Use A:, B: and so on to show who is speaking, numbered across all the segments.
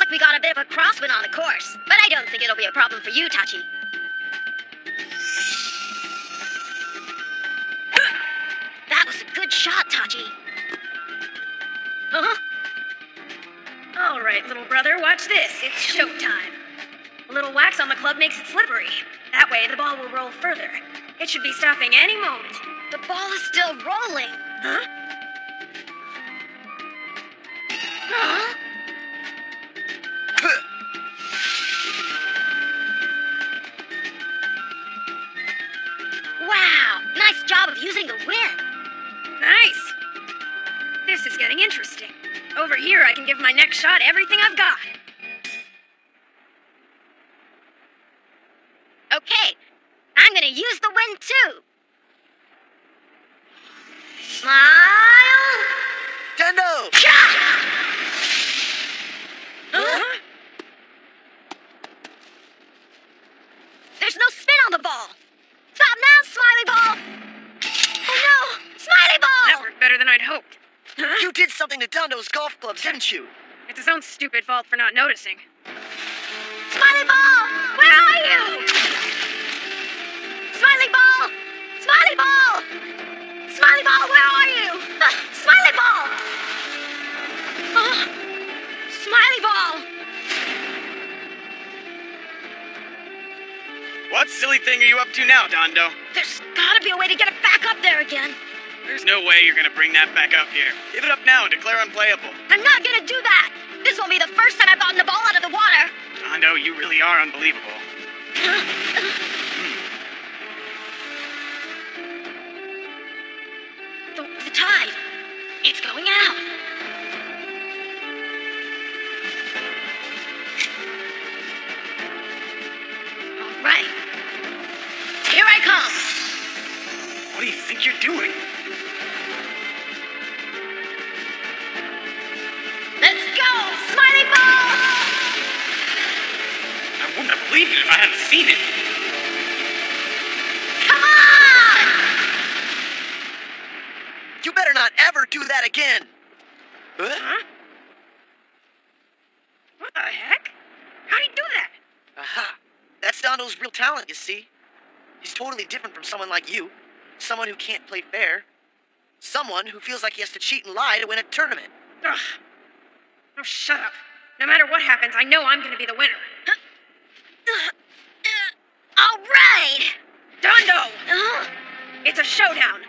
A: like we got a bit of a crosswind on the course, but I don't think it'll be a problem for you, Tachi. That was a good shot, Tachi. Huh?
B: All right, little brother, watch this. It's showtime. A little wax on the club makes it slippery. That way, the ball will roll further. It should be stopping any moment.
A: The ball is still rolling.
B: Huh?
A: Huh? Wow, nice job of using the wind.
B: Nice. This is getting interesting. Over here, I can give my next shot everything I've got.
A: Okay, I'm gonna use the wind too. Smile.
C: Dendo!
A: Huh? There's no spin on the ball. Stop now, Smiley Ball. Oh no, Smiley Ball!
B: That worked better than I'd hoped. Huh?
C: You did something to Dondo's golf clubs, didn't you?
B: It's his own stupid fault for not noticing.
A: Smiley Ball, where are you? Smiley Ball! Smiley Ball! Smiley Ball, where are you? Smiley Ball! Smiley Ball!
D: What silly thing are you up to now, Dondo?
A: There's gotta be a way to get it back up there again.
D: There's no way you're gonna bring that back up here. Give it up now and declare unplayable.
A: I'm not gonna do that. This won't be the first time I've gotten the ball out of the water.
D: Dondo, you really are unbelievable.
A: The tide. It's going out. All right. Here I come.
D: What do you think you're doing?
A: Let's go, Smiley Ball!
D: I wouldn't have believed it if I hadn't seen it.
A: Come on!
C: You better not ever do that again.
B: Huh? What the heck? How'd he do that?
C: Aha. That's Dondo's real talent, you see. He's totally different from someone like you. Someone who can't play fair. Someone who feels like he has to cheat and lie to win a tournament.
B: Ugh. Oh, shut up. No matter what happens, I know I'm gonna be the winner.
A: All right!
B: Dondo! It's a showdown.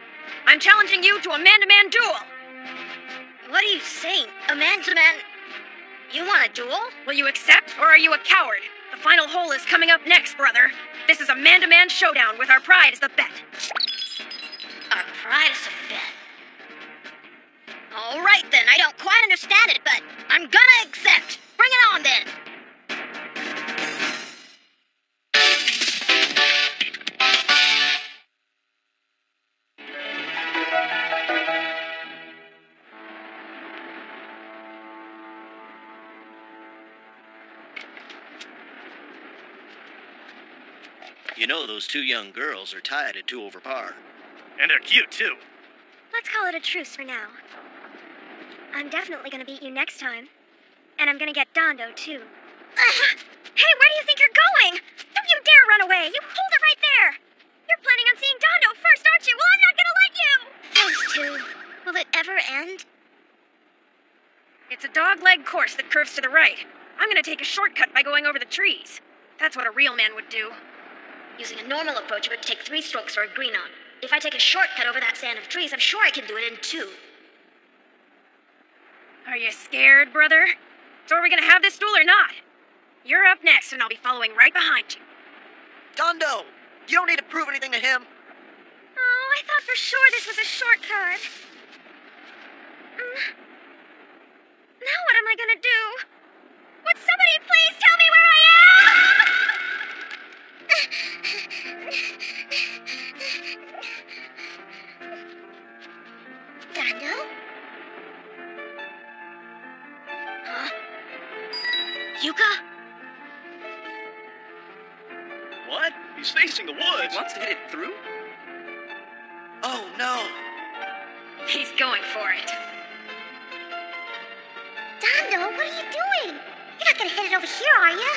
B: I'm challenging you to a man-to-man duel.
A: What are you saying? A man-to-man? You want a duel?
B: Will you accept, or are you a coward? The final hole is coming up next, brother. This is a man-to-man showdown with our pride as the bet.
A: Our pride is a bet. All right, then. I don't quite understand it, but I'm gonna accept. Bring it on, then.
E: You know those two young girls are tied at 2 over par.
D: And they're cute, too.
F: Let's call it a truce for now. I'm definitely gonna beat you next time. And I'm gonna get Dondo, too. Hey, where do you think you're going? Don't you dare run away! You hold it right there! You're planning on seeing Dondo first, aren't you? Well, I'm not gonna let you!
A: Those two. Will it ever end?
B: It's a dog-leg course that curves to the right. I'm gonna take a shortcut by going over the trees. That's what a real man would do.
A: Using a normal approach, it would take 3 strokes for a green on. If I take a shortcut over that stand of trees, I'm sure I can do it in 2.
B: Are you scared, brother? So are we gonna have this duel or not? You're up next, and I'll be following right behind you.
C: Dondo, you don't need to prove anything to him.
F: Oh, I thought for sure this was a shortcut. Now what am I gonna do? Would somebody please tell me where I am?
A: Dondo? Huh? Yuka?
E: What? He's facing the woods.
D: He wants to hit it through?
C: Oh, no.
B: He's going for it.
F: Dondo, what are you doing? You're not gonna hit it over here, are you?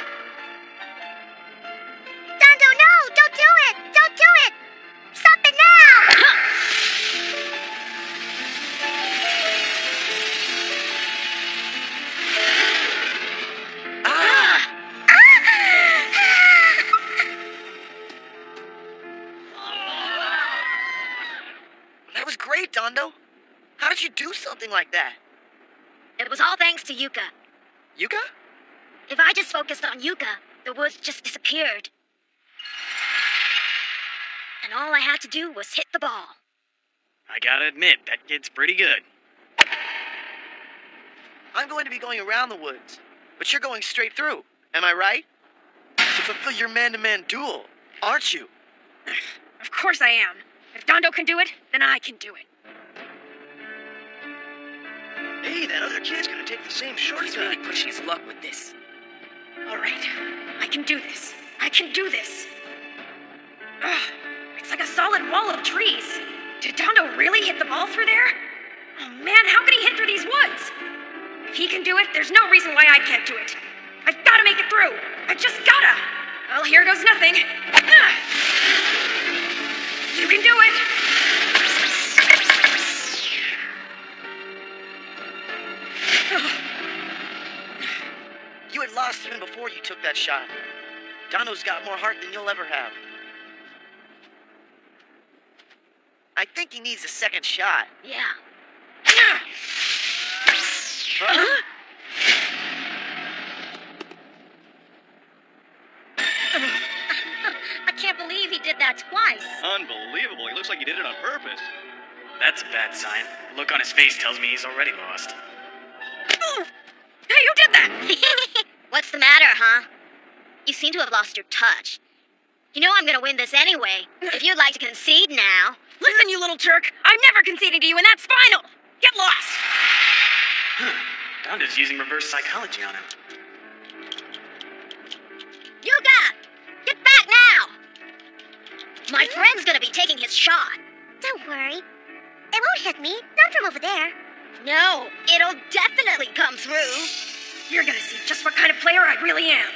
F: Dando, no! Don't do it! Don't do it! Stop it now!
C: That was great, Dando. How did you do something like that?
A: It was all thanks to Yuka.
C: Yuka?
A: If I just focused on Yuka, the woods just disappeared. And all I had to do was hit the ball.
D: I gotta admit, that kid's pretty good.
C: I'm going to be going around the woods, but you're going straight through. Am I right? To fulfill your man-to-man duel, aren't you?
B: Of course I am. If Dando can do it, then I can do it.
C: Hey, that other kid's gonna take the same shortcut.
G: He's really pushing his luck with this.
B: All right, I can do this. I can do this. Ugh, it's like a solid wall of trees. Did Dando really hit the ball through there? Oh man, how can he hit through these woods? If he can do it, there's no reason why I can't do it. I've gotta make it through. I just gotta. Well, here goes nothing. You can do it.
C: You had lost even before you took that shot. Dando's got more heart than you'll ever have. I think he needs a second shot.
A: Yeah.
C: Huh?
A: I can't believe he did that twice.
E: Unbelievable. He looks like he did it on purpose.
D: That's a bad sign. The look on his face tells me he's already lost.
B: Hey, who did that?
A: What's the matter, huh? You seem to have lost your touch. You know I'm gonna win this anyway. If you'd like to concede now.
B: Listen, you little jerk. I'm never conceding to you, and that's final. Get lost.
D: Dando's using reverse psychology on him.
A: Yuka! Get back now! My friend's gonna be taking his shot.
F: Don't worry. It won't hit me. Not from over there.
A: No, it'll definitely come through.
B: You're gonna see just what kind of player I really am.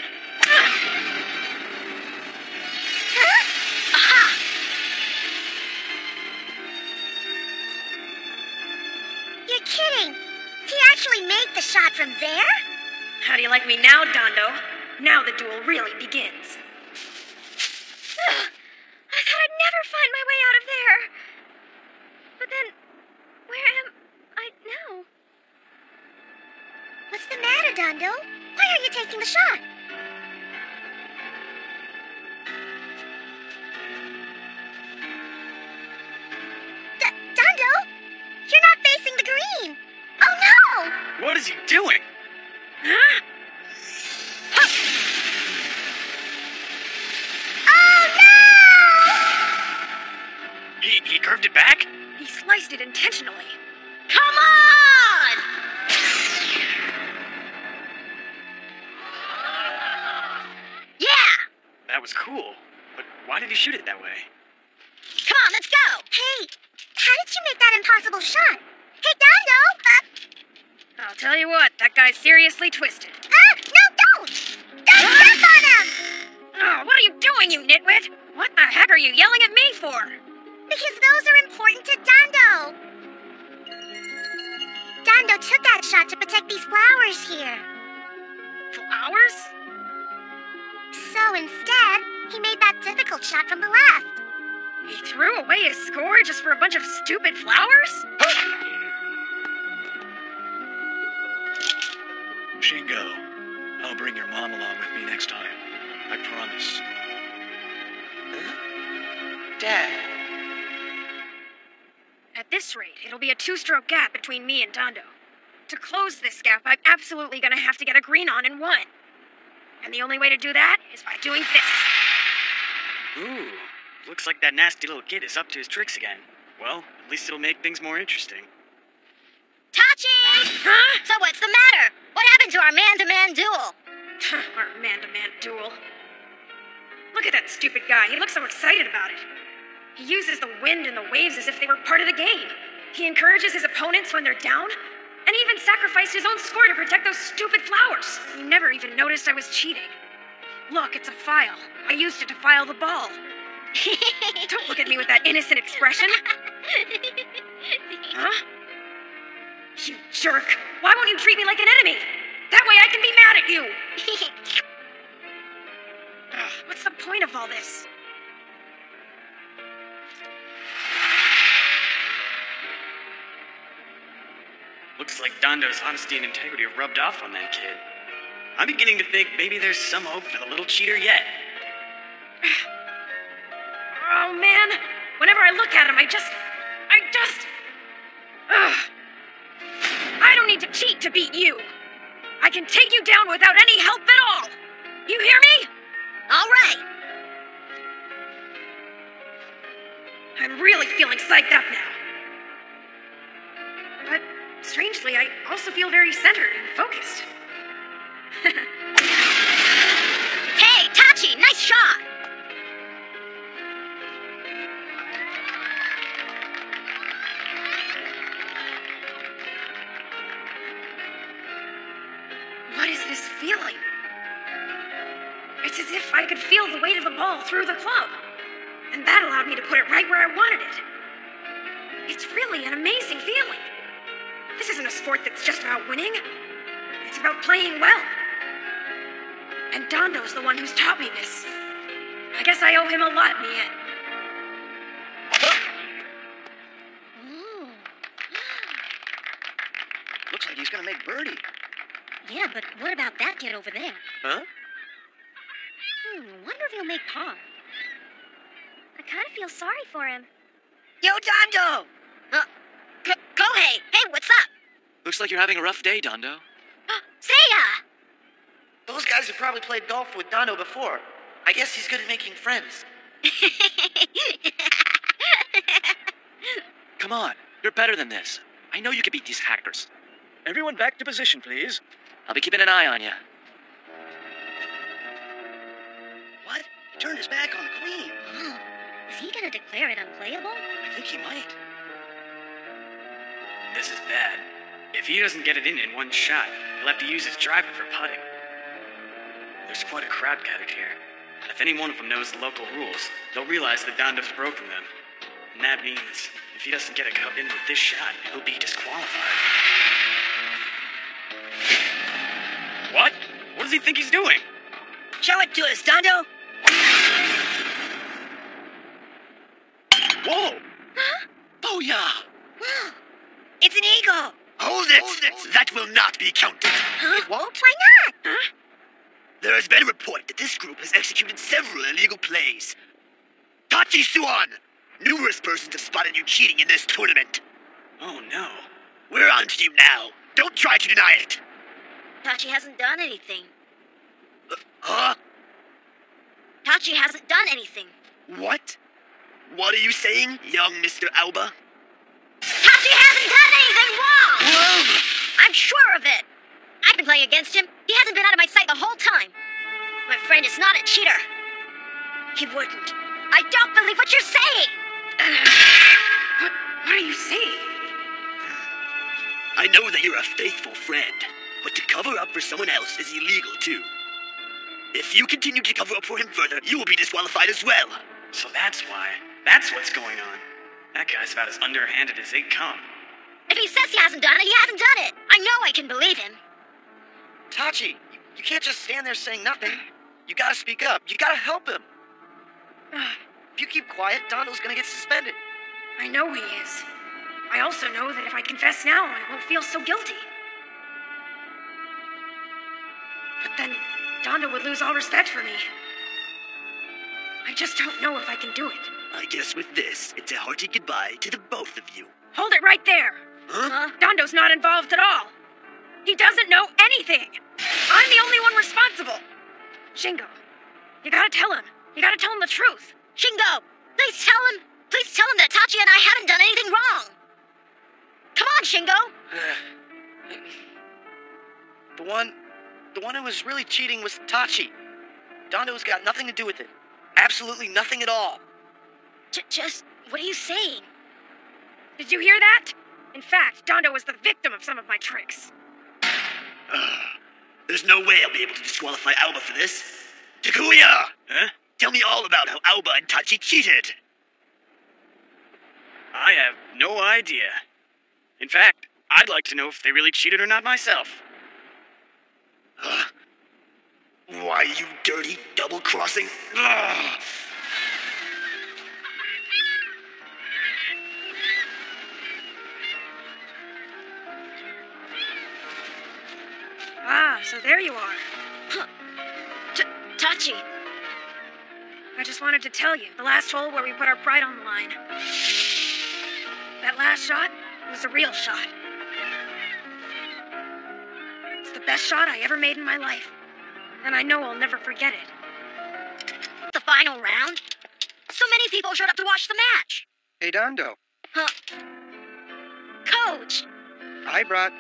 A: Aha!
F: You're kidding. He actually made the shot from there?
B: How do you like me now, Dando? Now the duel really begins. I thought I'd never find my way out of there. But then, where am I now?
F: What's the matter, Dando? Why are you taking the shot? Dando? You're not facing the green. Oh no!
D: What is he doing?
B: Huh?
F: Oh no!
D: He curved it back?
B: He sliced it intentionally.
A: Come on! Yeah!
D: That was cool. But why did he shoot it that way?
A: Come on, let's go!
F: Hey, how did you make that impossible shot? Hey, Dando!
B: I'll tell you what, that guy's seriously twisted.
F: No, don't! Don't step on him!
B: Oh, what are you doing, you nitwit? What the heck are you yelling at me for?
F: Because those are important to Dando. Dando took that shot to protect these flowers here.
B: Flowers?
F: So instead, he made that difficult shot from the left.
B: He threw away his score just for a bunch of stupid flowers?
E: Shingo, I'll bring your mom along with me next time. I promise.
C: Dad.
B: At this rate, it'll be a two-stroke gap between me and Dando. To close this gap, I'm absolutely gonna have to get a green on in one. And the only way to do that is by doing this.
D: Ooh, looks like that nasty little kid is up to his tricks again. Well, at least it'll make things more interesting.
A: Tachi!
B: Huh?
A: So what's the matter? What happened to our man-to-man duel?
B: Our man-to-man duel. Look at that stupid guy. He looks so excited about it. He uses the wind and the waves as if they were part of the game. He encourages his opponents when they're down, and he even sacrificed his own score to protect those stupid flowers. He never even noticed I was cheating. Look, it's a file. I used it to file the ball. Don't look at me with that innocent expression. Huh? You jerk. Why won't you treat me like an enemy? That way I can be mad at you. Ugh, what's the point of all this?
D: Looks like Dondo's honesty and integrity have rubbed off on that kid. I'm beginning to think maybe there's some hope for the little cheater yet.
B: Oh man, whenever I look at him, I just... Ugh. I don't need to cheat to beat you. I can take you down without any help at all. You hear me?
A: All right.
B: I'm really feeling psyched up now. But strangely, I also feel very centered and focused.
A: Hey, Tachi, nice shot.
B: What is this feeling? It's as if I could feel the weight of the ball through the club. And that allowed me to put it right where I wanted it. It's really an amazing feeling. This isn't a sport that's just about winning. It's about playing well. And Dondo's the one who's taught me this. I guess I owe him a lot in the end.
A: Ooh.
C: Looks like he's gonna make birdie.
A: Yeah, but what about that kid over there?
C: Huh?
F: Wonder if he'll make par. I kind of feel sorry for him.
A: Yo, Dondo! Kohei! Hey, what's up?
E: Looks like you're having a rough day, Dondo.
A: Seiya!
C: Those guys have probably played golf with Dondo before. I guess he's good at making friends.
E: Come on, you're better than this. I know you can beat these hackers.
H: Everyone back to position, please.
E: I'll be keeping an eye on you.
C: What? He turned his back on the queen.
A: Oh, is he gonna declare it unplayable?
C: I think he might.
D: This is bad. If he doesn't get it in one shot, he'll have to use his driver for putting. There's quite a crowd gathered here. And if any one of them knows the local rules, they'll realize that Dondo's broken them. And that means, if he doesn't get a cup in with this shot, he'll be disqualified. What? What does he think he's doing?
A: Show it to us, Dondo!
E: Whoa! Booyah!
A: Wow, it's an eagle!
I: Hold it! That will not be counted.
A: Huh?
C: It won't?
A: Why not? Huh?
I: There has been a report that this group has executed several illegal plays. Tachi Suan! Numerous persons have spotted you cheating in this tournament.
D: Oh no.
I: We're on to you now. Don't try to deny it.
A: Tachi hasn't done anything.
I: Huh?
A: Tachi hasn't done anything.
I: What? What are you saying, young Mr. Alba?
A: Tachi hasn't done anything wrong!
I: Whoa!
A: I'm sure of it. I've been playing against him. He hasn't been out of my sight the whole time. My friend is not a cheater. He wouldn't. I don't believe what you're saying!
B: What are you saying?
I: I know that you're a faithful friend, but to cover up for someone else is illegal too. If you continue to cover up for him further, you will be disqualified as well.
D: So that's why. That's what's going on. That guy's about as underhanded as they come.
A: If he says he hasn't done it, he hasn't done it. I know I can believe him.
C: Tachi, you can't just stand there saying nothing. You gotta speak up. You gotta help him. If you keep quiet, Dondo's gonna get suspended.
B: I know he is. I also know that if I confess now, I won't feel so guilty. But then, Dondo would lose all respect for me. I just don't know if I can do it.
I: I guess with this, it's a hearty goodbye to the both of you.
B: Hold it right there!
I: Huh?
B: Dondo's not involved at all. He doesn't know anything. I'm the only one responsible. Shingo, you gotta tell him. You gotta tell him the truth.
A: Shingo, please tell him. Please tell him that Tachi and I haven't done anything wrong. Come on, Shingo.
C: The one who was really cheating was Tachi. Dondo's got nothing to do with it. Absolutely nothing at all.
A: Just, what are you saying?
B: Did you hear that? In fact, Dondo was the victim of some of my tricks.
I: There's no way I'll be able to disqualify Alba for this. Takuya!
D: Huh?
I: Tell me all about how Alba and Tachi cheated.
D: I have no idea. In fact, I'd like to know if they really cheated or not myself.
I: Huh? Why, you dirty double-crossing? Ugh.
B: Ah, so there you are.
A: Huh. Tachi.
B: I just wanted to tell you, the last hole where we put our pride on the line. That last shot was a real shot. It's the best shot I ever made in my life. And I know I'll never forget it.
A: The final round? So many people showed up to watch the match.
J: Hey, Dondo.
A: Huh? Coach!
J: I brought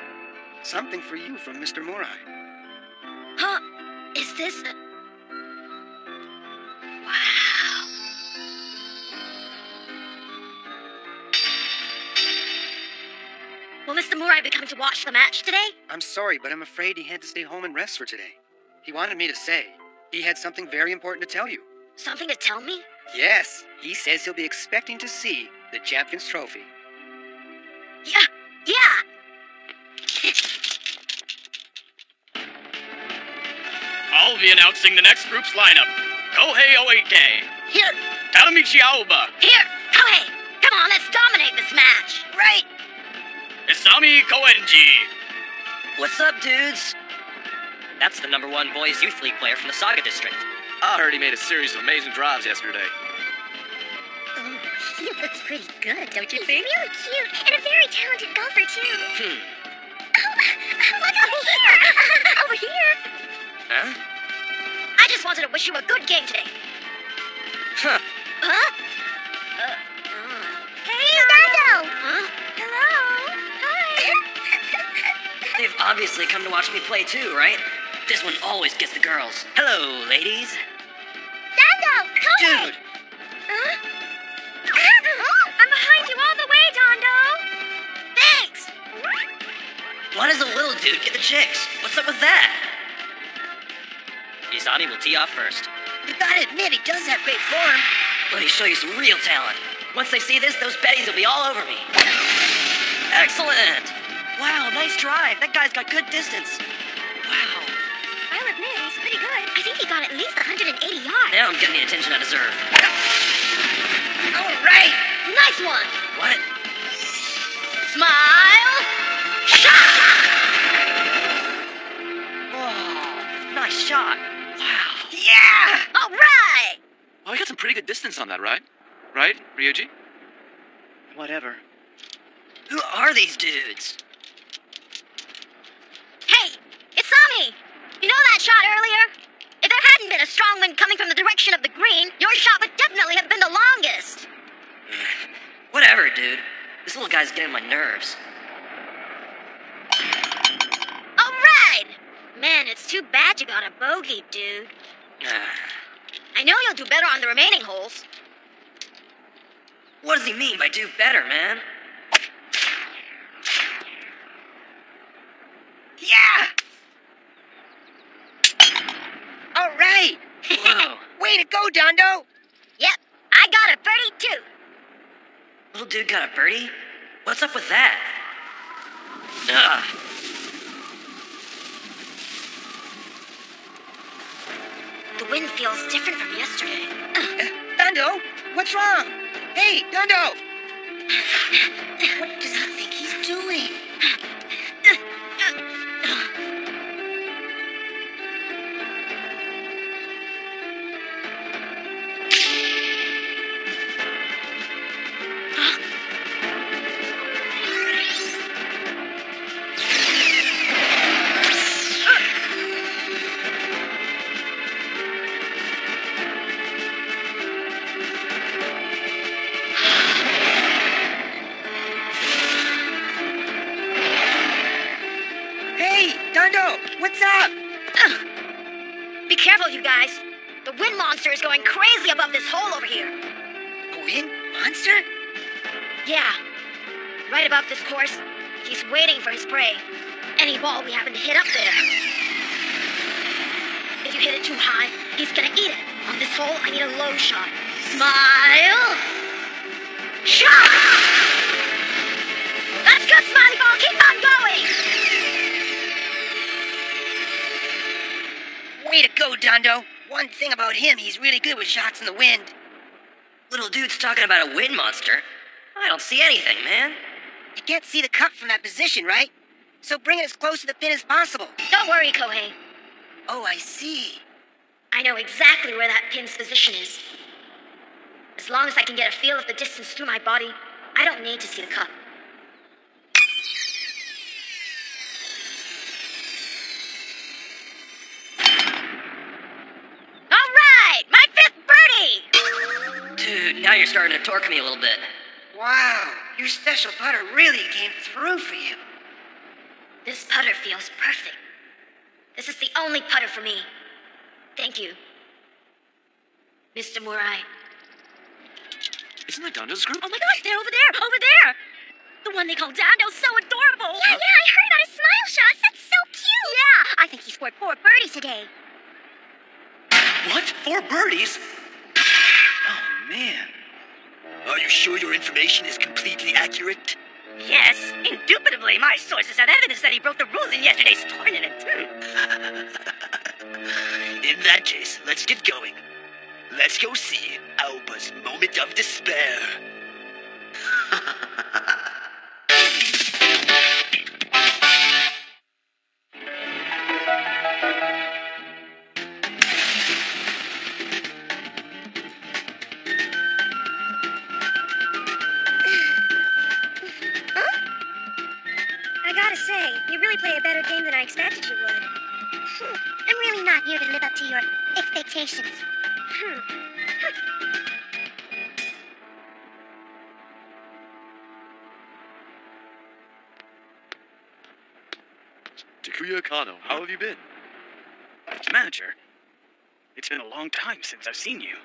J: something for you from Mr. Murai.
A: Huh? Is this a... Wow. Will Mr. Murai be coming to watch the match today?
J: I'm sorry, but I'm afraid he had to stay home and rest for today. He wanted me to say he had something very important to tell you.
A: Something to tell me?
J: Yes, he says he'll be expecting to see the Champions Trophy.
A: Yeah.
D: I'll be announcing the next group's lineup. Kohei Oike.
A: Here.
D: Takamichi Aoba.
A: Here. Kohei. Come on, let's dominate this match. Right.
D: Isami Koenji.
G: What's up, dudes? That's the #1 boys youth league player from the Saga district.
E: I heard he made a series of amazing drives yesterday.
F: Oh, he looks pretty good, don't you think? He's really cute, and a very talented golfer, too. Oh, look over here! Over here!
G: Huh?
A: I just wanted to wish you a good game today.
G: Huh.
A: Huh?
F: Hey, Dondo!
A: Huh?
F: Hello! Hi!
G: They've obviously come to watch me play too, right? This one always gets the girls. Hello, ladies.
F: Dondo! Come
G: Dude!
F: Huh? I'm behind you all the way, Dondo!
A: Thanks!
G: Why does the little dude get the chicks? What's up with that? Isami will tee off first.
A: You gotta admit, he does have great form.
G: Let me show you some real talent. Once they see this, those betties will be all over me. Excellent!
C: Wow, nice drive. That guy's got good distance.
G: Wow.
F: I'll admit, he's pretty good.
A: I think he got at least 180 yards.
G: Now I'm getting the attention I deserve.
A: All right! Nice one!
G: What?
A: Smile! Shot!
G: Whoa, nice shot. Wow.
A: Yeah! All right!
E: Well, he got some pretty good distance on that, right? Right, Ryuji?
C: Whatever.
G: Who are these dudes?
A: Hey, Isami! You know that shot earlier? If there hadn't been a strong wind coming from the direction of the green, your shot would definitely have been the longest.
G: Whatever, dude. This little guy's getting my nerves.
A: All right! Man, it's too bad you got a bogey, dude. I know you'll do better on the remaining holes.
G: What does he mean by do better, man?
C: Yeah! All right!
G: Whoa.
C: Way to go, Dondo!
A: Yep, I got a birdie too.
G: Little dude got a birdie? What's up with that? Ugh.
A: The wind feels different from yesterday.
C: Dondo, what's wrong? Hey, Dondo! What does he think he's doing? What's up?
A: Be careful, you guys. The wind monster is going crazy above this hole over here.
C: A wind monster?
A: Yeah. Right above this course, he's waiting for his prey. Any ball we happen to hit up there. If you hit it too high, he's gonna eat it. On this hole, I need a low shot. Smile! Shot! That's good, Smiley Ball! Keep on going!
G: Way to go, Dondo. One thing about him, he's really good with shots in the wind. Little dude's talking about a wind monster. I don't see anything, man.
K: You can't see the cup from that position, right? So bring it as close to the pin as possible.
A: Don't worry, Kohei.
K: Oh, I see.
A: I know exactly where that pin's position is. As long as I can get a feel of the distance through my body, I don't need to see the cup. All right, my 5th birdie!
G: Dude, now you're starting to torque me a little bit.
K: Wow, your special putter really came through for you.
A: This putter feels perfect. This is the only putter for me. Thank you, Mr. Murai.
E: Isn't that Dondo's group?
B: Oh my gosh, they're over there! Over there! The one they call Dando, so adorable!
F: Yeah, I heard about his smile shots. That's so cute.
A: Yeah, I think he scored 4 birdies today.
E: What? 4 birdies? Oh, man.
I: Are you sure your information is completely accurate?
B: Yes, indubitably, my sources have evidence that he broke the rules in yesterday's tournament.
I: In that case, let's get going. Let's go see Aoba's moment of despair.
F: I gotta say, you really play a better game than I expected you would. I'm really not here to live up to your expectations.
E: Takuya Kano, how have you been?
D: Manager, it's been a long time since I've seen you.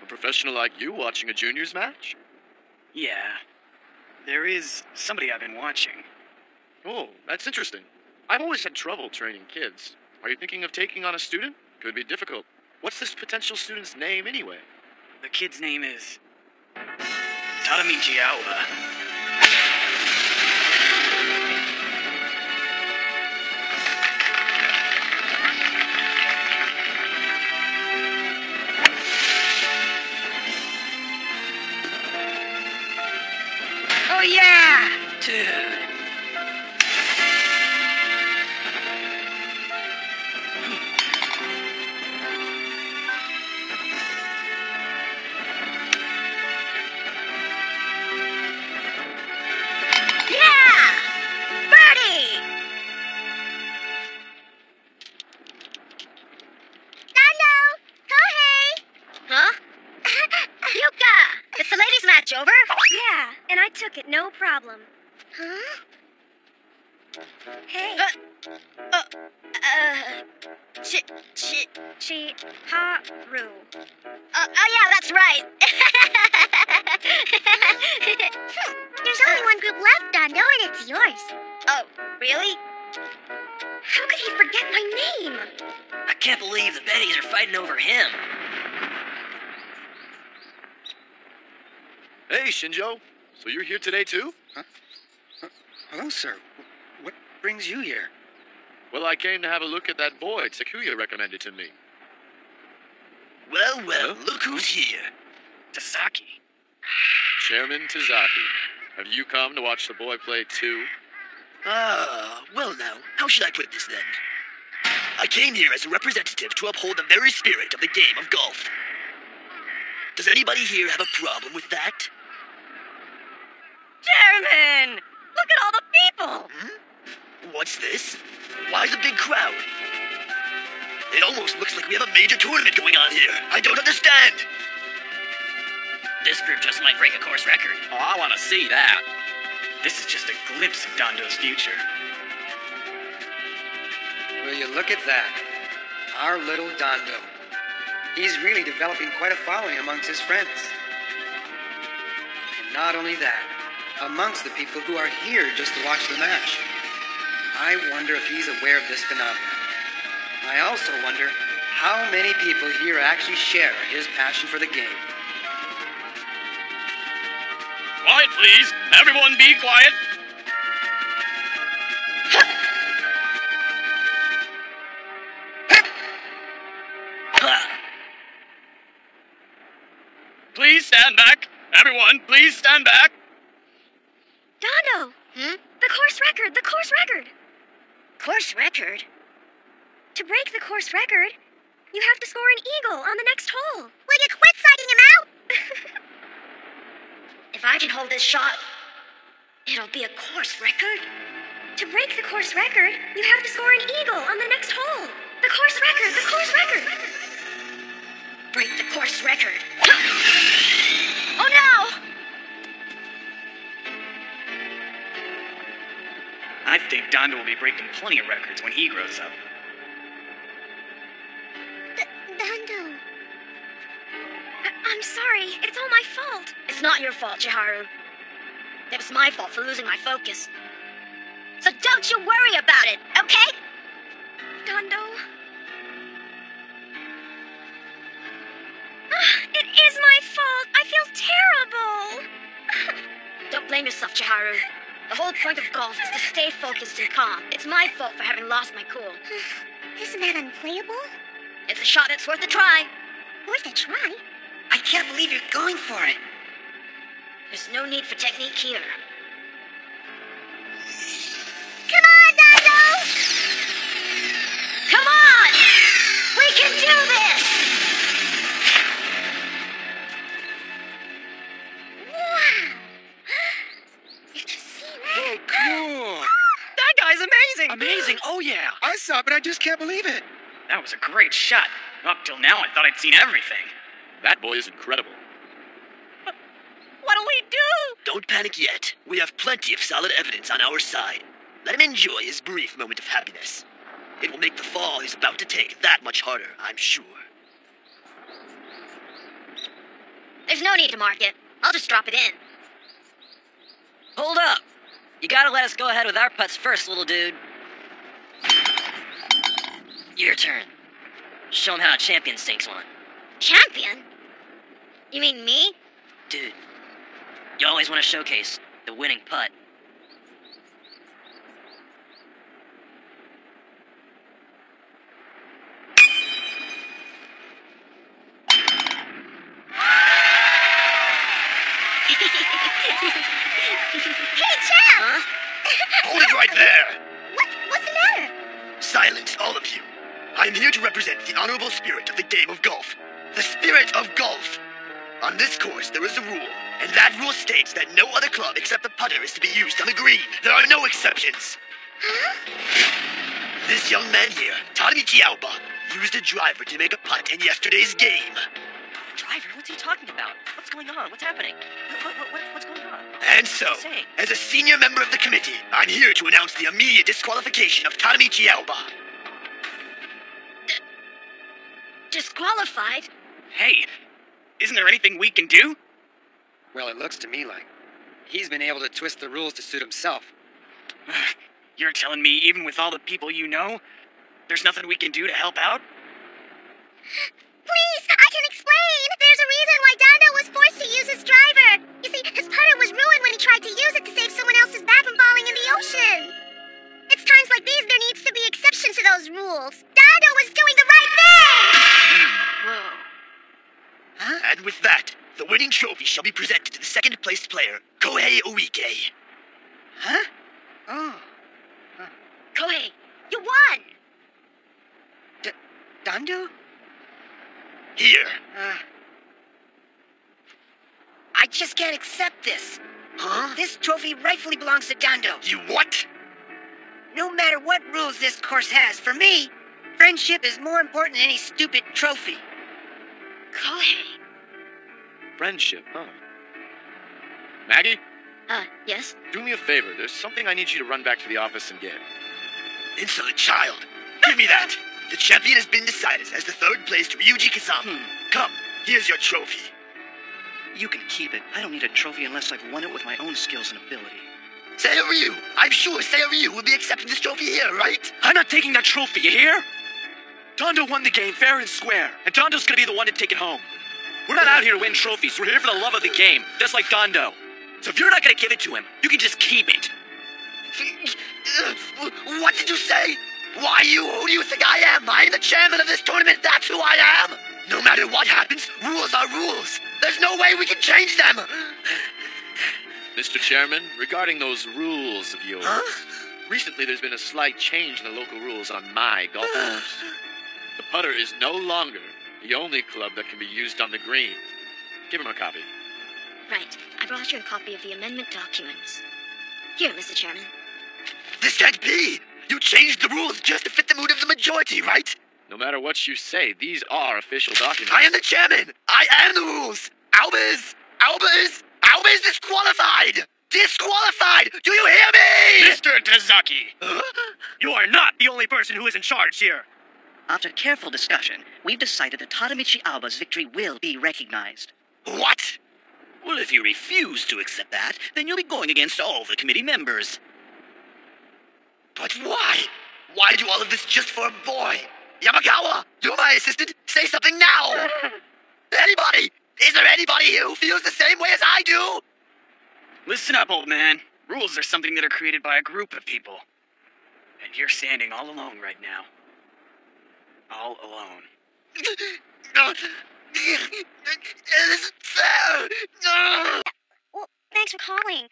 E: A professional like you watching a juniors match?
D: Yeah, there is somebody I've been watching.
E: Oh, that's interesting. I've always had trouble training kids. Are you thinking of taking on a student? Could be difficult. What's this potential student's name anyway?
D: The kid's name is Tadamichi Aoba.
K: Oh, yeah!
G: Dude.
A: Over?
F: Yeah, and I took it, no problem.
A: Huh?
F: Hey. Chiharu.
A: Yeah, that's right.
F: There's only one group left, Dondo, and it's yours.
A: Oh, really?
F: How could he forget my name?
G: I can't believe the Betties are fighting over him.
E: Hey, Shinjo. So you're here today, too?
J: Huh? Hello, sir. What brings you here?
E: Well, I came to have a look at that boy Takuya recommended to me.
I: Well, look who's here.
D: Tasaki.
E: Chairman Tazaki. Have you come to watch the boy play, too?
I: Well now, how should I put this then? I came here as a representative to uphold the very spirit of the game of golf. Does anybody here have a problem with that?
B: Chairman! Look at all the people!
I: What's this? Why the big crowd? It almost looks like we have a major tournament going on here. I don't understand.
G: This group just might break a course record.
D: Oh, I want to see that. This is just a glimpse of Dondo's future.
J: Will you look at that? Our little Dondo. He's really developing quite a following amongst his friends. And not only that, amongst the people who are here just to watch the match. I wonder if he's aware of this phenomenon. I also wonder how many people here actually share his passion for the game.
D: Quiet, please. Everyone be quiet. Please stand back. Everyone, please stand back.
F: Dondo! The course record! The course record!
A: Course record?
F: To break the course record, you have to score an eagle on the next hole.
A: Will you quit psyching him out? If I can hold this shot, it'll be a course record.
F: To break the course record, you have to score an eagle on the next hole. The course record! The course record!
A: Break the course record. Oh no!
D: I think Dondo will be breaking plenty of records when he grows up.
F: Dondo. I'm sorry. It's all my fault.
A: It's not your fault, Chiharu. It was my fault for losing my focus. So don't you worry about it, okay?
F: Dondo. It is my fault. I feel terrible.
A: Don't blame yourself, Chiharu. The whole point of golf is to stay focused and calm. It's my fault for having lost my cool.
F: Isn't that unplayable?
A: It's a shot that's worth a try.
F: Worth a try?
K: I can't believe you're going for it.
A: There's no need for technique here.
F: Come on, Dondo!
A: Come on! We can do this!
F: Wow! Did you see that?
J: Oh, cool!
G: That guy's amazing!
I: Amazing, oh yeah.
J: I saw it, but I just can't believe it.
D: That was a great shot. Up till now, I thought I'd seen everything.
E: That boy is incredible.
G: What'll we do?
I: Don't panic yet. We have plenty of solid evidence on our side. Let him enjoy his brief moment of happiness. It will make the fall he's about to take that much harder, I'm sure.
A: There's no need to mark it. I'll just drop it in.
G: Hold up. You gotta let us go ahead with our putts first, little dude. Your turn. Show him how a champion sinks one.
A: Champion? You mean me?
G: Dude, you always want to showcase the winning putt.
F: Hey, champ!
G: Huh?
I: Hold it right there!
F: What's the matter?
I: Silence, all of you. I am here to represent the honorable spirit of the game of golf. The spirit of golf. On this course, there is a rule, and that rule states that no other club except the putter is to be used on the green. There are no exceptions. This young man here, Tadamichi Aoba, used a driver to make a putt in yesterday's game.
G: Driver, what's he talking about? What's going on? What's happening? What's going on?
I: And so,
G: What's he saying?
I: as a senior member of the committee, I'm here to announce the immediate disqualification of Tadamichi Aoba.
A: Disqualified?
D: Hey, isn't there anything we can do?
J: Well, it looks to me like he's been able to twist the rules to suit himself.
D: You're telling me even with all the people you know, there's nothing we can do to help out?
F: Please, I can explain. There's a reason why Dondo was forced to use his driver. You see, his putter was ruined when he tried to use it to save someone else's bat from falling in the ocean. It's times like these there needs to be exceptions to those rules. Dondo was doing the right thing!
A: Whoa.
I: And with that, the winning trophy shall be presented to the second-placed player, Kohei Oike.
J: Huh? Oh.
A: Kohei, you won!
J: Dondo?
I: Here.
K: I just can't accept this.
I: Huh?
K: This trophy rightfully belongs to Dondo.
I: You what?
K: No matter what rules this course has, for me, friendship is more important than any stupid trophy.
A: Kohei.
E: Friendship, huh? Maggie,
A: Yes?
E: do me a favor. There's something I need you to run back to the office and get.
I: Insolent child. Give me that. The champion has been decided as the third-placed Ryuji Kazama. Come, here's your trophy.
H: You can keep it. I don't need a trophy unless I've won it with my own skills and ability.
I: Seiryu! I'm sure Seiryu will be accepting this trophy here, right?
H: I'm not taking that trophy, you hear? Dondo won the game fair and square, and Dondo's gonna be the one to take it home. We're not out here to win trophies. We're here for the love of the game, just like Dondo. So if you're not gonna give it to him, you can just keep it.
I: What did you say? Who do you think I am? I'm the chairman of this tournament, that's who I am! No matter what happens, rules are rules. There's no way we can change them!
E: Mr. Chairman, regarding those rules of yours,
I: Huh?
E: recently there's been a slight change in the local rules on my golf course. The putter is no longer the only club that can be used on the green. Give him a copy.
A: Right. I brought you a copy of the amendment documents. Here, Mr. Chairman.
I: This can't be! You changed the rules just to fit the mood of the majority, right?
E: No matter what you say, these are official documents.
I: I am the chairman! I am the rules! Alba is disqualified! Disqualified! Do you hear me?
H: Mr. Tazaki!
I: Huh?
H: You are not the only person who is in charge here. After careful discussion, we've decided that Tadamichi Alba's victory will be recognized.
I: What?
H: Well, if you refuse to accept that, then you'll be going against all the committee members.
I: But why? Why do all of this just for a boy? Yamakawa, you're my assistant. Say something now. Anybody? Is there anybody here who feels the same way as I do?
D: Listen up, old man. Rules are something that are created by a group of people. And you're standing all alone right now. All alone.
I: It isn't fair.
F: Well, thanks for calling.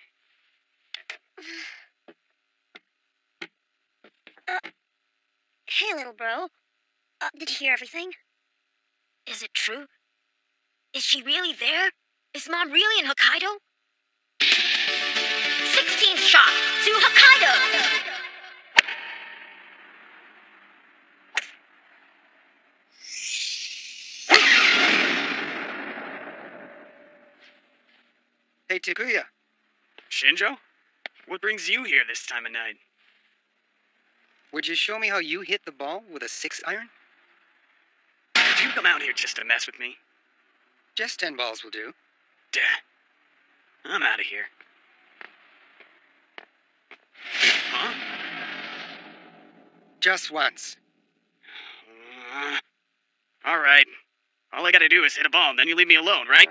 F: Hey, little bro. Did you hear everything?
A: Is it true? Is she really there? Is Mom really in Hokkaido? 16th shot to Hokkaido!
J: Hey, Takuya.
D: Shinjo? What brings you here this time of night?
J: Would you show me how you hit the ball with a 6-iron?
D: Did you come out here just to mess with me?
J: Just 10 balls will do.
D: Duh. I'm out of here. Huh?
J: Just once.
D: Alright. All I gotta do is hit a ball, and then you leave me alone, right?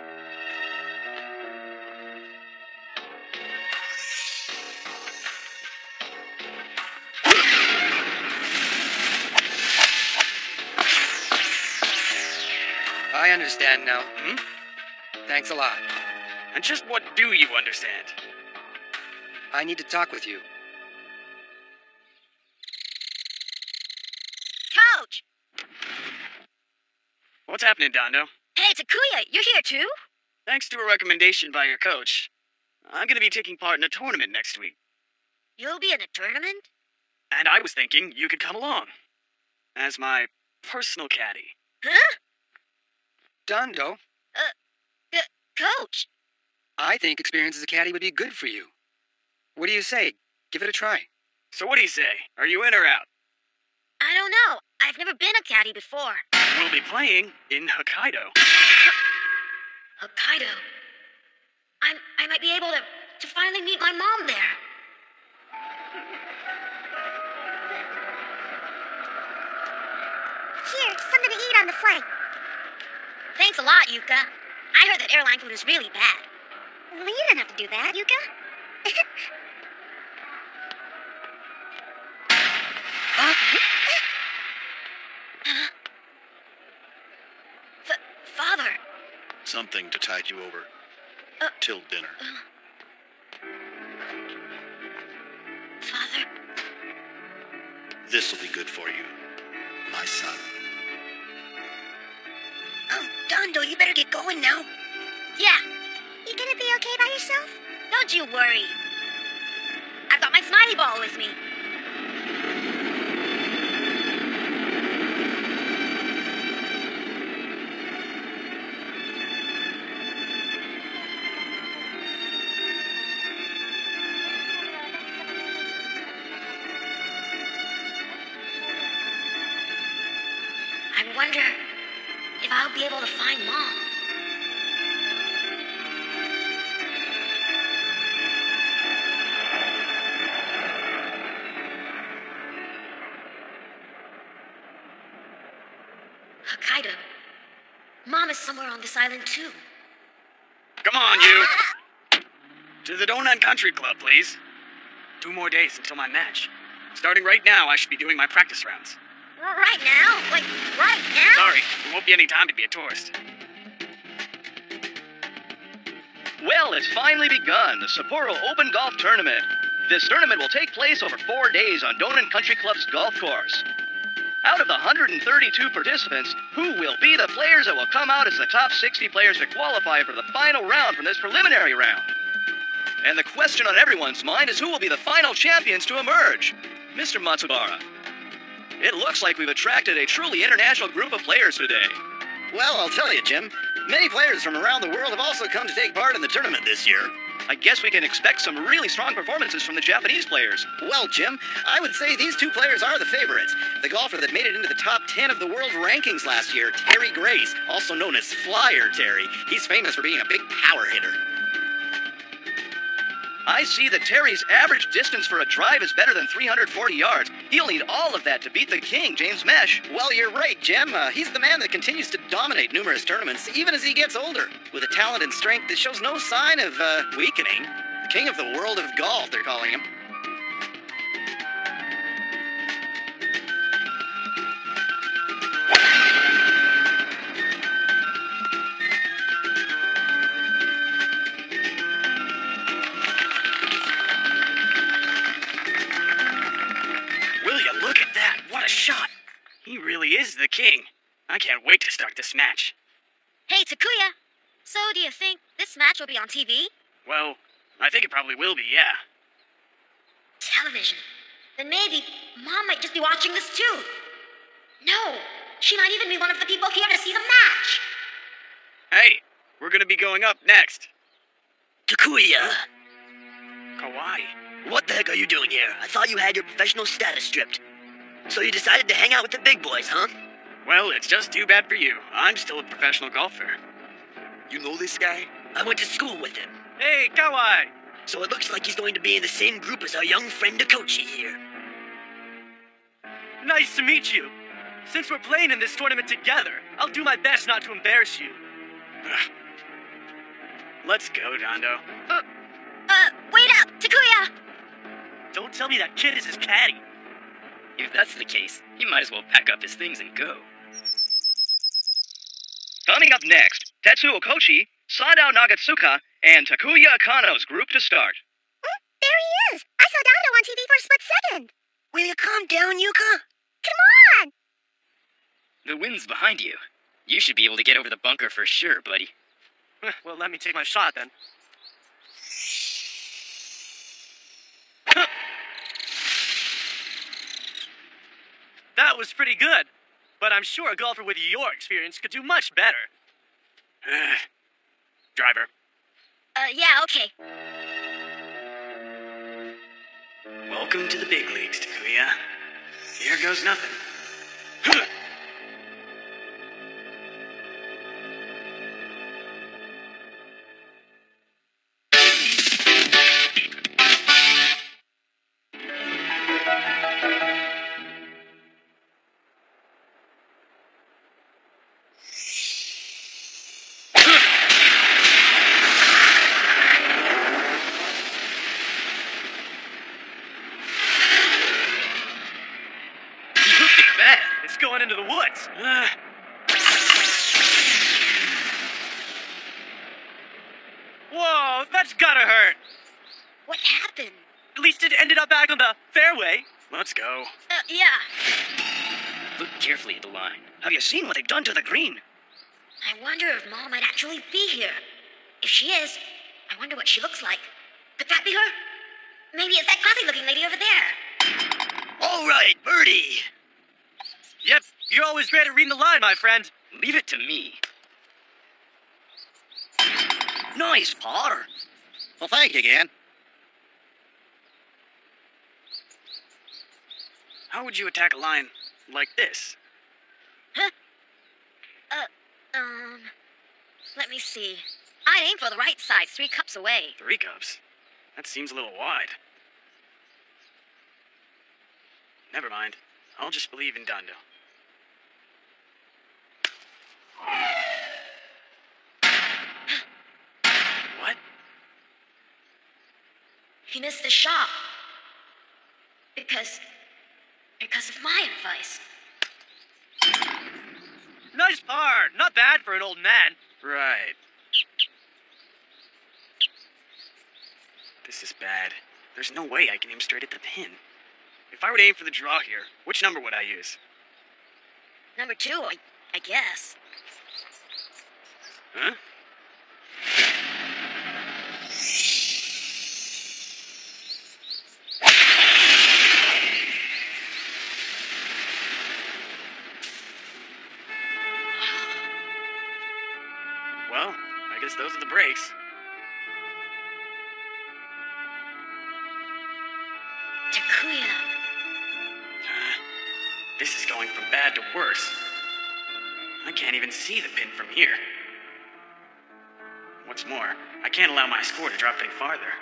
J: I understand now. Thanks a lot.
D: And just what do you understand?
J: I need to talk with you.
A: Coach!
D: What's happening, Dondo?
A: Hey, Takuya, you're here too?
D: Thanks to a recommendation by your coach, I'm gonna be taking part in a tournament next week.
A: You'll be in a tournament?
D: And I was thinking you could come along. As my personal caddy.
A: Huh?
J: Dondo,
A: Coach!
J: I think experience as a caddy would be good for you. What do you say? Give it a try.
D: So what do you say? Are you in or out?
A: I don't know. I've never been a caddy before.
D: We'll be playing in Hokkaido.
A: Hokkaido. I might be able to finally meet my mom there.
F: Here, something to eat on the flight.
A: Thanks a lot, Yuka. I heard that airline food is really bad.
F: Well, you don't have to do that, Yuka.
A: Father.
L: Something to tide you over. Till dinner.
A: Father.
L: This'll be good for you, my son.
K: Dondo, you better get going now.
A: Yeah,
F: You gonna be okay by yourself?
A: don't you worry. I've got my smiley ball with me. I wonder if I'll be able to find Mom. Hokkaido. Mom is somewhere on this island, too.
D: Come on, you! To the Donut Country Club, please. 2 more days until my match. Starting right now, I should be doing my practice rounds.
A: Right now? Like, right now?
D: Sorry, there won't be any time to be a tourist.
M: Well, it's finally begun, the Sapporo Open Golf Tournament. This tournament will take place over 4 days on Donut Country Club's golf course. Out of the 132 participants, who will be the players that will come out as the top 60 players to qualify for the final round from this preliminary round? And the question on everyone's mind is who will be the final champions to emerge? Mr. Matsubara, it looks like we've attracted a truly international group of players today.
N: Well, I'll tell you, Jim. Many players from around the world have also come to take part in the tournament this year.
M: I guess we can expect some really strong performances from the Japanese players.
N: Well, Jim, I would say these 2 players are the favorites. The golfer that made it into the top 10 of the world rankings last year, Terry Grace, also known as Flyer Terry. He's famous for being a big power hitter.
M: I see that Terry's average distance for a drive is better than 340 yards. He'll need all of that to beat the king, James Mesh.
N: Well, you're right, Jim. He's the man that continues to dominate numerous tournaments, even as he gets older. With a talent and strength that shows no sign of, weakening. The king of the world of golf, they're calling him.
D: Shot. He really is the king. I can't wait to start this match.
A: Hey, Takuya. So, do you think this match will be on TV?
D: Well, I think it probably will be, yeah.
A: Television. Then maybe Mom might just be watching this too. No, she might even be one of the people here to see the match.
D: Hey, we're gonna be going up next.
I: Takuya!
D: Kawaii.
I: What the heck are you doing here? I thought you had your professional status stripped. So you decided to hang out with the big boys, huh?
D: Well, it's just too bad for you. I'm still a professional golfer.
I: You know this guy? I went to school with him.
H: Hey, Kawai!
I: So it looks like he's going to be in the same group as our young friend Akochi here.
H: Nice to meet you. Since we're playing in this tournament together, I'll do my best not to embarrass you.
D: Let's go, Dondo.
A: Wait up, Takuya!
H: Don't tell me that kid is his caddy.
G: If that's the case, he might as well pack up his things and go.
M: Coming up next, Tetsuo Kochi, Sadao Nagatsuka, and Takuya Akano's group to start.
F: There he is! I saw Dondo on TV for a split second!
K: Will you calm down, Yuka?
F: Come on!
G: The wind's behind you. You should be able to get over the bunker for sure, buddy.
H: Well, let me take my shot then. That was pretty good, but I'm sure a golfer with your experience could do much better.
D: Driver.
A: Yeah, okay.
D: Welcome to the big leagues, Takuya. Here goes nothing.
H: Going into the woods. Whoa, that's gotta hurt.
A: What happened?
H: At least it ended up back on the fairway.
D: Let's go.
A: Yeah.
G: Look carefully at the line.
I: Have you seen what they've done to the green?
A: I wonder if Mom might actually be here. If she is, I wonder what she looks like. Could that be her? Maybe it's that classy-looking lady over there.
I: All right, Birdie.
H: Yep, you're always great at reading the line, my friend.
G: Leave it to me.
I: Nice par.
N: Well, thank you again.
D: How would you attack a line like this?
A: Huh? Let me see. I'd aim for the right side, 3 cups away.
D: 3 cups? That seems a little wide. Never mind. I'll just believe in Dondo.
A: He missed the shot. Because of my advice.
H: Nice par. Not bad for an old man.
D: Right. This is bad. There's no way I can aim straight at the pin. If I were to aim for the draw here, which number would I use?
A: Number 2, I guess.
D: Huh? Well, I guess those are the breaks.
A: Takuya.
D: This is going from bad to worse. I can't even see the pin from here. What's more, I can't allow my score to drop any farther.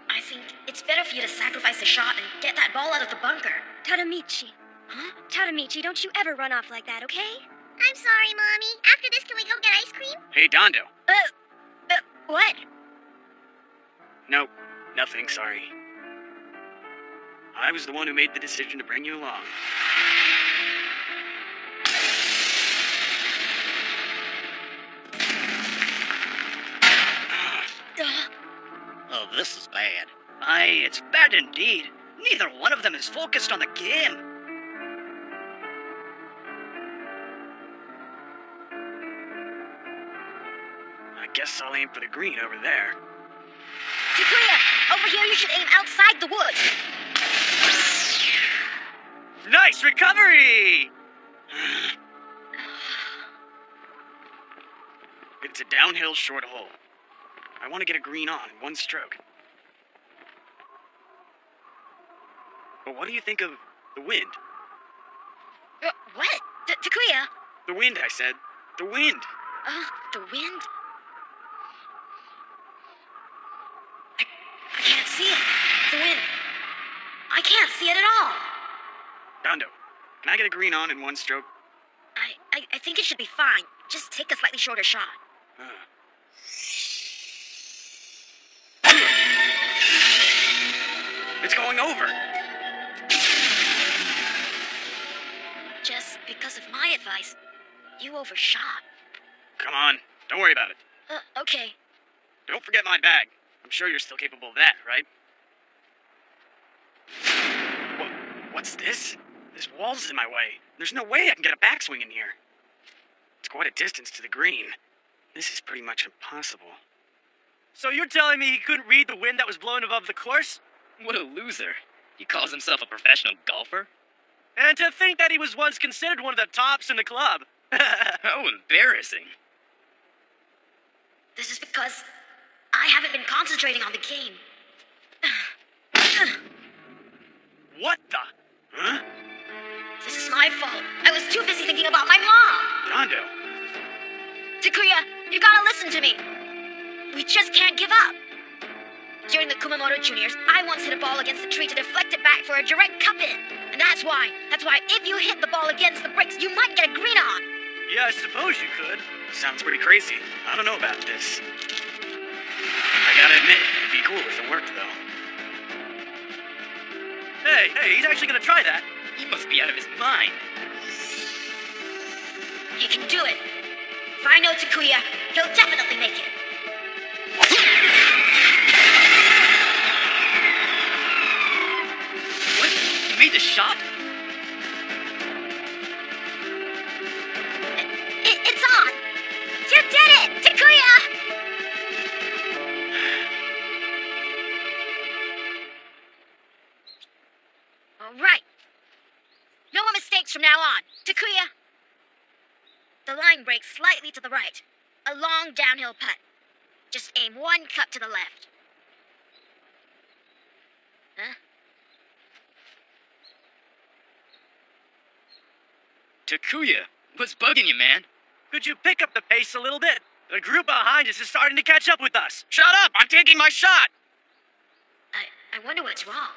A: I think it's better for you to sacrifice the shot and get that ball out of the bunker.
F: Tadamichi.
A: Huh?
F: Tadamichi, don't you ever run off like that, okay?
O: I'm sorry, Mommy. After this, can we go get ice cream?
D: Hey, Dondo.
A: What?
D: Nope, nothing, sorry. I was the one who made the decision to bring you along.
G: Oh, this is bad.
B: Aye, it's bad indeed. Neither one of them is focused on the game.
D: I guess I'll aim for the green over there.
A: Takuya, over here you should aim outside the woods.
H: Nice recovery!
D: It's a downhill short hole. I want to get a green on in one stroke. But what do you think of the wind?
A: What? Takuya?
D: The wind, I said. The wind!
A: The wind? I can't see it. The wind. I can't see it at all.
D: Dondo, can I get a green on in one stroke?
A: I think it should be fine. Just take a slightly shorter shot.
D: It's going over.
A: Just because of my advice, you overshot.
D: Come on, don't worry about it.
A: Okay.
D: Don't forget my bag. I'm sure you're still capable of that, right? What's this? This wall's in my way. There's no way I can get a backswing in here. It's quite a distance to the green. This is pretty much impossible.
H: So you're telling me he couldn't read the wind that was blowing above the course?
G: What a loser. He calls himself a professional golfer?
H: And to think that he was once considered one of the tops in the club.
G: How embarrassing.
A: This is because I haven't been concentrating on the game.
H: What the?
D: Huh?
A: This is my fault. I was too busy thinking about my mom.
D: Dondo.
A: Takuya, you gotta listen to me. We just can't give up. During the Kumamoto Juniors, I once hit a ball against the tree to deflect it back for a direct cup-in. And that's why if you hit the ball against the bricks, you might get a green on.
H: Yeah, I suppose you could.
D: Sounds pretty crazy. I don't know about this. I gotta admit, it'd be cool if it worked, though.
H: Hey, he's actually gonna try that.
G: He must be out of his mind.
A: He can do it. If I know Takuya, he'll definitely make it.
G: What? You made the shot?
A: It's on! You did it, Takuya! All right. No more mistakes from now on. Takuya. The line breaks slightly to the right. A long downhill putt. Just aim one cup to the left. Huh?
G: Takuya, what's bugging you, man?
H: Could you pick up the pace a little bit? The group behind us is starting to catch up with us.
D: Shut up! I'm taking my shot!
A: I wonder what's wrong.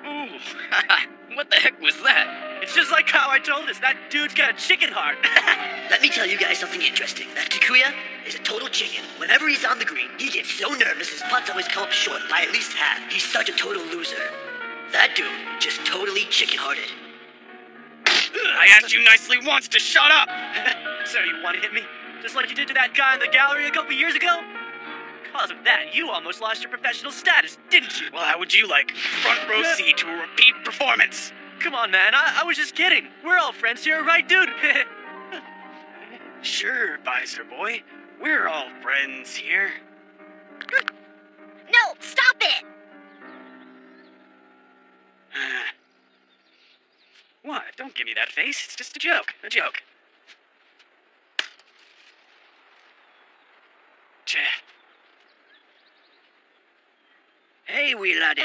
G: Ooh, What the heck was that?
H: It's just like how I told us. That dude's got a chicken heart.
K: Let me tell you guys something interesting. That Takuya is a total chicken. Whenever he's on the green, he gets so nervous his putts always come up short by at least half. He's such a total loser. That dude, just totally chicken-hearted.
D: I asked you nicely once to shut up!
H: So you want to hit me? Just like you did to that guy in the gallery a couple years ago? Because of that, you almost lost your professional status, didn't you?
D: Well, how would you like front row seat to a repeat performance?
H: Come on, man, I was just kidding. We're all friends here, right, dude?
D: Sure, Visor Boy. We're all friends here.
A: No, stop it!
D: What? Don't give me that face. It's just a joke. A joke. Cheh.
G: Hey, wee laddie.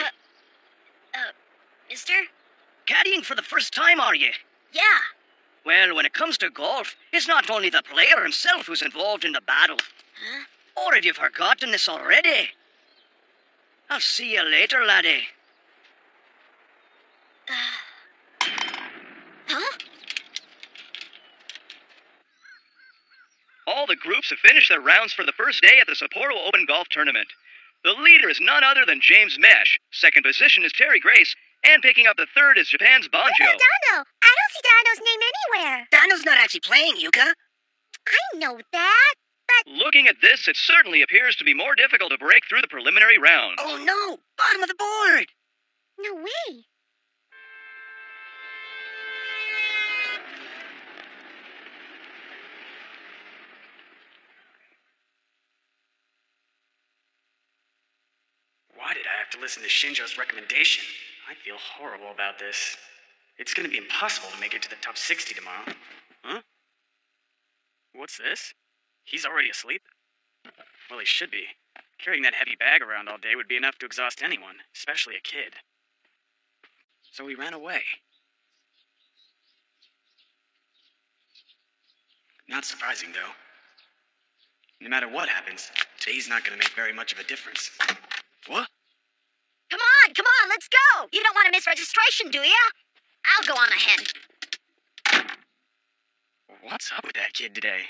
A: Mister?
G: Caddying for the first time, are you?
A: Yeah.
G: Well, when it comes to golf, it's not only the player himself who's involved in the battle.
A: Huh?
G: Or have you forgotten this already? I'll see you later, laddie.
A: Huh?
M: All the groups have finished their rounds for the first day at the Sapporo Open Golf Tournament. The leader is none other than James Mesh, second position is Terry Grace, and picking up the third is Japan's Banjo.
O: Where's Dando? I don't see Dando's name anywhere.
K: Dando's not actually playing, Yuka.
O: I know that, but...
M: Looking at this, it certainly appears to be more difficult to break through the preliminary rounds.
K: Oh no! Bottom of the board!
O: No way.
D: Why did I have to listen to Shinjo's recommendation? I feel horrible about this. It's gonna be impossible to make it to the top 60 tomorrow. Huh? What's this? He's already asleep? Well, he should be. Carrying that heavy bag around all day would be enough to exhaust anyone, especially a kid. So he ran away. Not surprising, though. No matter what happens, today's not gonna make very much of a difference. What?
A: Come on, let's go! You don't want to miss registration, do ya? I'll go on ahead.
D: What's up with that kid today?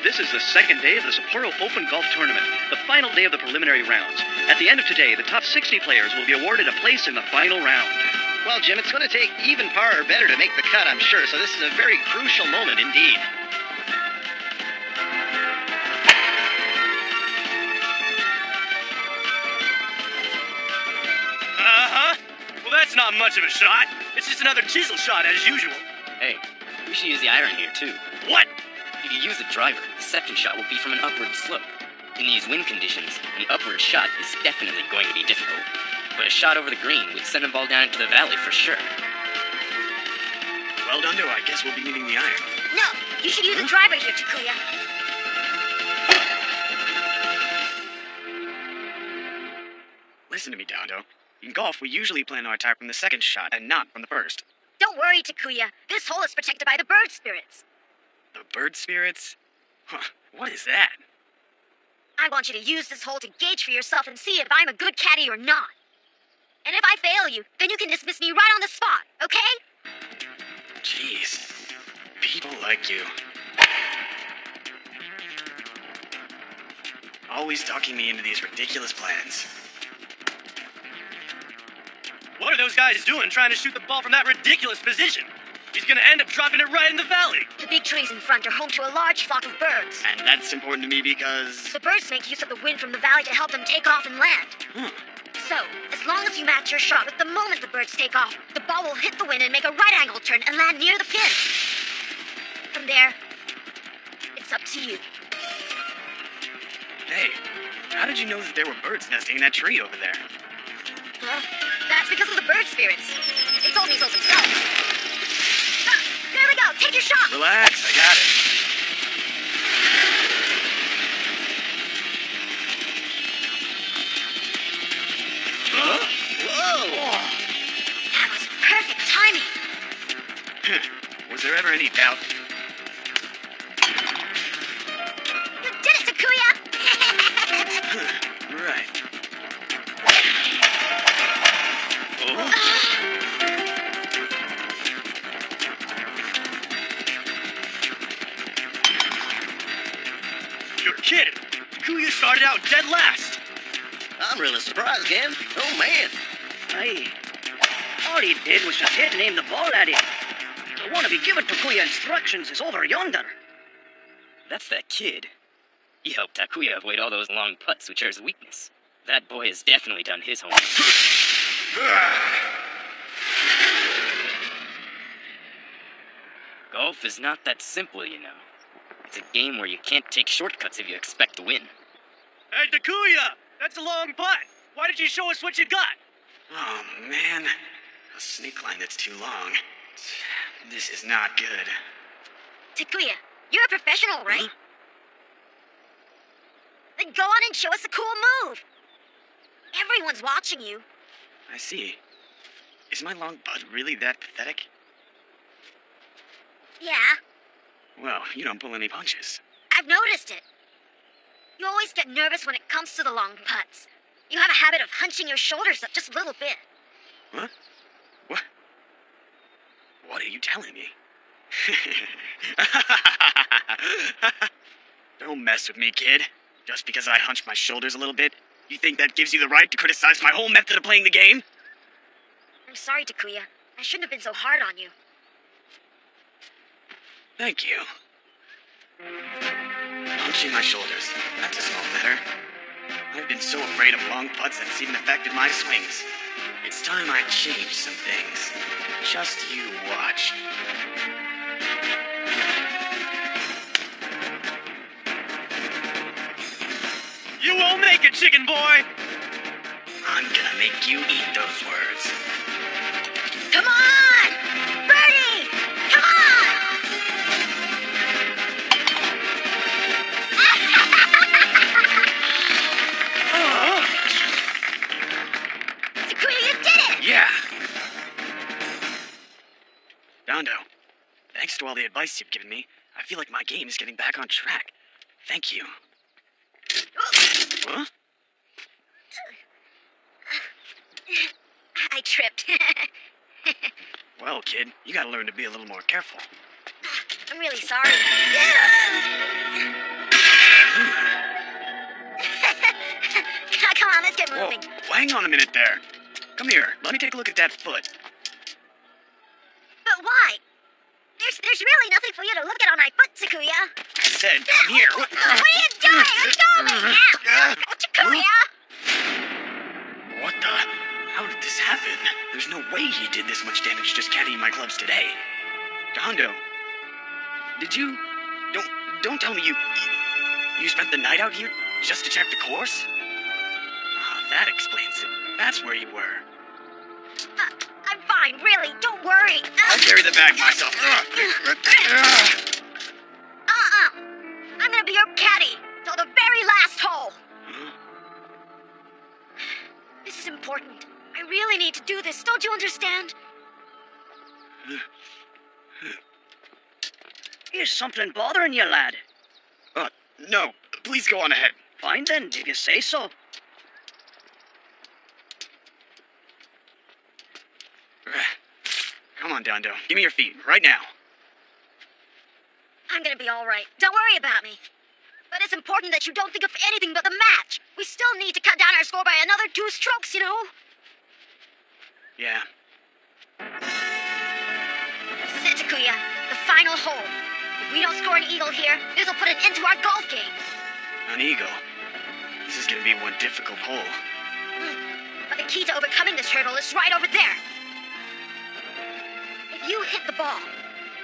M: This is the second day of the Sapporo Open Golf Tournament, the final day of the preliminary rounds. At the end of today, the top 60 players will be awarded a place in the final round.
N: Well, Jim, it's going to take even par or better to make the cut, I'm sure, so this is a very crucial moment indeed.
H: Well, that's not much of a shot. It's just another chisel shot, as usual.
P: Hey, we should use the iron here, too.
H: What?
P: If you use the driver, the second shot will be from an upward slope. In these wind conditions, an upward shot is definitely going to be difficult. But a shot over the green would send a ball down into the valley for sure.
D: Well, Dundo, I guess we'll be needing the iron.
A: No, you should use the driver here, Takuya.
D: Listen to me, Dondo. In golf, we usually plan our attack from the second shot and not from the first.
A: Don't worry, Takuya. This hole is protected by the bird spirits.
D: The bird spirits? Huh, what is that?
A: I want you to use this hole to gauge for yourself and see if I'm a good caddy or not. And if I fail you, then you can dismiss me right on the spot, okay?
D: Jeez. People like you. Always talking me into these ridiculous plans.
H: What are those guys doing trying to shoot the ball from that ridiculous position? He's gonna end up dropping it right in the valley.
A: The big trees in front are home to a large flock of birds.
D: And that's important to me because...
A: The birds make use of the wind from the valley to help them take off and land. So, as long as you match your shot with the moment the birds take off, the ball will hit the wind and make a right angle turn and land near the pin. From there, it's up to you.
D: Hey, how did you know that there were birds nesting in that tree over there?
A: Huh? That's because of the bird spirits. They told me so themselves. There we go, take your shot!
D: Relax, I got it.
A: Huh? Whoa! That was perfect timing.
D: Was there ever any doubt?
A: You did it, Takuya!
D: Right.
A: Oh.
H: kidding. Takuya started out dead last.
K: I'm really surprised, Ken. Oh, man.
Q: Aye. All he did was just hit and aim the ball at him. The one to be giving Takuya instructions is over yonder.
P: That's that kid. He helped Takuya avoid all those long putts, which are his weakness. That boy has definitely done his homework. Golf is not that simple, you know. It's a game where you can't take shortcuts if you expect to win.
H: Hey, Takuya! That's a long putt. Why did you show us what you got?
D: Oh, man. A snake line that's too long. This is not good.
A: Takuya, you're a professional, right?
D: Huh?
A: Then go on and show us a cool move. Everyone's watching you.
D: I see. Is my long putt really that pathetic?
A: Yeah,
D: Well, you don't pull any punches.
A: I've noticed it. You always get nervous when it comes to the long putts. You have a habit of hunching your shoulders up just a little bit.
D: Huh? What? What are you telling me? Don't mess with me, kid. Just because I hunch my shoulders a little bit, you think that gives you the right to criticize my whole method of playing the game?
A: I'm sorry, Takuya. I shouldn't have been so hard on you.
D: Thank you. Hunching my shoulders. That's a small matter. I've been so afraid of long putts that it's even affected my swings. It's time I change some things. Just you watch.
H: You won't make it, chicken boy!
D: I'm gonna make you eat those words.
A: Come on! Birdie! Come on! Takuya, you did it!
D: Yeah! Dondo, thanks to all the advice you've given me, I feel like my game is getting back on track. Thank you. Huh?
A: I tripped.
D: Well, kid, you gotta learn to be a little more careful.
A: I'm really sorry. Come on, let's get
D: Whoa,
A: moving.
D: hang on a minute there. Come here, let me take a look at that foot.
A: But why? There's really nothing for you to look at on my foot, Takuya.
D: I said, come here.
A: What are you doing? Let go of me! Ow! Takuya!
D: What the? How did this happen? There's no way he did this much damage just caddying my clubs today. Dondo, did you... Don't tell me you spent the night out here just to check the course? Ah, that explains it. That's where you were.
A: I'm fine, really. Don't worry.
D: I'll carry the bag myself.
A: I'm gonna be your caddy till the very last hole.
D: Huh?
A: This is important. I really need to do this. Don't you understand?
Q: Is something bothering you, lad?
D: No. Please go on ahead.
Q: Fine then, if you say so.
D: Come on, Dondo. Give me your feet, right now.
A: I'm gonna be all right. Don't worry about me. But it's important that you don't think of anything but the match. We still need to cut down our score by another 2 strokes, you know?
D: Yeah.
A: This is it, Takuya. The final hole. If we don't score an eagle here, this will put an end to our golf game.
D: An eagle? This is gonna be one difficult hole.
A: But the key to overcoming this hurdle is right over there. If you hit the ball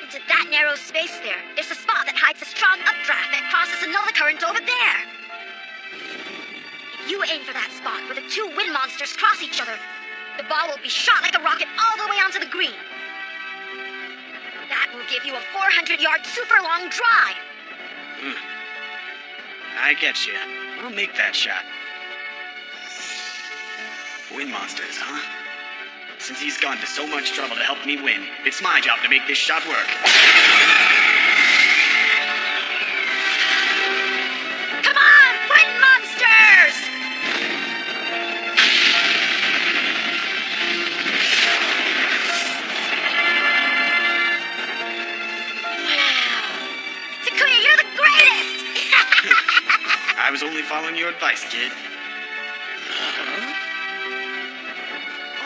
A: into that narrow space there's a spot that hides a strong updraft that crosses another current over there. If you aim for that spot where the 2 wind monsters cross each other, the ball will be shot like a rocket all the way onto the green. That will give you a 400-yard super long drive.
D: I get you. I'll make that shot. Wind monsters, huh? Since he's gone to so much trouble to help me win, it's my job to make this shot work.
A: Come on, wind monsters! Wow. Takuya, you're the greatest!
D: I was only following your advice, kid.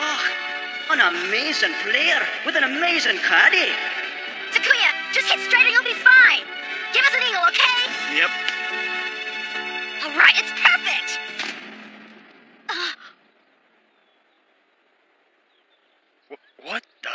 Q: Oh, an amazing player with an amazing caddy.
A: Takuya, just hit straight and you'll be fine. Give us an eagle, okay?
D: Yep.
A: All right, it's perfect.
D: What the?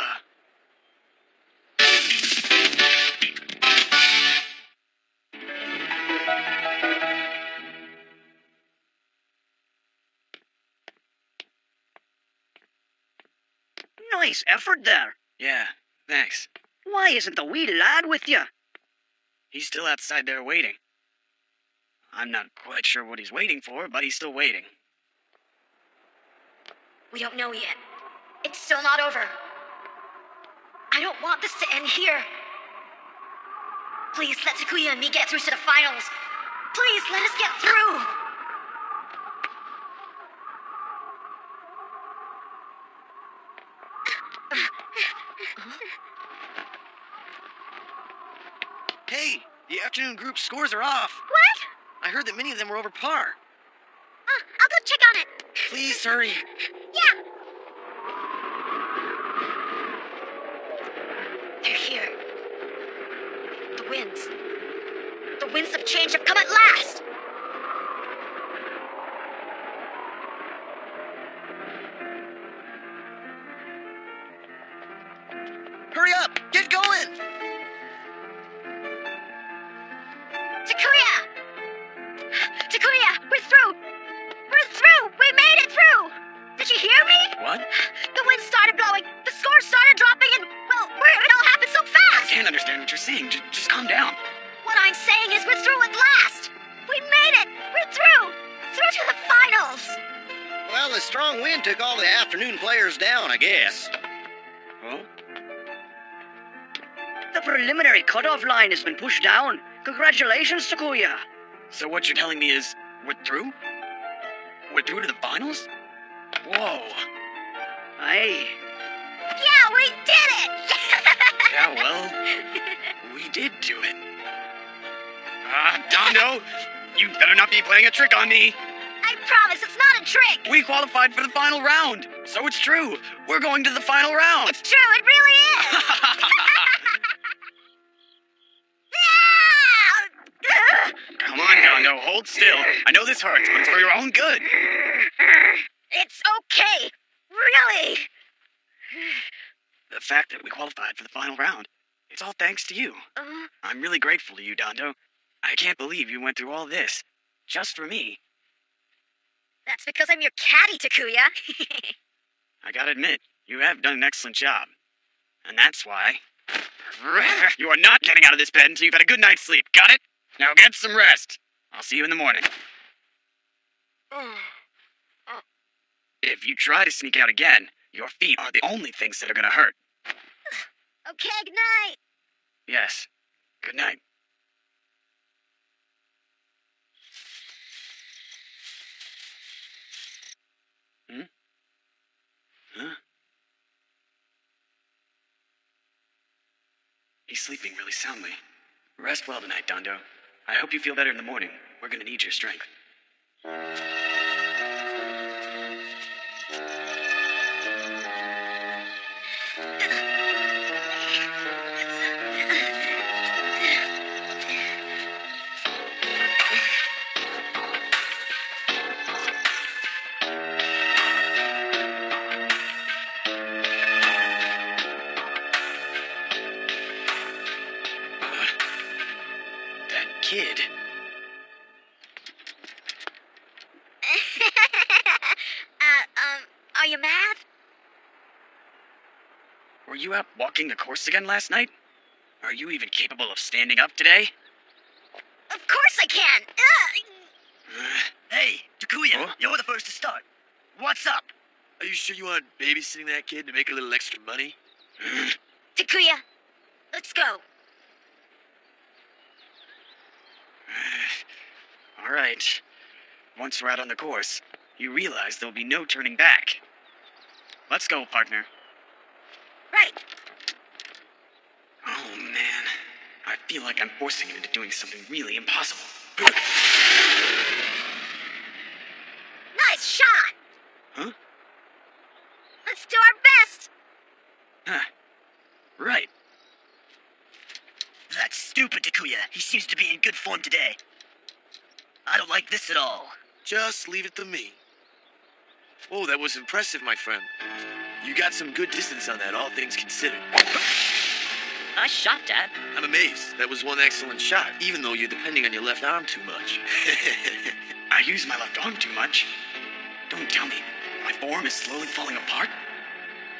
Q: Nice effort there.
D: Yeah, thanks.
Q: Why isn't the wee lad with you?
D: He's still outside there waiting. I'm not quite sure what he's waiting for, but he's still waiting.
A: We don't know yet. It's still not over. I don't want this to end here. Please let Takuya and me get through to the finals. Please let us get through.
C: Hey, the afternoon group scores are off.
O: What?
C: I heard that many of them were over par.
O: I'll go check on it.
C: Please hurry.
O: Yeah.
A: They're here. The winds. The winds of change have come at last.
C: Hurry up! Get going!
A: Takuya! Takuya, we're through! We're through! We made it through! Did you hear me?
D: What?
A: The wind started blowing, the scores started dropping, and, well, it all happened so fast!
D: I can't understand what you're saying. Just calm down.
A: What I'm saying is we're through at last! We made it! We're through! Through to the finals!
N: Well, the strong wind took all the afternoon players down, I guess.
D: Huh?
Q: The preliminary cutoff line has been pushed down. Congratulations, Takuya.
D: So what you're telling me is we're through? We're through to the finals? Whoa.
Q: Aye.
A: Yeah, we did it!
D: Yeah, well, we did do it. Dondo, you better not be playing a trick on me.
A: I promise, it's not a trick!
D: We qualified for the final round, so it's true. We're going to the final round.
A: It's true, it really is!
D: Come on, Dondo, hold still. I know this hurts, but it's for your own good.
A: It's okay. Really.
D: The fact that we qualified for the final round, it's all thanks to you. I'm really grateful to you, Dondo. I can't believe you went through all this, just for me.
A: That's because I'm your caddy, Takuya.
D: I gotta admit, you have done an excellent job. And that's why... You are not getting out of this bed until you've had a good night's sleep, got it? Now get some rest. I'll see you in the morning. If you try to sneak out again, your feet are the only things that are gonna hurt.
A: Okay, good night.
D: Yes, good night. Huh? He's sleeping really soundly. Rest well tonight, Dondo. I hope you feel better in the morning. We're gonna need your strength. That kid.
A: Are you mad?
D: Were you out walking the course again last night? Are you even capable of standing up today?
A: Of course I can.
K: Hey, Takuya, you're the first to start. What's up?
E: Are you sure you want babysitting that kid to make a little extra money?
A: Takuya, let's go.
D: All right. Once we're out on the course, you realize there'll be no turning back. Let's go, partner.
A: Right.
D: Oh, man. I feel like I'm forcing him into doing something really impossible.
A: Nice shot!
D: Huh?
A: Let's do our best!
D: Huh. Right.
K: That's stupid, Takuya. He seems to be in good form today. I don't like this at all.
E: Just leave it to me. Oh, that was impressive, my friend. You got some good distance on that, all things considered.
G: Nice shot, Dad.
E: I'm amazed. That was one excellent shot, even though you're depending on your left arm too much.
D: I use my left arm too much. Don't tell me my form is slowly falling apart?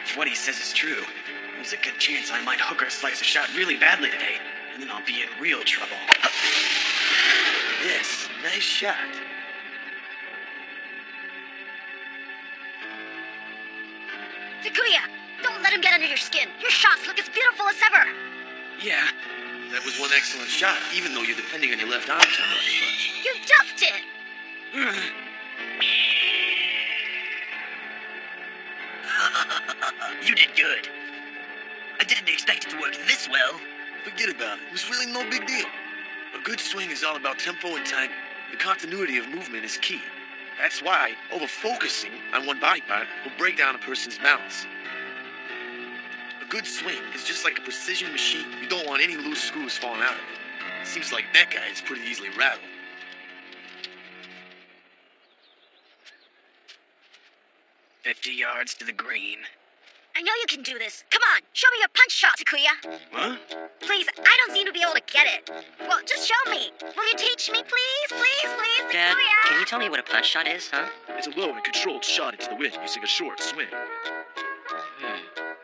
D: If what he says is true, there's a good chance I might hook or slice a shot really badly today, and then I'll be in real trouble.
E: Yes, nice shot.
A: Takuya, don't let him get under your skin. Your shots look as beautiful as ever.
D: Yeah.
E: That was one excellent shot, even though you're depending on your left arm too much.
A: You duffed it.
K: You did good. I didn't expect it to work this well.
E: Forget about it. It was really no big deal. A good swing is all about tempo and timing. The continuity of movement is key. That's why over-focusing on one body part will break down a person's balance. A good swing is just like a precision machine. You don't want any loose screws falling out of it. Seems like that guy is pretty easily rattled.
D: "50 yards to the green."
A: I know you can do this. Come on, show me your punch shot, Takuya.
D: What?
A: Please, I don't seem to be able to get it. Well, just show me. Will you teach me, please? Please, please,
G: Dad,
A: Takuya?
G: can you tell me what a punch shot is, huh?
H: It's a low and controlled shot into the wind using a short swing.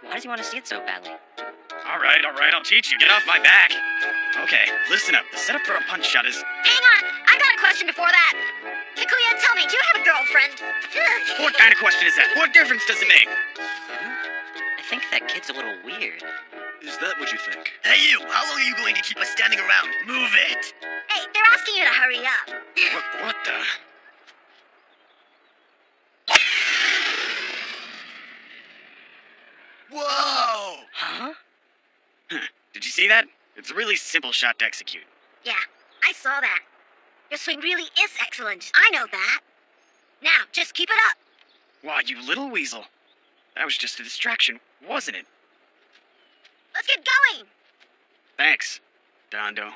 G: Why does he want to see it so badly?
D: All right, I'll teach you. Get off my back. Okay, listen up. The setup for a punch shot is...
A: Hang on, I got a question before that. Takuya, tell me, do you have a girlfriend?
D: What kind of question is that? What difference does it make?
G: I think that kid's a little weird.
H: Is that what you think?
K: Hey you, how long are you going to keep us standing around? Move it!
A: Hey, they're asking you to hurry up.
D: What the...
K: Whoa!
G: Huh?
D: Did you see that? It's a really simple shot to execute.
A: Yeah, I saw that. Your swing really is excellent. I know that. Now, just keep it up.
D: Why, you little weasel. That was just a distraction, wasn't it?
A: Let's get going.
D: Thanks, Dondo.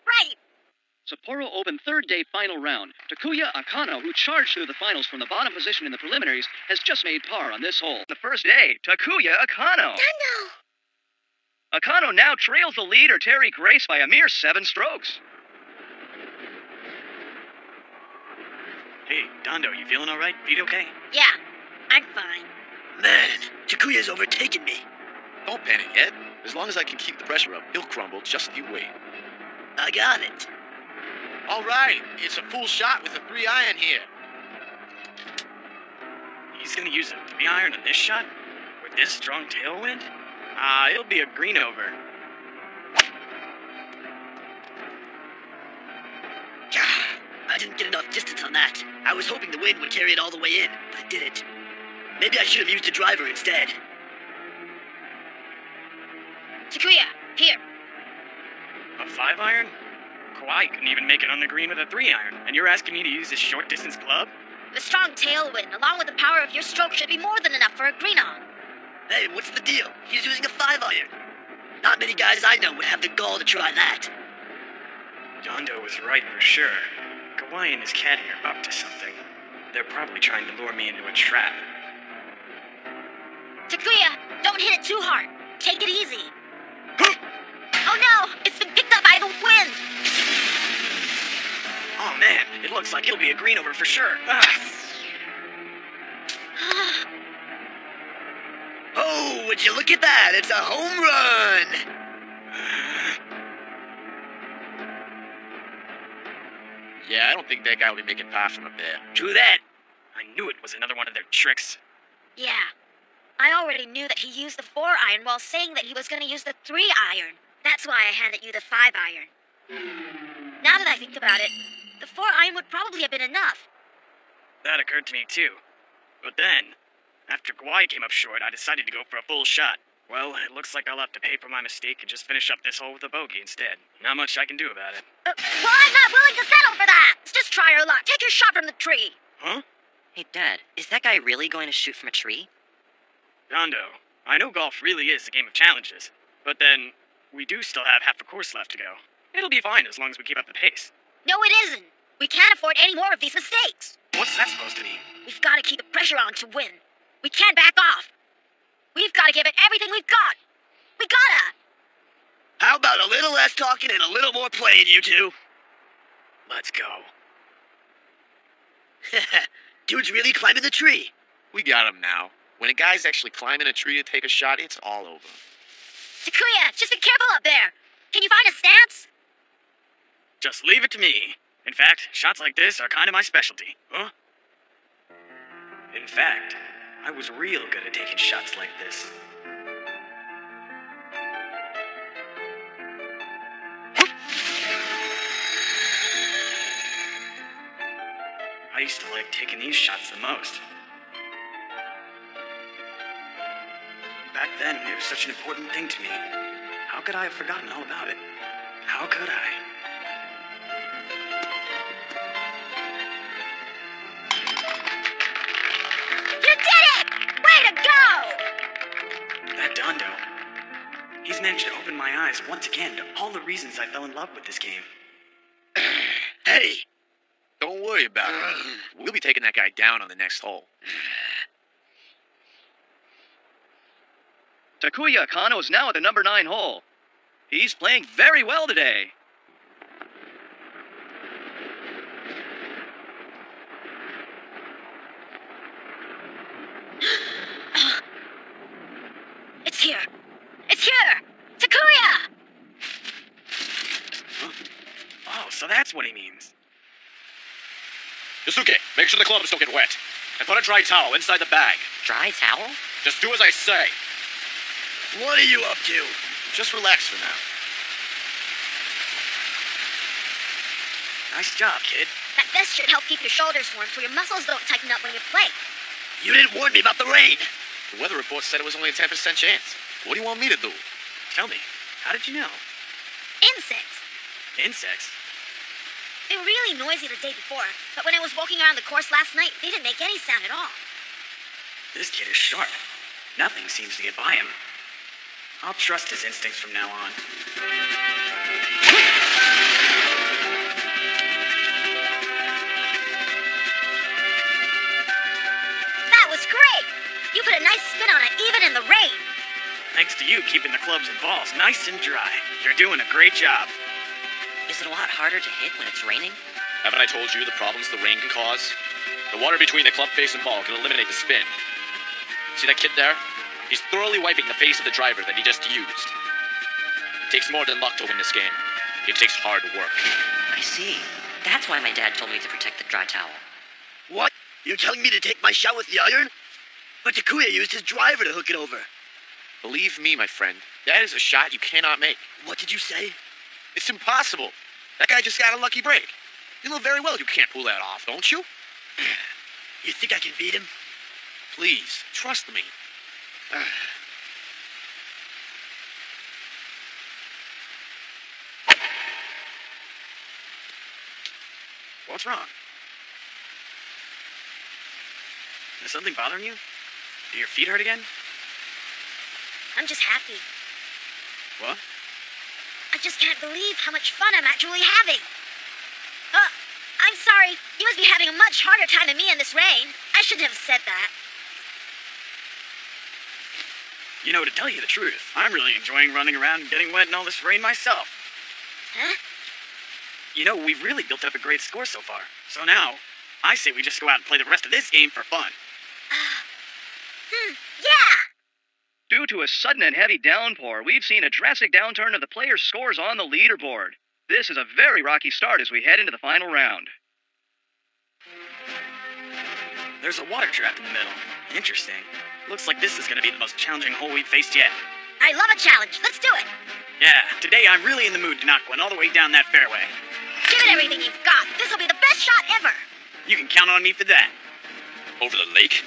A: Right.
M: Sapporo Open third day final round. Takuya Akano, who charged through the finals from the bottom position in the preliminaries, has just made par on this hole. The first day, Takuya Akano.
A: Dondo!
M: Akano now trails the leader, Terry Grace, by a mere 7 strokes.
D: Hey, Dondo, you feeling all right? Feet okay?
A: Yeah, I'm fine.
K: Man, Takuya's overtaken me.
E: Don't panic yet. As long as I can keep the pressure up, he'll crumble. Just you wait.
K: I got it.
E: All right, it's a full shot with a 3-iron here.
D: He's gonna use a 3-iron on this shot? With this strong tailwind? It'll be a green over.
K: I didn't get enough distance on that. I was hoping the wind would carry it all the way in, but it didn't. Maybe I should have used a driver instead.
A: Takuya, here.
D: A 5-iron? Kawhi couldn't even make it on the green with a 3-iron, and you're asking me to use this short-distance club?
A: The strong tailwind, along with the power of your stroke, should be more than enough for a green on.
K: Hey, what's the deal? He's using a 5-iron. Not many guys I know would have the gall to try that.
D: Dondo was right for sure. Kawhi and his caddy are up to something. They're probably trying to lure me into a trap.
A: Takuya, don't hit it too hard. Take it easy. Oh no, it's been picked up by the wind.
D: Oh man, it looks like it'll be a green over for sure.
K: Oh, would you look at that? It's a home run!
E: Yeah, I don't think that guy will be making par from up there.
K: True that.
D: I knew it was another one of their tricks.
A: Yeah, I already knew that he used the 4-iron while saying that he was going to use the 3-iron. That's why I handed you the 5-iron. Now that I think about it, the 4-iron would probably have been enough.
D: That occurred to me too. But then, after Kawhi came up short, I decided to go for a full shot. Well, it looks like I'll have to pay for my mistake and just finish up this hole with a bogey instead. Not much I can do about it.
A: Well, I'm not willing to settle for that. Let's just try our luck. Take your shot from the tree.
D: Huh?
G: Hey, Dad, is that guy really going to shoot from a tree?
D: Dondo, I know golf really is a game of challenges, but then we do still have half a course left to go. It'll be fine as long as we keep up the pace.
A: No, it isn't. We can't afford any more of these mistakes.
D: What's that supposed to mean?
A: We've got to keep the pressure on to win. We can't back off. We've got to give it everything we've got. We gotta.
K: How about a little less talking and a little more playing, you two?
D: Let's go.
K: Dude's really climbing the tree.
E: We got him now. When a guy's actually climbing a tree to take a shot, it's all over.
A: Takuya, just be careful up there. Can you find a stance?
D: Just leave it to me. In fact, shots like this are kind of my specialty. Huh? In fact, I was real good at taking shots like this. I used to like taking these shots the most. Back then, it was such an important thing to me. How could I have forgotten all about it? How could I?
A: You did it! Way to go!
D: That Dondo. He's managed to open my eyes once again to all the reasons I fell in love with this game.
K: Hey!
E: Don't worry about it. We'll be taking that guy down on the next hole.
M: Takuya Kano is now at the number 9 hole. He's playing very well today.
A: It's here. It's here! Takuya!
D: Huh? Oh, so that's what he means.
H: Yasuke, make sure the clubs don't get wet. And put a dry towel inside the bag.
G: Dry towel?
H: Just do as I say.
K: What are you up to?
E: Just relax for now.
D: Nice job, kid.
A: That vest should help keep your shoulders warm so your muscles don't tighten up when you play.
K: You didn't warn me about the rain.
E: The weather report said it was only a 10% chance. What do you want me to do?
D: Tell me, how did you know?
A: Insects.
D: Insects?
A: They were really noisy the day before, but when I was walking around the course last night, they didn't make any sound at all.
D: This kid is sharp. Nothing seems to get by him. I'll trust his instincts from now on.
A: That was great! You put a nice spin on it, even in the rain.
D: Thanks to you keeping the clubs and balls nice and dry. You're doing a great job.
G: Is it a lot harder to hit when it's raining?
H: Haven't I told you the problems the rain can cause? The water between the club face and ball can eliminate the spin. See that kid there? He's thoroughly wiping the face of the driver that he just used. It takes more than luck to win this game. It takes hard work.
G: I see. That's why my dad told me to protect the dry towel.
K: What? You're telling me to take my shot with the iron? But Takuya used his driver to hook it over.
E: Believe me, my friend, that is a shot you cannot make.
K: What did you say?
E: It's impossible. That guy just got a lucky break. You know very well you can't pull that off, don't you?
K: You think I can beat him?
E: Please, trust me.
D: What's wrong? Is something bothering you? Do your feet hurt again?
A: I'm just happy.
D: What?
A: I just can't believe how much fun I'm actually having. I'm sorry. You must be having a much harder time than me in this rain. I shouldn't have said that.
D: You know, to tell you the truth, I'm really enjoying running around and getting wet in all this rain myself.
A: Huh?
D: You know, we've really built up a great score so far. So now, I say we just go out and play the rest of this game for fun.
A: Yeah!
M: Due to a sudden and heavy downpour, we've seen a drastic downturn of the players' scores on the leaderboard. This is a very rocky start as we head into the final round.
D: There's a water trap in the middle. Interesting. Looks like this is going to be the most challenging hole we've faced yet.
A: I love a challenge. Let's do it.
D: Yeah, today I'm really in the mood to knock one all the way down that fairway.
A: Give it everything you've got. This will be the best shot ever.
D: You can count on me for that.
H: Over the lake?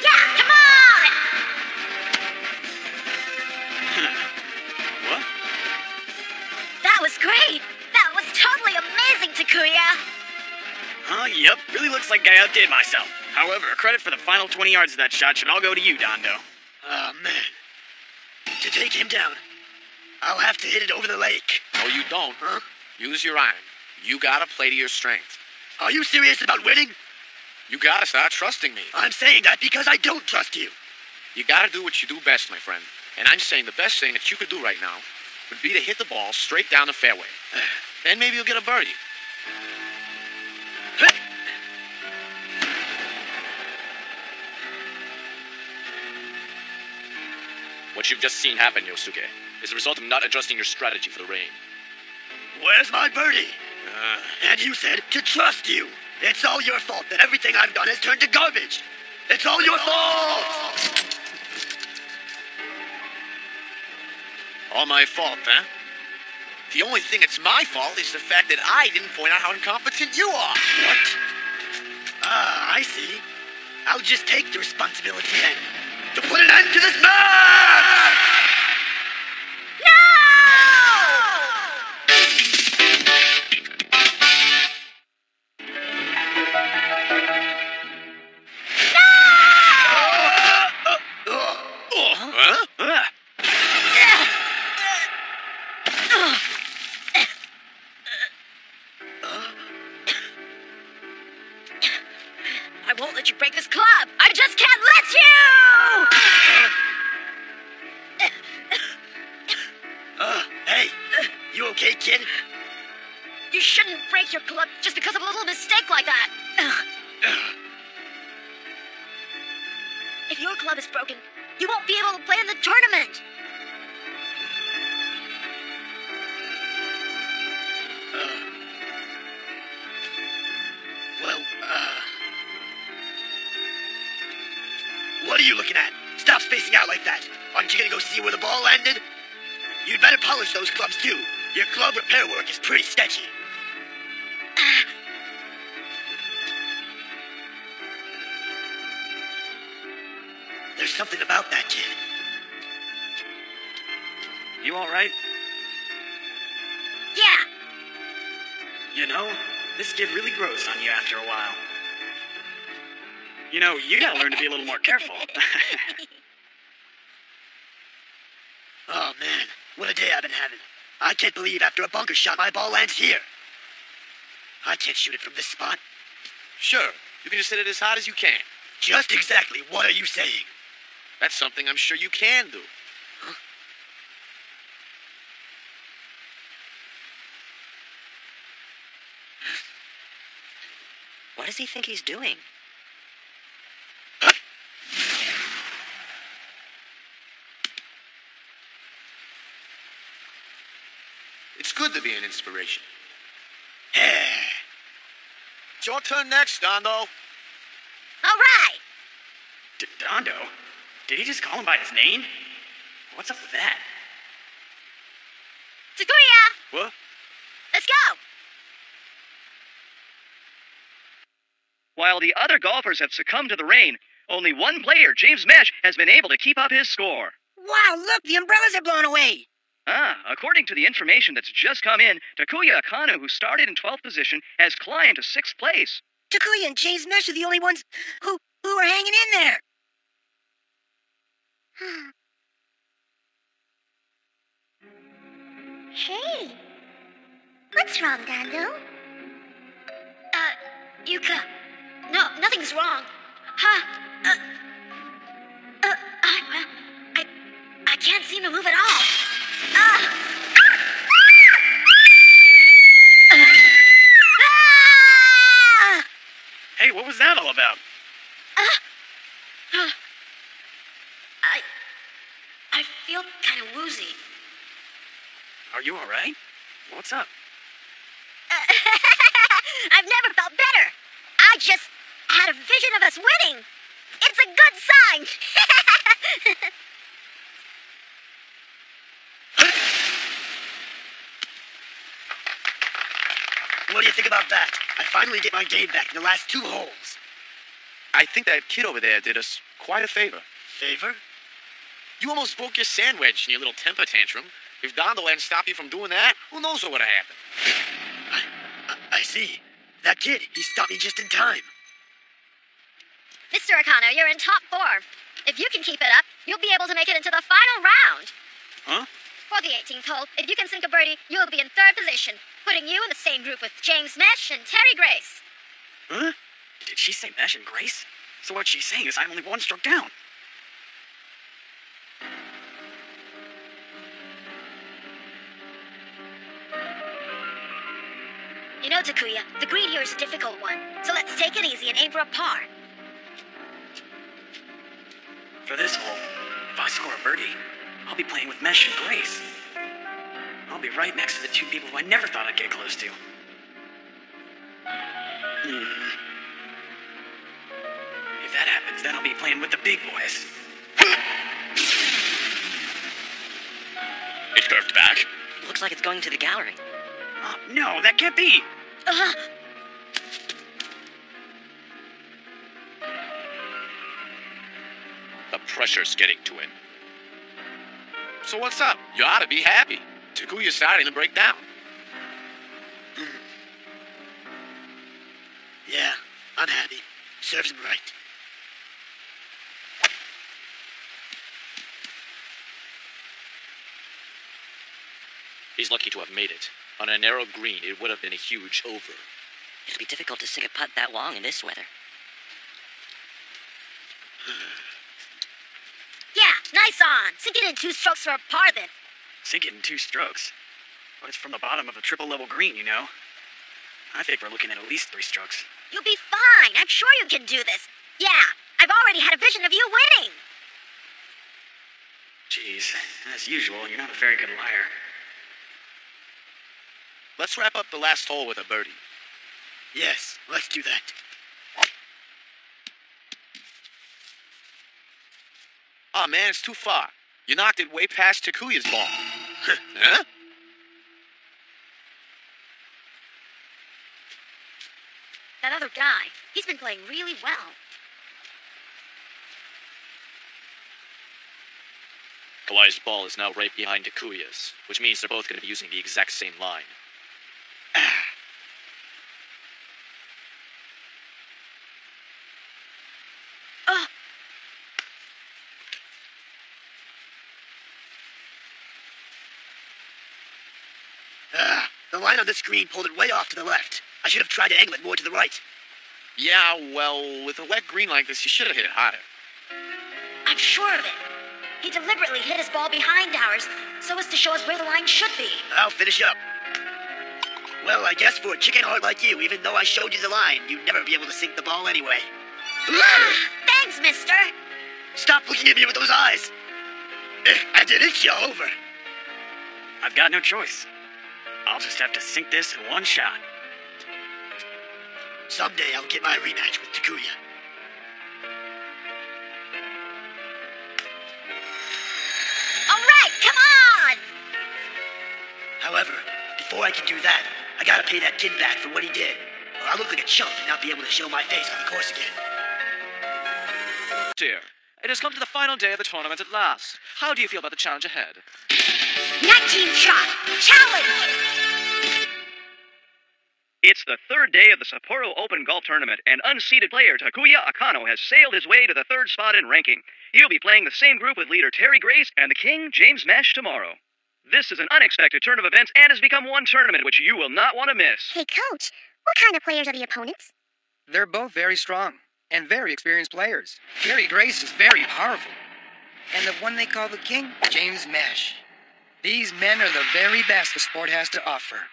A: Yeah! Takuya?
D: Yep. Really looks like I outdid myself. However, credit for the final 20 yards of that shot should all go to you, Dondo.
K: Oh, man. To take him down, I'll have to hit it over the lake.
N: No, you don't. Huh? Use your iron. You gotta play to your strength.
K: Are you serious about winning?
N: You gotta start trusting me.
K: I'm saying that because I don't trust you.
N: You gotta do what you do best, my friend. And I'm saying the best thing that you could do right now would be to hit the ball straight down the fairway. Then maybe you'll get a birdie. What you've just seen happen, Yosuke, is a result of not adjusting your strategy for the rain.
K: Where's my birdie? And you said to trust you. It's all your fault that everything I've done has turned to garbage. It's all your fault!
N: All my fault, huh? The only thing that's my fault is the fact that I didn't point out how incompetent you are.
K: What? Ah, I see. I'll just take the responsibility then. To put an end to this match!
A: I won't let you break this club. I just can't let you!
K: Hey, you okay, kid?
A: You shouldn't break your club just because of a little mistake like that. If your club is broken, you won't be able to play in the tournament.
K: What are you looking at? Stop spacing out like that. Aren't you gonna go see where the ball landed? You'd better polish those clubs too. Your club repair work is pretty sketchy. There's something about that kid.
D: You alright?
A: Yeah.
D: You know, this kid really grows on you after a while. You know, you gotta learn to be a little more careful.
K: Oh man, what a day I've been having. I can't believe after a bunker shot my ball lands here. I can't shoot it from this spot.
N: Sure, you can just hit it as hard as you can.
K: Just exactly what are you saying?
N: That's something I'm sure you can do.
K: Huh?
G: What does he think he's doing?
N: It's good to be an inspiration. It's your turn next, Dondo.
A: All right.
D: Dondo? Did he just call him by his name? What's up with that?
A: Takuya!
N: What?
A: Let's go!
M: While the other golfers have succumbed to the rain, only one player, James Mesh, has been able to keep up his score.
G: Wow, look, the umbrellas are blown away!
M: According to the information that's just come in, Takuya Akano, who started in 12th position, has climbed to 6th place.
G: Takuya and James Mesh are the only ones who are hanging in there.
F: Hey. What's wrong, Dando?
A: Yuka. No, nothing's wrong. I can't seem to move at all.
D: Hey, what was that all about?
A: I feel kind of woozy.
D: Are you alright? What's up?
A: I've never felt better. I just had a vision of us winning. It's a good sign.
K: What do you think about that? I finally get my game back in the last 2 holes.
N: I think that kid over there did us quite a favor.
K: Favor?
N: You almost broke your sandwich in your little temper tantrum. If Dondo hadn't stopped you from doing that, who knows what would have happened?
K: I I see. That kid, he stopped me just in time.
A: Mr. Akano, you're in top form. If you can keep it up, you'll be able to make it into the final round.
D: Huh?
A: For the 18th hole, if you can sink a birdie, you'll be in third position, putting you in the same group with James Mesh and Terry Grace.
D: Huh? Did she say Mesh and Grace? So what she's saying is I'm only one stroke down.
A: You know, Takuya, the green here is a difficult one, so let's take it easy and aim for a par.
D: For this hole, if I score a birdie, I'll be playing with Mesh and Grace. I'll be right next to the two people who I never thought I'd get close to. If that happens, then I'll be playing with the big boys.
H: It curved back.
G: Looks like it's going to the gallery.
D: Oh, no, that can't be!
H: The pressure's getting to him. So what's up? You ought to be happy. Takuya's starting to break down.
K: Yeah, I'm happy. Serves him right.
H: He's lucky to have made it. On a narrow green, it would have been a huge over.
G: It'll be difficult to sink a putt that long in this weather.
A: Yeah, nice on. Sink it in 2 strokes for a par then.
D: Sink it in 2 strokes. But it's from the bottom of a triple-level green, you know? I think we're looking at least 3 strokes.
A: You'll be fine. I'm sure you can do this. Yeah, I've already had a vision of you winning.
D: Jeez, as usual, you're not a very good liar.
E: Let's wrap up the last hole with a birdie.
K: Yes, let's do that.
E: Aw, man, it's too far. You knocked it way past Takuya's ball. Huh?
A: That other guy, he's been playing really well.
H: Kawhi's ball is now right behind Takuya's, which means they're both going to be using the exact same line.
K: The line on this green pulled it way off to the left. I should have tried to angle it more to the right.
E: Yeah, well, with a wet green like this, you should have hit it harder.
A: I'm sure of it. He deliberately hit his ball behind ours so as to show us where the line should be.
K: I'll finish up. Well, I guess for a chicken heart like you, even though I showed you the line, you'd never be able to sink the ball anyway.
A: Thanks, mister.
K: Stop looking at me with those eyes. And it is over.
D: I've got no choice. I'll just have to sink this in 1 shot.
K: Someday I'll get my rematch with Takuya.
A: All right, come on!
K: However, before I can do that, I gotta pay that kid back for what he did, or I'll look like a chump and not be able to show my face on the course again.
H: Dear, it has come to the final day of the tournament at last. How do you feel about the challenge ahead?
A: 19 shot challenge!
M: It's the 3rd day of the Sapporo Open Golf Tournament, and unseeded player Takuya Akano has sailed his way to the 3rd spot in ranking. He'll be playing the same group with leader Terry Grace and the king, James Mesh, tomorrow. This is an unexpected turn of events and has become one tournament which you will not want to miss.
F: Hey, Coach, what kind of players are the opponents?
J: They're both very strong and very experienced players. Terry Grace is very powerful. And the one they call the king, James Mesh. These men are the very best the sport has to offer.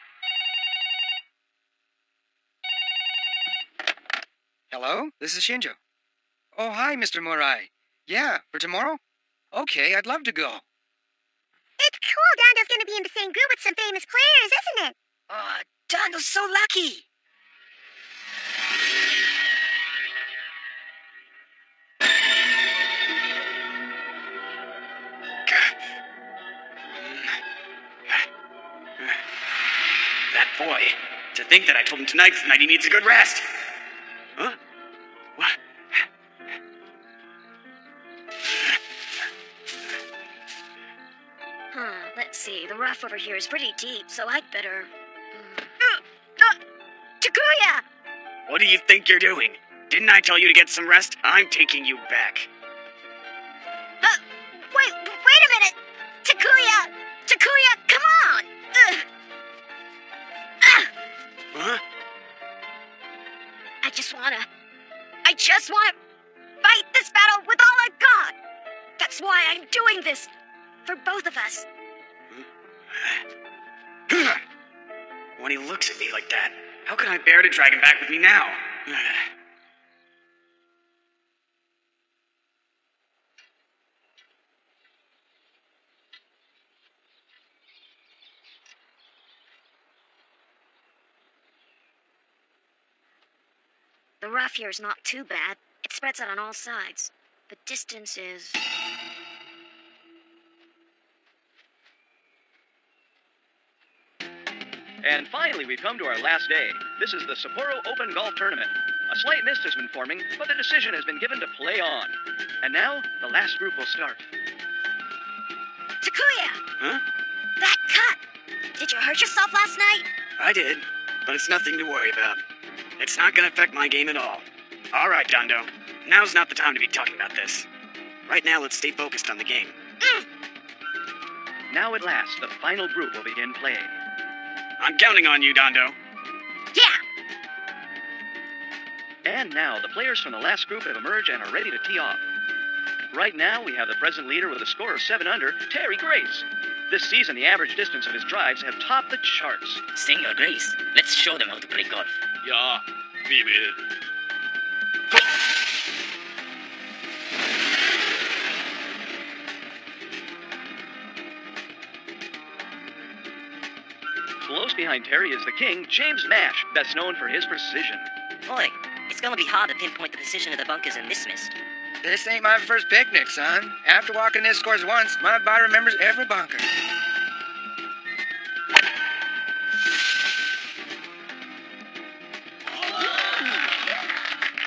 J: Hello, this is Shinjo. Oh, hi, Mr. Murai. Yeah, for tomorrow? Okay, I'd love to go.
O: It's cool Dondo's gonna be in the same group with some famous players, isn't it?
G: Oh, Dondo's so lucky.
D: That boy. To think that I told him tonight's the night he needs a good rest. Huh? What?
A: Let's see. The rough over here is pretty deep, so I'd better... Takuya!
D: What do you think you're doing? Didn't I tell you to get some rest? I'm taking you back.
A: Wait a minute! Takuya! Takuya, come on!
D: Huh?
A: I just wanna fight this battle with all I've got! That's why I'm doing this! For both of us.
D: When he looks at me like that, how can I bear to drag him back with me now?
A: The rough here is not too bad. It spreads out on all sides. The distance is...
M: And finally, we've come to our last day. This is the Sapporo Open Golf Tournament. A slight mist has been forming, but the decision has been given to play on. And now, the last group will start.
A: Takuya!
D: Huh?
A: That cut! Did you hurt yourself last night?
D: I did, but it's nothing to worry about. It's not gonna affect my game at all. All right, Dondo. Now's not the time to be talking about this. Right now, let's stay focused on the game.
M: Now at last, the final group will begin playing.
D: I'm counting on you, Dondo.
A: Yeah!
M: And now, the players from the last group have emerged and are ready to tee off. Right now, we have the present leader with a score of 7 under, Terry Grace. This season, the average distance of his drives have topped the charts.
P: Senor Grace, let's show them how to play golf.
H: Yeah, we will.
M: Close behind Terry is the king, James Mash, best known for his precision.
G: Boy, it's gonna be hard to pinpoint the position of the bunkers in this mist.
J: This ain't my first picnic, son. After walking this course once, my body remembers every bunker.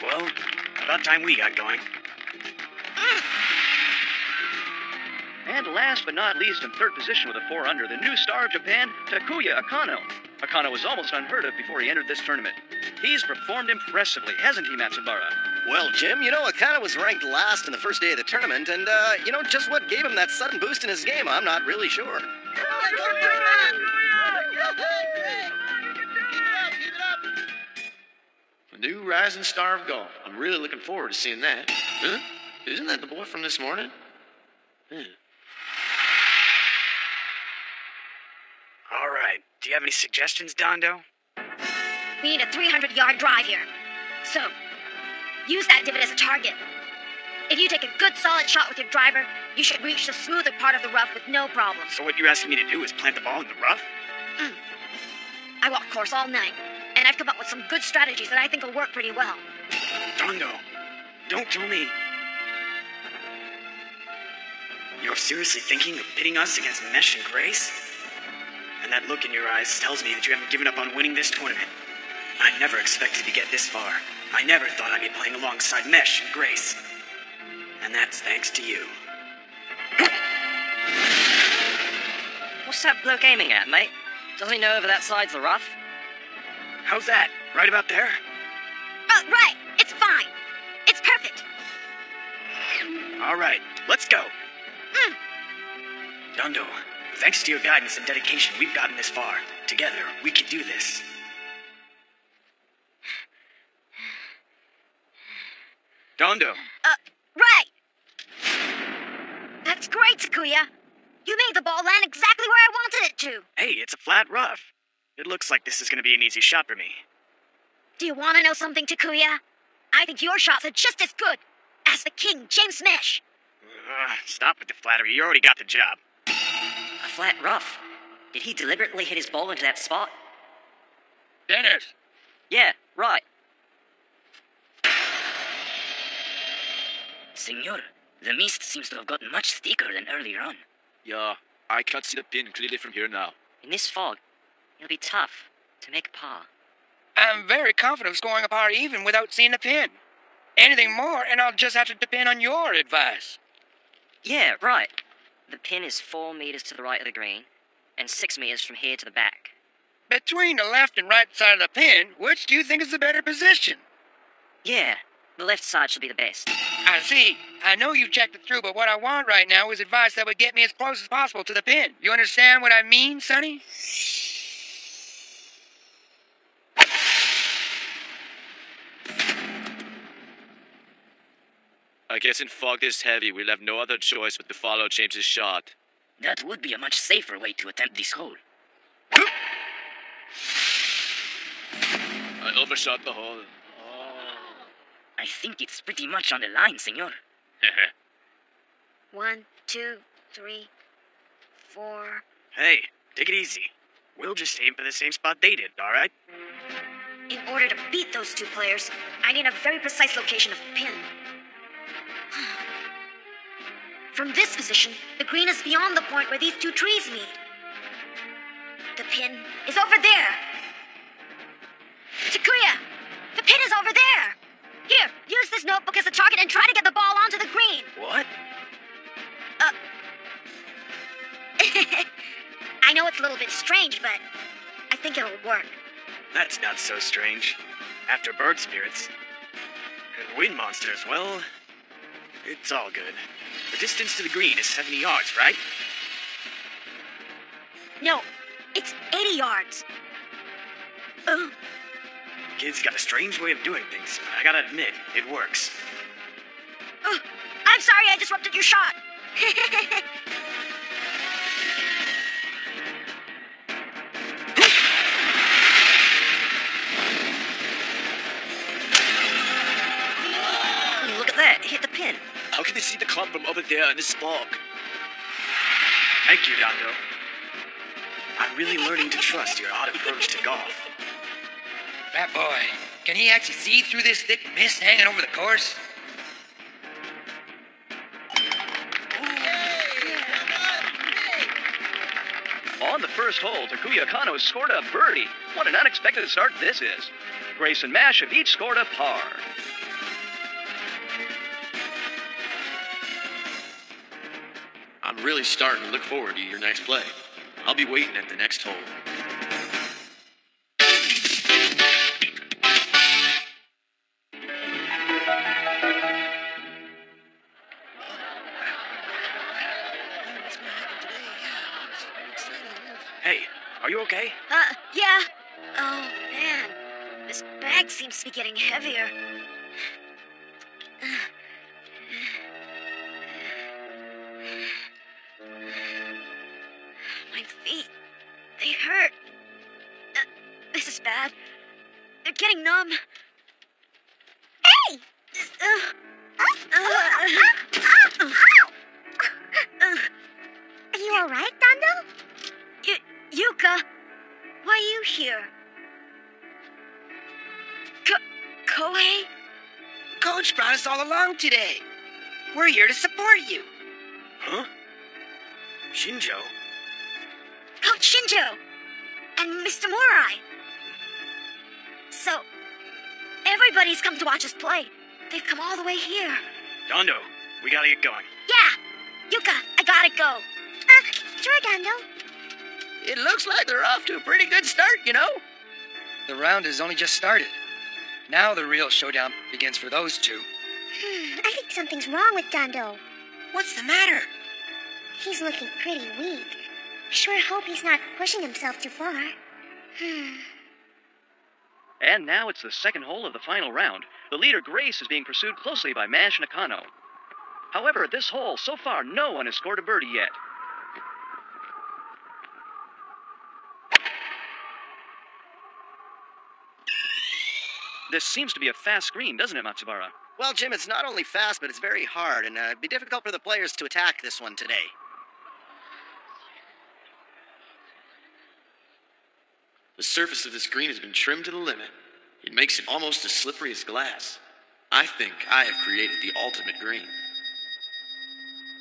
D: Well, about time we got going.
M: And last but not least, in third position with a 4 under, the new star of Japan, Takuya Akano. Akano was almost unheard of before he entered this tournament. He's performed impressively, hasn't he, Matsubara?
N: Well, Jim, Akana was ranked last in the first day of the tournament, and, just what gave him that sudden boost in his game, I'm not really sure.
E: A new rising star of golf. I'm really looking forward to seeing that. Huh? Isn't that the boy from this morning?
D: All right. Do you have any suggestions, Dondo?
A: We need a 300-yard drive here. So, use that divot as a target. If you take a good solid shot with your driver, you should reach the smoother part of the rough with no problem.
D: So what you're asking me to do is plant the ball in the rough?
A: I walked course all night, and I've come up with some good strategies that I think will work pretty well.
D: Dondo, don't tell me. You're seriously thinking of pitting us against Mesh and Grace? And that look in your eyes tells me that you haven't given up on winning this tournament. I never expected to get this far. I never thought I'd be playing alongside Mesh and Grace. And that's thanks to you.
G: What's that bloke aiming at, mate? Doesn't he know over that side's the rough?
D: How's that? Right about there?
A: Right. It's fine. It's perfect.
D: All right, let's go. Dondo, thanks to your guidance and dedication, we've gotten this far. Together, we can do this. Dondo.
A: Right. That's great, Takuya. You made the ball land exactly where I wanted it to.
D: Hey, it's a flat rough. It looks like this is going to be an easy shot for me.
A: Do you want to know something, Takuya? I think your shots are just as good as the king, James Mesh.
D: Stop with the flattery. You already got the job.
G: A flat rough? Did he deliberately hit his ball into that spot?
J: Dennis!
G: Yeah, right.
P: Senor, the mist seems to have gotten much thicker than earlier on.
H: Yeah, I can't see the pin clearly from here now.
G: In this fog, it'll be tough to make a par.
J: I'm very confident of scoring a par even without seeing the pin. Anything more, and I'll just have to depend on your advice.
G: Yeah, right. The pin is 4 meters to the right of the green, and 6 meters from here to the back.
J: Between the left and right side of the pin, which do you think is the better position?
G: Yeah, the left side should be the best.
J: I see. I know you checked it through, but what I want right now is advice that would get me as close as possible to the pin. You understand what I mean, Sonny?
H: I guess in fog this heavy, we'll have no other choice but to follow James's shot.
G: That would be a much safer way to attempt this hole.
H: I overshot the hole.
G: I think it's pretty much on the line, senor.
A: 1, 2, 3, 4.
D: Hey, take it easy. We'll just aim for the same spot they did, alright?
A: In order to beat those two players, I need a very precise location of the pin. From this position, the green is beyond the point where these two trees meet. The pin is over there. Takuya, the pin is over there. Here, use this notebook as a target and try to get the ball onto the green.
D: What?
A: I know it's a little bit strange, but I think it'll work.
D: That's not so strange. After bird spirits and wind monsters, well, it's all good. The distance to the green is 70 yards, right?
A: No, it's 80 yards.
D: Kid's got a strange way of doing things, but I gotta admit, it works.
A: I'm sorry I disrupted your shot.
G: Look at that, it hit the pin.
H: How can they see the club from over there in this fog?
D: Thank you, Dondo. I'm really learning to trust your odd approach to golf.
J: That boy, can he actually see through this thick mist hanging over the course?
M: On the first hole, Takuya Kano scored a birdie. What an unexpected start this is. Grace and Mash have each scored a par.
E: I'm really starting to look forward to your next play. I'll be waiting at the next hole.
D: Hey, are you okay?
A: Yeah. Oh, man. This bag seems to be getting heavier. My feet, they hurt. This is bad. They're getting numb.
O: Hey! Are you alright, Dondo?
A: Yuka, why are you here? Kohei?
J: Coach brought us all along today. We're here to support you.
D: Huh? Shinjo?
A: Coach Shinjo! And Mr. Murai! So, everybody's come to watch us play. They've come all the way here.
D: Dondo, we gotta get going.
A: Yeah! Yuka, I gotta go.
O: Sure, Dondo.
I: It looks like they're off to a pretty good start, you know?
J: The round has only just started. Now the real showdown begins for those two.
O: I think something's wrong with Dondo.
J: What's the matter?
O: He's looking pretty weak. I sure hope he's not pushing himself too far.
M: And now it's the second hole of the final round. The leader, Grace, is being pursued closely by Mash and Akano. However, at this hole, so far, no one has scored a birdie yet. This seems to be a fast green, doesn't it, Matsubara?
N: Well, Jim, it's not only fast, but it's very hard, and it'd be difficult for the players to attack this one today.
E: The surface of this green has been trimmed to the limit. It makes it almost as slippery as glass. I think I have created the ultimate green.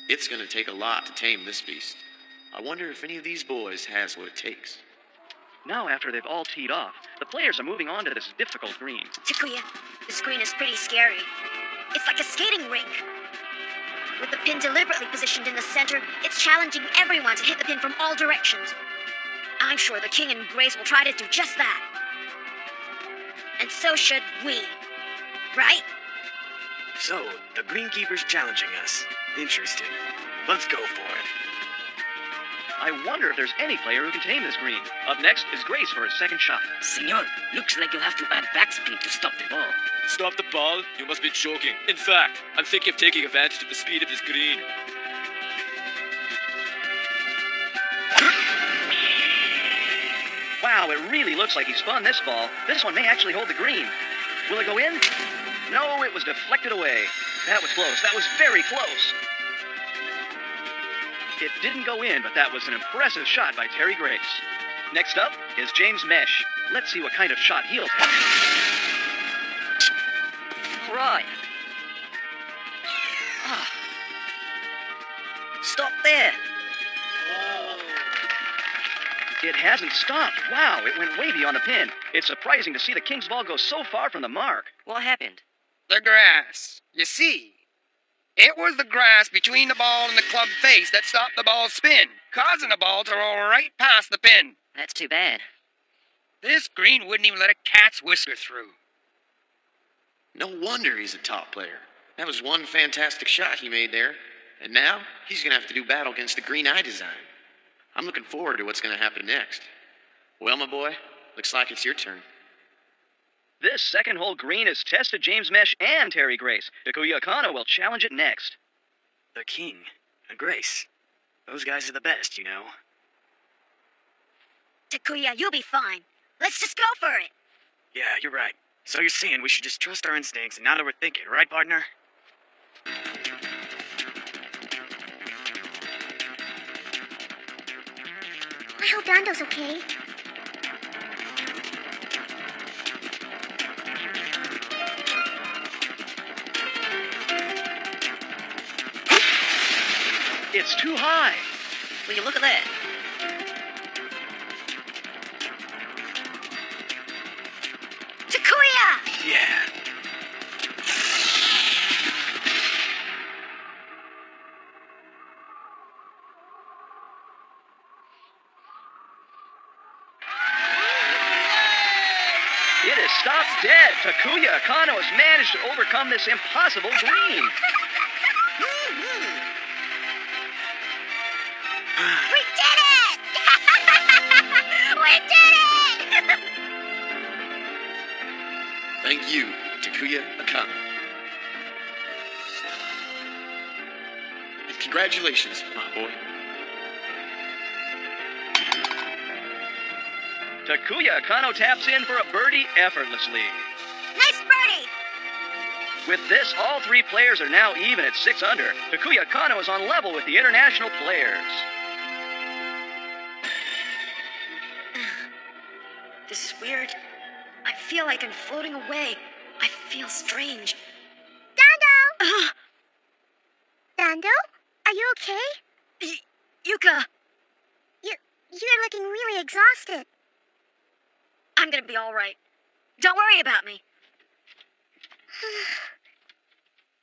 E: It's going to take a lot to tame this beast. I wonder if any of these boys has what it takes.
M: Now, after they've all teed off, the players are moving on to this difficult green.
A: Takuya, this green is pretty scary. It's like a skating rink. With the pin deliberately positioned in the center, it's challenging everyone to hit the pin from all directions. I'm sure the King and Grace will try to do just that. And so should we. Right?
D: So, the Greenkeeper's challenging us. Interesting. Let's go for it.
M: I wonder if there's any player who can tame this green. Up next is Grace for his second shot.
G: Senor, looks like you'll have to add backspin to stop the ball.
H: Stop the ball? You must be joking. In fact, I'm thinking of taking advantage of the speed of this green.
M: Wow, it really looks like he spun this ball. This one may actually hold the green. Will it go in? No, it was deflected away. That was close. That was very close. It didn't go in, but that was an impressive shot by Terry Grace. Next up is James Mesh. Let's see what kind of shot he'll take.
G: All right.
K: Stop there.
M: It hasn't stopped. Wow, it went way beyond the pin. It's surprising to see the King's ball go so far from the mark.
G: What happened?
J: The grass. You see, it was the grass between the ball and the club face that stopped the ball's spin, causing the ball to roll right past the pin.
G: That's too bad.
J: This green wouldn't even let a cat's whisker through.
E: No wonder he's a top player. That was one fantastic shot he made there. And now, he's going to have to do battle against the green I designed. I'm looking forward to what's going to happen next. Well, my boy, looks like it's your turn.
M: This second hole green has tested James Mesh and Terry Grace. Takuya Akano will challenge it next.
D: The King and Grace. Those guys are the best, you know.
A: Takuya, you'll be fine. Let's just go for it.
D: Yeah, you're right. So you're saying we should just trust our instincts and not overthink it, right, partner?
O: I hope Dando's okay.
M: It's too high.
G: Will you look at that?
A: Takuya!
D: Yeah.
M: It is stopped dead. Takuya Akano has managed to overcome this impossible green.
A: We did it! We did it!
E: Thank you, Takuya Akano. And congratulations, my boy.
M: Takuya Akano taps in for a birdie effortlessly.
A: Nice birdie!
M: With this, all three players are now even at 6 under. Takuya Akano is on level with the international players.
A: This is weird. I feel like I'm floating away. I feel strange.
O: Dando! Dando? Are you okay?
A: Yuka!
O: You're looking really exhausted.
A: I'm gonna be alright. Don't worry about me.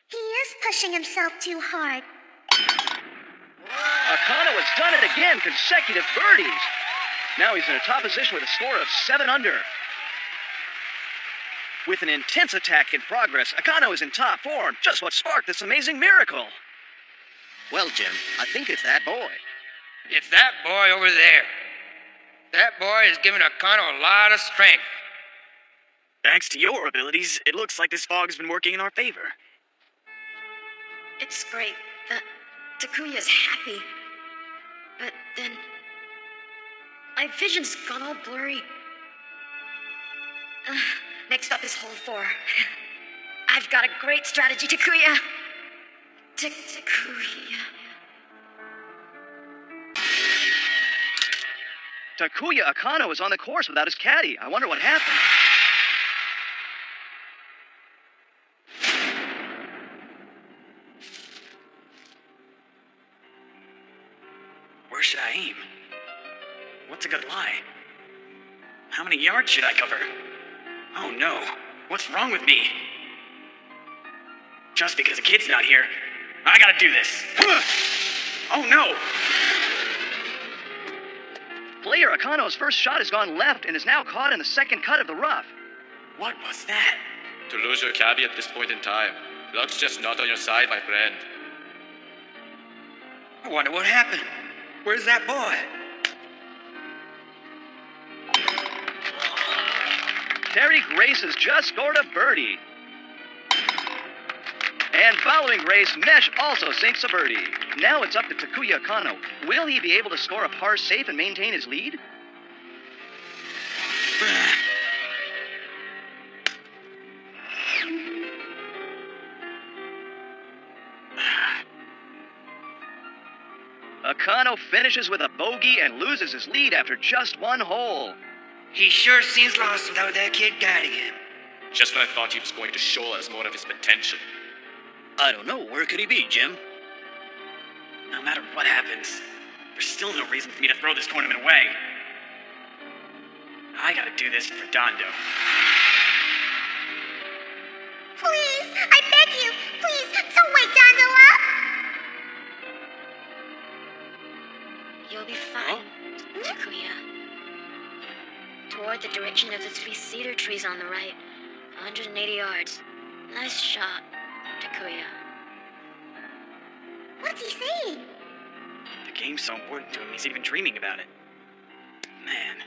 O: He is pushing himself too hard.
M: Akano has done it again, consecutive birdies. Now he's in a top position with a score of 7 under. With an intense attack in progress, Akano is in top form. Just what sparked this amazing miracle.
N: Well, Jim, I think it's that boy.
J: It's that boy over there. That boy is giving Akano a lot of strength.
D: Thanks to your abilities, it looks like this fog's been working in our favor.
A: It's great that Takuya's happy. But then... my vision's gone all blurry. Next up is hole 4. I've got a great strategy, Takuya. Takuya...
M: Takuya Akano is on the course without his caddy. I wonder what happened.
D: Where should I aim? What's a good lie? How many yards should I cover? Oh no, what's wrong with me? Just because a kid's not here, I gotta do this. Oh no!
M: Player Akano's first shot has gone left and is now caught in the second cut of the rough.
D: What was that?
R: To lose your cabbie at this point in time. Luck's just not on your side, my friend.
J: I wonder what happened. Where's that boy?
M: Terry Grace has just scored a birdie. And following Grace, Mesh also sinks a birdie. Now it's up to Takuya Akano. Will he be able to score a par safe and maintain his lead? Akano finishes with a bogey and loses his lead after just one hole.
J: He sure seems lost without that kid guiding him.
R: Just when I thought he was going to show us more of his potential.
I: I don't know. Where could he be, Jim?
D: No matter what happens, there's still no reason for me to throw this tournament away. I gotta do this for Dondo.
O: Please, I beg you, please, don't wake Dondo up!
A: You'll be fine, Takuya. Toward the direction of the 3 cedar trees on the right. 180 yards. Nice shot, Takuya.
O: What's he saying?
D: The game's so important to him, he's even dreaming about it. Man.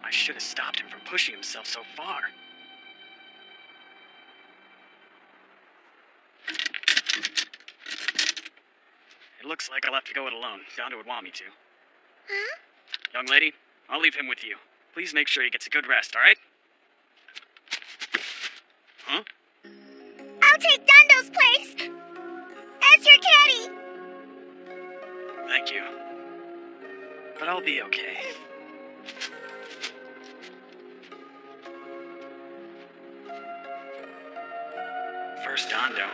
D: I should have stopped him from pushing himself so far. It looks like I'll have to go it alone. Dondo would want me to.
O: Huh?
D: Young lady, I'll leave him with you. Please make sure he gets a good rest, alright? Huh?
O: I'll take Dondo's place! As your caddy!
D: Thank you. But I'll be okay. First Dondo.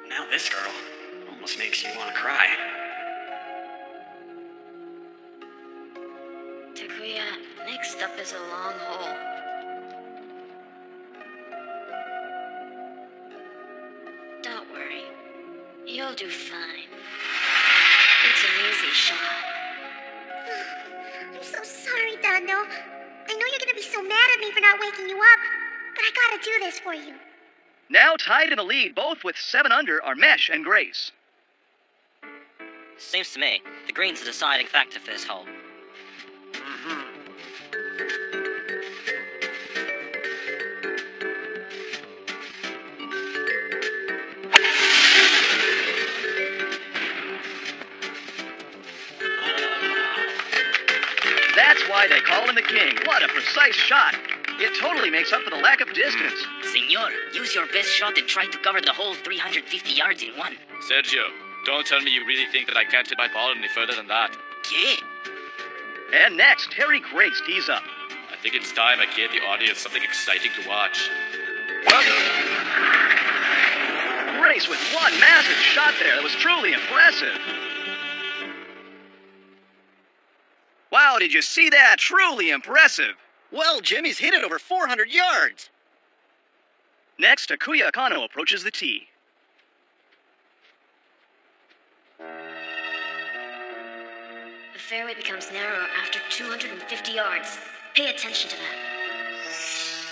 D: Now this girl. Almost makes you want to cry.
A: Takuya, next up is a long hole. Don't worry. You'll do fine. It's an easy shot.
O: I'm so sorry, Dondo. I know you're gonna be so mad at me for not waking you up, but I gotta do this for you.
M: Now tied in the lead, both with 7 under, are Mesh and Grace.
G: Seems to me, the green's the deciding factor for this hole.
M: That's why they call him the king. What a precise shot. It totally makes up for the lack of distance.
G: Senor, use your best shot and try to cover the whole 350 yards in one.
R: Sergio, don't tell me you really think that I can't hit my ball any further than that.
G: Yeah.
M: And next, Terry Grace tees up.
R: I think it's time I gave the audience something exciting to watch.
M: Grace with one massive shot there that was truly impressive. Wow, did you see that? Truly impressive.
N: Well, Jimmy's hit it over 400 yards.
M: Next, Takuya Akano approaches the tee.
A: The fairway becomes narrower after 250 yards. Pay attention to that.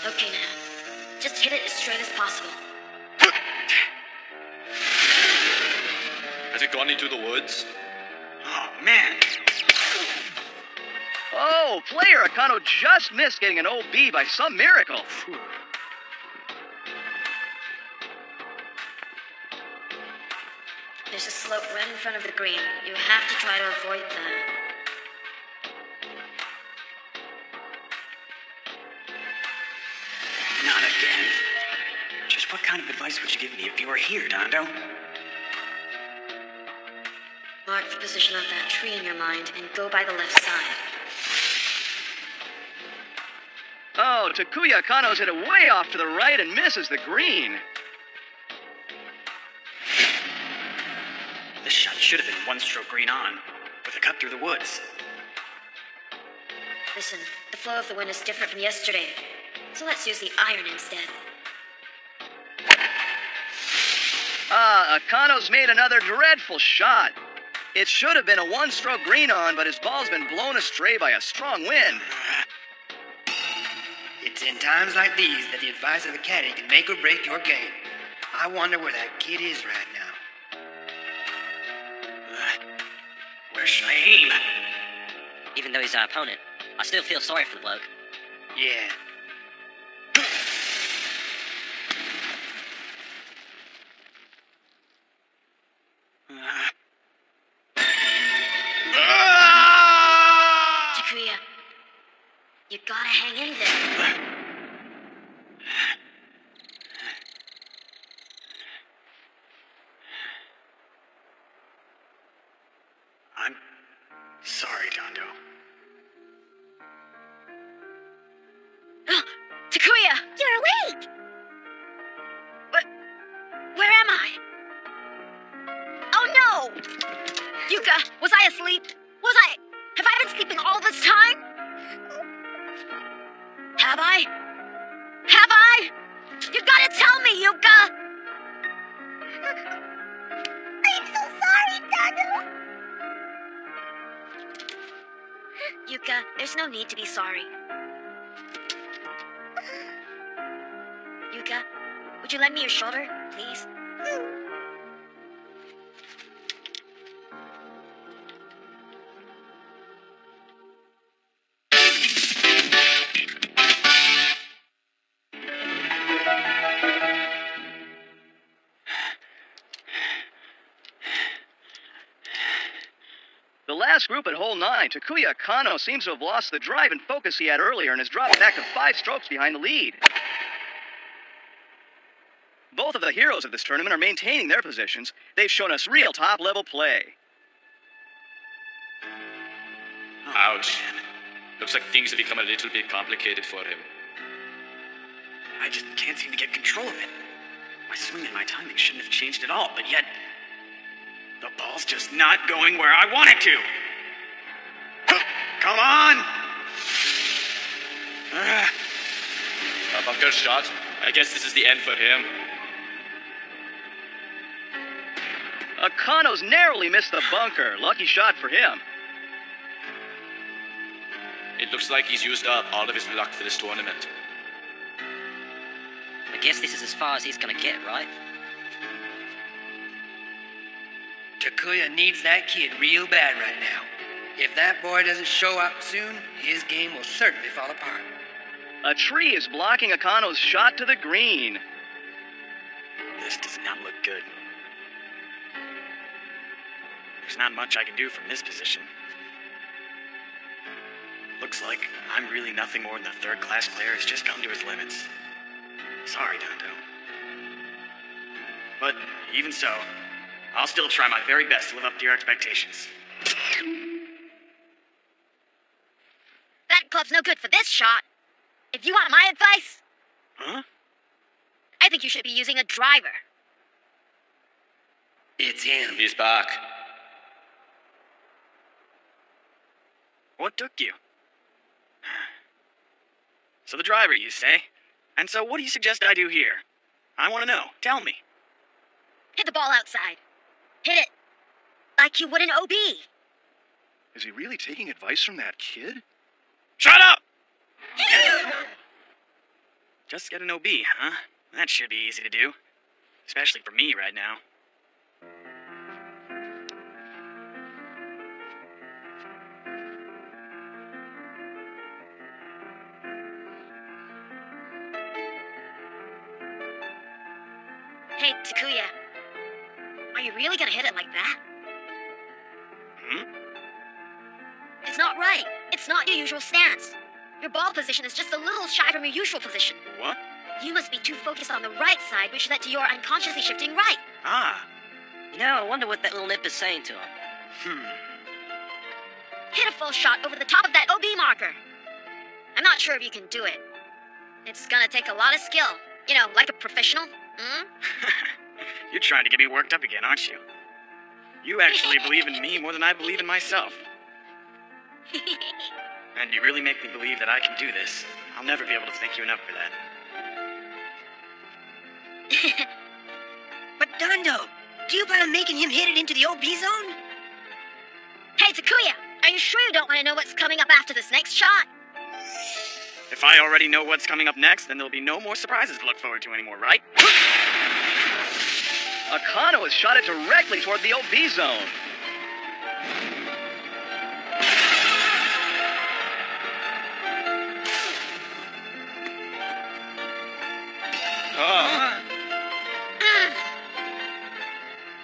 A: Okay, now. Just hit it as straight as possible.
R: Has it gone into the woods?
D: Oh, man.
M: Oh, player Akano just missed getting an OB by some miracle.
A: There's a slope right in front of the green. You have to try to avoid that.
D: Not again. Just what kind of advice would you give me if you were here, Dondo?
A: Mark the position of that tree in your mind and go by the left side.
M: Oh, Takuya Akano's hit it way off to the right and misses the green.
D: This shot should have been 1-stroke green on, with a cut through the woods.
A: Listen, the flow of the wind is different from yesterday, so let's use the iron instead.
M: Akano's made another dreadful shot. It should have been a one-stroke green on, but his ball's been blown astray by a strong wind.
J: It's in times like these that the advice of the caddy can make or break your game. I wonder where that kid is right now.
D: Where should I aim?
G: Even though he's our opponent, I still feel sorry for the bloke.
J: Yeah.
A: Takuya, you gotta hang in there.
D: I'm sorry, Dondo.
A: Takuya!
O: You're awake!
A: Where am I? Oh no! Yuka, was I asleep? Have I been sleeping all this time? Have I? Have I? You gotta tell me, Yuka!
O: I'm so sorry, Dado!
A: Yuka, there's no need to be sorry. Yuka, would you lend me your shoulder, please?
M: The last group at hole 9, Takuya Kano seems to have lost the drive and focus he had earlier and has dropped back to 5 strokes behind the lead. Both of the heroes of this tournament are maintaining their positions. They've shown us real top-level play.
R: Ouch. Looks like things have become a little bit complicated for him.
D: I just can't seem to get control of it. My swing and my timing shouldn't have changed at all, but yet the ball's just not going where I want it to. Come on!
R: A bunker shot. I guess this is the end for him.
M: Kano's narrowly missed the bunker. Lucky shot for him.
R: It looks like he's used up all of his luck for this tournament.
G: I guess this is as far as he's gonna get, right?
J: Takuya needs that kid real bad right now. If that boy doesn't show up soon, his game will certainly fall apart.
M: A tree is blocking Akano's shot to the green.
D: This does not look good. There's not much I can do from this position. Looks like I'm really nothing more than a third-class player who's just come to his limits. Sorry, Dondo. But even so, I'll still try my very best to live up to your expectations.
A: That club's no good for this shot. If you want my advice,
D: Huh?
A: I think you should be using a driver.
J: It's him.
R: He's back.
D: What took you? So the driver, you say? And so what do you suggest I do here? I want to know. Tell me.
A: Hit the ball outside. Hit it like you would an OB.
E: Is he really taking advice from that kid?
D: Shut up! Just get an OB, huh? That should be easy to do. Especially for me right now.
A: Hey, Takuya. Are you really gonna hit it like that?
D: Hmm?
A: It's not right. It's not your usual stance. Your ball position is just a little shy from your usual position.
D: What?
A: You must be too focused on the right side, which led to your unconsciously shifting right.
D: Ah.
G: You know, I wonder what that little nip is saying to him.
A: Hit a full shot over the top of that OB marker. I'm not sure if you can do it. It's gonna take a lot of skill. You know, like a professional.
D: You're trying to get me worked up again, aren't you? You actually believe in me more than I believe in myself. And you really make me believe that I can do this. I'll never be able to thank you enough for that.
K: But Dondo, do you plan on making him hit it into the OB zone?
A: Hey, Takuya, are you sure you don't want to know what's coming up after this next shot?
D: If I already know what's coming up next, then there'll be no more surprises to look forward to anymore, right?
M: Akano has shot it directly toward the OB zone.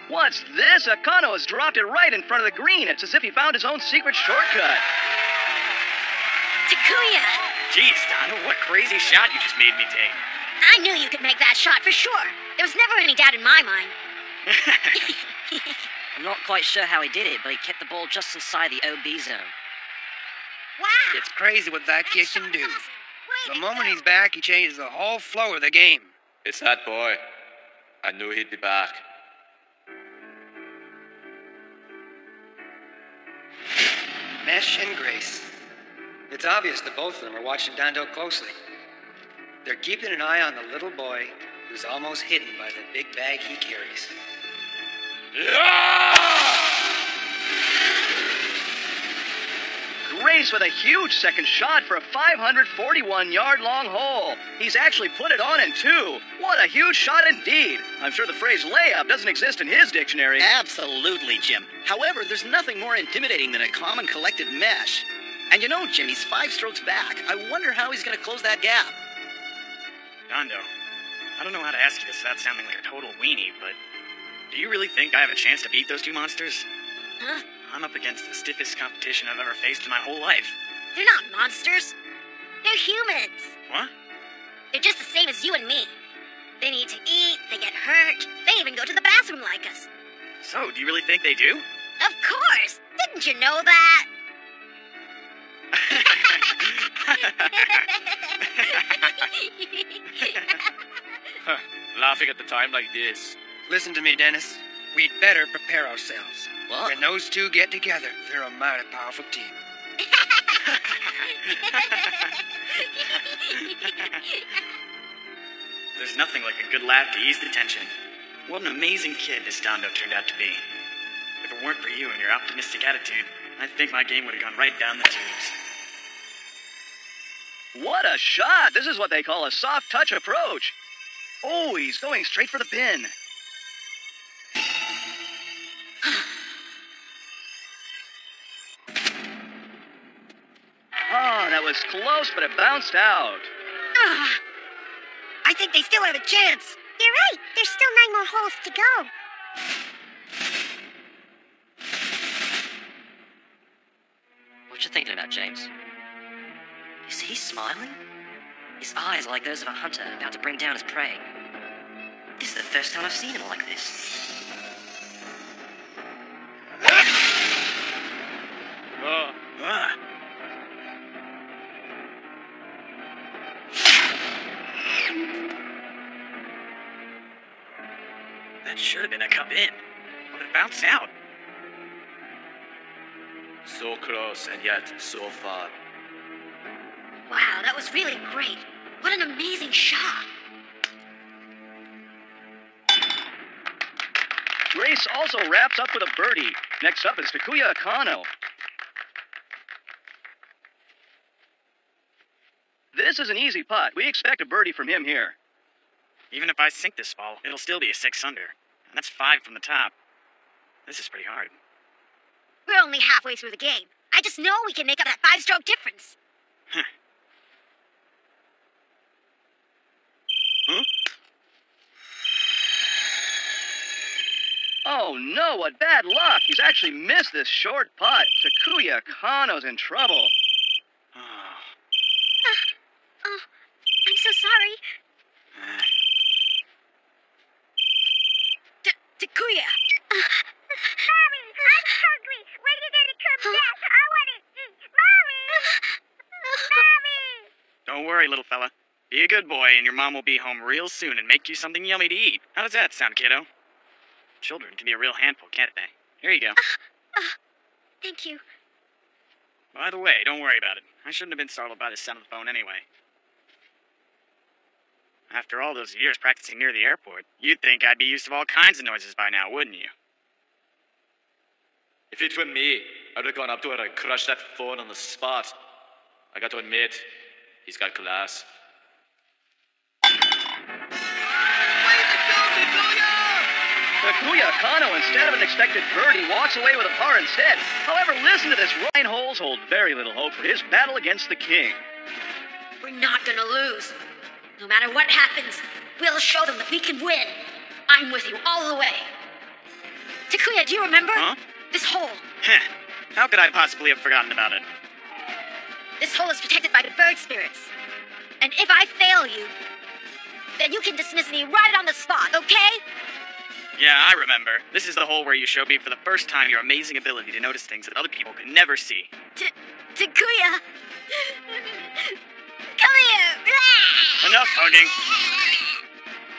M: What's this? Akano has dropped it right in front of the green. It's as if he found his own secret shortcut.
A: Takuya!
D: Jeez, Dono, what crazy shot you just made me take.
A: I knew you could make that shot for sure. There was never any doubt in my mind.
G: I'm not quite sure how he did it, but he kept the ball just inside the OB zone.
A: Wow!
J: It's crazy what that kid can do. The moment he's back, he changes the whole flow of the game.
R: It's that boy. I knew he'd be back.
J: Mesh and Grace. It's obvious that both of them are watching Dando closely. They're keeping an eye on the little boy who's almost hidden by the big bag he carries.
M: Grace with a huge second shot for a 541-yard-long hole. He's actually put it on in two. What a huge shot indeed. I'm sure the phrase layup doesn't exist in his dictionary.
N: Absolutely, Jim. However, there's nothing more intimidating than a calm and collected Mesh. And you know, Jim, he's 5 strokes back. I wonder how he's going to close that gap.
D: Dondo, I don't know how to ask you this without sounding like a total weenie, but do you really think I have a chance to beat those two monsters?
A: Huh?
D: I'm up against the stiffest competition I've ever faced in my whole life.
A: They're not monsters. They're humans.
D: What?
A: They're just the same as you and me. They need to eat, they get hurt, they even go to the bathroom like us.
D: So, do you really think they do?
A: Of course! Didn't you know that?
R: Laughing at the time like this.
J: Listen to me, Dennis. We'd better prepare ourselves.
N: What?
J: When those two get together, they're a mighty powerful team.
D: There's nothing like a good laugh to ease the tension. What an amazing kid this Dondo turned out to be. If it weren't for you and your optimistic attitude, I think my game would have gone right down the tubes.
M: What a shot! This is what they call a soft touch approach. Oh, he's going straight for the pin. Oh, that was close, but it bounced out.
O: I think they still have a chance. You're right. There's still 9 more holes to go.
G: What you thinking about, James? Is he smiling? His eyes are like those of a hunter about to bring down his prey. This is the first time I've seen him like this.
D: That should have been a cup in, but it bounced out.
R: So close and yet so far.
A: Wow, that was really great. What an amazing shot.
M: Grace also wraps up with a birdie. Next up is Takuya Akano. This is an easy putt. We expect a birdie from him here.
D: Even if I sink this ball, it'll still be a 6 under. And that's 5 from the top. This is pretty hard.
A: We're only halfway through the game. I just know we can make up that 5-stroke difference.
D: Huh?
M: Oh no, what bad luck! He's actually missed this short putt. Takuya Akano's in trouble.
F: Oh, I'm so sorry.
A: Takuya!
O: Mommy, I'm hungry. When are you gonna come back? I want to eat. Mommy! Mommy!
D: Don't worry, little fella. Be a good boy, and your mom will be home real soon and make you something yummy to eat. How does that sound, kiddo? Children can be a real handful, can't they? Here you go.
F: Thank you.
D: By the way, don't worry about it. I shouldn't have been startled by the sound of the phone anyway. After all those years practicing near the airport, you'd think I'd be used to all kinds of noises by now, wouldn't you?
R: If it were me, I'd have gone up to her and crushed that phone on the spot. I got to admit, he's got class.
M: Takuya Kano, instead of an expected birdie, walks away with a par instead. However, listen to this. Ryan Holes hold very little hope for his battle against the king.
A: We're not gonna lose. No matter what happens, we'll show them that we can win. I'm with you all the way. Takuya, do you remember?
D: Huh?
A: This hole.
D: Heh. How could I possibly have forgotten about it?
A: This hole is protected by the bird spirits. And if I fail you, then you can dismiss me right on the spot, okay?
D: Yeah, I remember. This is the hole where you showed me for the first time your amazing ability to notice things that other people could never see.
A: Takuya! Come here!
D: Enough hugging.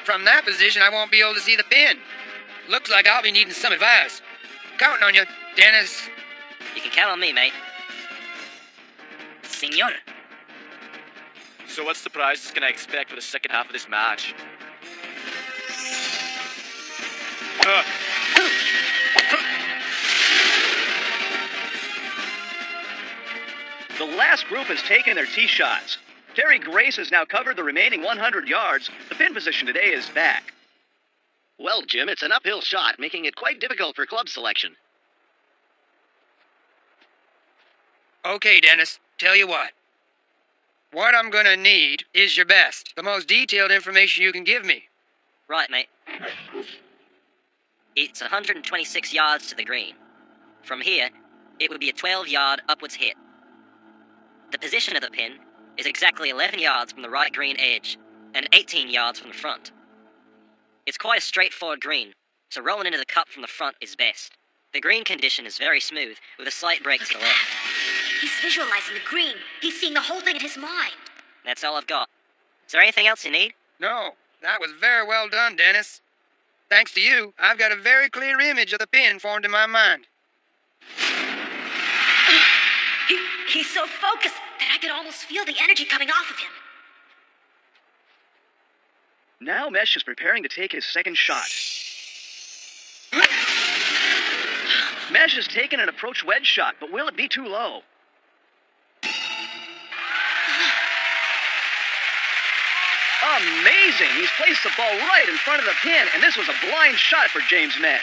J: From that position, I won't be able to see the pin. Looks like I'll be needing some advice. Counting on you, Dennis.
G: You can count on me, mate. Senor.
R: So what surprises can I expect for the second half of this match?
M: The last group has taken their tee shots. Terry Grace has now covered the remaining 100 yards. The pin position today is back.
N: Well, Jim, it's an uphill shot, making it quite difficult for club selection.
J: Okay, Dennis, tell you what. What I'm gonna need is your best, the most detailed information you can give me.
G: Right, mate. It's 126 yards to the green. From here, it would be a 12-yard upwards hit. The position of the pin is exactly 11 yards from the right green edge and 18 yards from the front. It's quite a straightforward green, so rolling into the cup from the front is best. The green condition is very smooth, with a slight break to the left.
A: He's visualizing the green. He's seeing the whole thing in his mind.
G: That's all I've got. Is there anything else you need?
J: No, that was very well done, Dennis. Thanks to you, I've got a very clear image of the pin formed in my mind.
A: He's so focused that I could almost feel the energy coming off of him.
M: Now Mesh is preparing to take his second shot. Mesh has taken an approach wedge shot, but will it be too low? Amazing! He's placed the ball right in front of the pin, and this was a blind shot for James Mesh.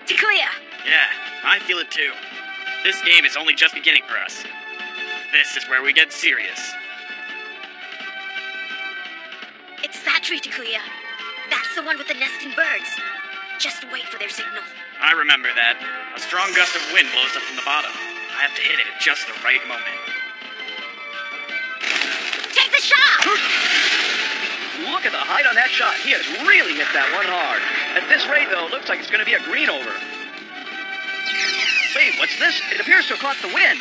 A: Takuya!
D: Yeah, I feel it too. This game is only just beginning for us. This is where we get serious.
A: It's that tree, Takuya. That's the one with the nesting birds. Just wait for their signal.
D: I remember that. A strong gust of wind blows up from the bottom. I have to hit it at just the right moment.
A: Take the shot!
M: Look at the height on that shot. He has really hit that one hard. At this rate, though, it looks like it's going to be a green over. Wait, what's this? It appears to have caught the wind.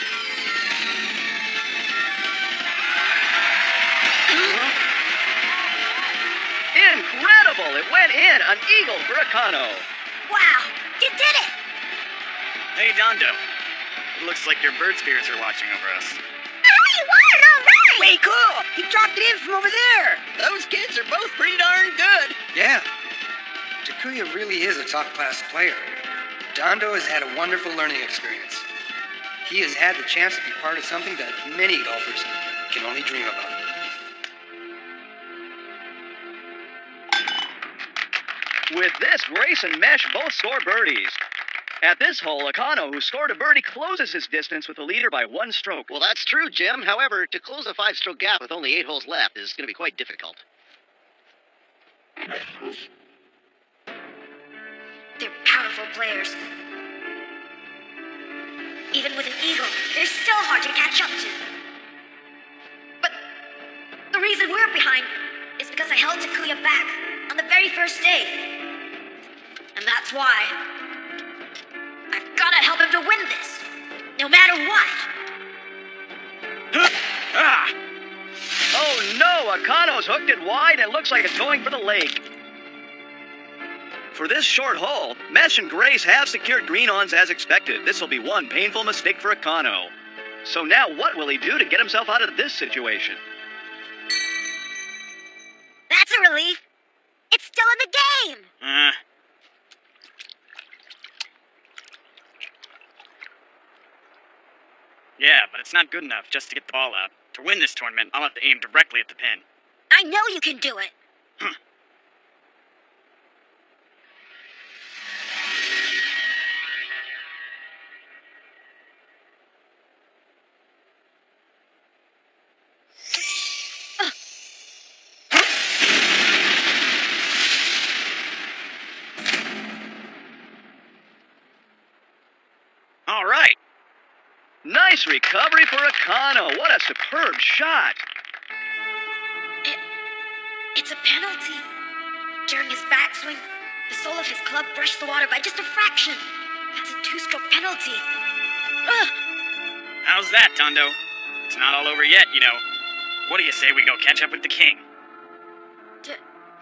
M: Incredible! It went in. An eagle for Akano.
A: Wow! You did it!
D: Hey, Dondo. It looks like your bird spirits are watching over us.
O: Oh, you won! All right!
K: Way cool! He dropped it in from over there! Those kids are both pretty darn good!
J: Yeah. Takuya really is a top-class player. Dondo has had a wonderful learning experience. He has had the chance to be part of something that many golfers can only dream about.
M: With this, Grace and Mesh both score birdies. At this hole, Akano, who scored a birdie, closes his distance with the leader by 1 stroke.
N: Well, that's true, Jim. However, to close a 5-stroke gap with only 8 holes left is going to be quite difficult.
A: They're powerful players. Even with an eagle, they're still hard to catch up to. But the reason we're behind is because I held Takuya back on the very first day. And that's why I've got to help him to win this, no matter what.
M: Oh no, Akano's hooked it wide and it looks like it's going for the lake. For this short hole, Mesh and Grace have secured green-ons as expected. This will be one painful mistake for Akano. So now what will he do to get himself out of this situation?
A: That's a relief. It's won the game!
D: Yeah, but it's not good enough just to get the ball out. To win this tournament, I'll have to aim directly at the pin.
A: I know you can do it!
D: All right!
M: Nice recovery for Akano. What a superb shot.
A: It's a penalty. During his backswing, the sole of his club brushed the water by just a fraction. That's a 2-stroke penalty. Ugh.
D: How's that, Tondo? It's not all over yet, you know. What do you say we go catch up with the king?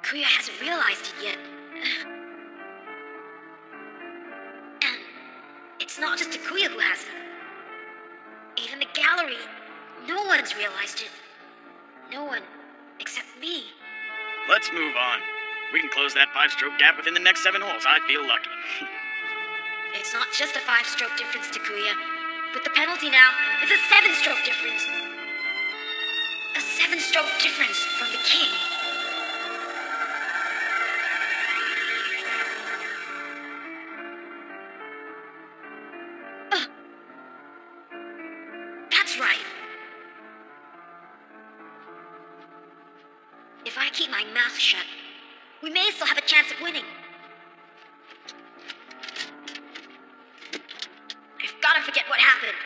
A: Kuya hasn't realized it yet. And it's not just Takuya who hasn't. Even the gallery, no one's realized it. No one except me.
D: Let's move on. We can close that 5-stroke gap within the next 7 holes. I feel lucky.
A: It's not just a 5-stroke difference, Takuya. With the penalty now, it's a 7-stroke difference. A 7-stroke difference from the king. That's right. If I keep my mouth shut, we may still have a chance of winning. I've gotta forget what happened.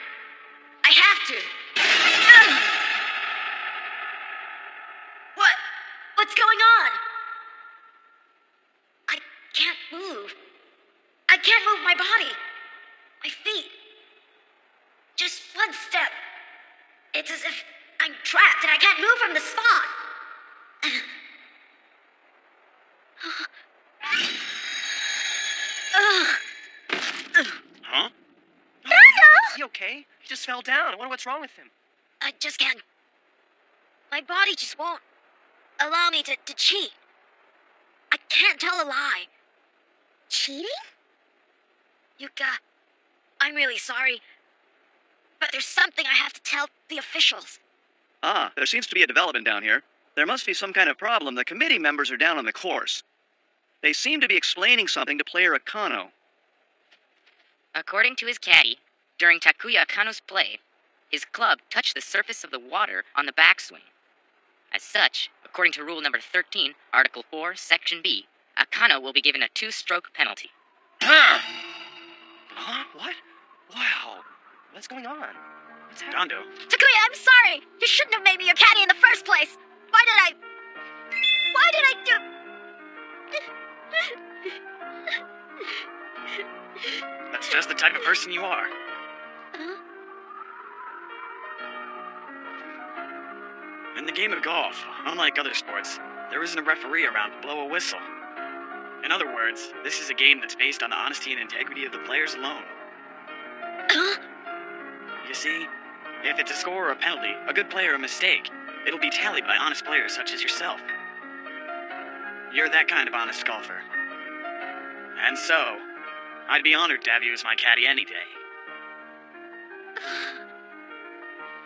A: I have to. Ugh. What's going on? I can't move. I can't move my body. My feet. Just one step. It's as if I'm trapped and I can't move from the spot.
D: Huh?
S: Is he okay? He just fell down. I wonder what's wrong with him.
A: I just can't. My body just won't allow me to cheat. I can't tell a lie.
O: Cheating?
A: Yuka, I'm really sorry. But there's something I have to tell the officials.
M: Ah, there seems to be a development down here. There must be some kind of problem. The committee members are down on the course. They seem to be explaining something to player Akano.
G: According to his caddy, during Takuya Akano's play, his club touched the surface of the water on the backswing. As such, according to rule number 13, Article 4, Section B, Akano will be given a 2-stroke penalty.
S: Huh? What? Wow. What's going on? What's happening?
D: Tondo.
A: Takuya, I'm sorry! You shouldn't have made me your caddy in the first place! Why did I do...
D: That's just the type of person you are. In the game of golf, unlike other sports, there isn't a referee around to blow a whistle. In other words, this is a game that's based on the honesty and integrity of the players alone. You see, if it's a score or a penalty, a good player or a mistake, it'll be tallied by honest players such as yourself. You're that kind of honest golfer. And so, I'd be honored to have you as my caddy any day.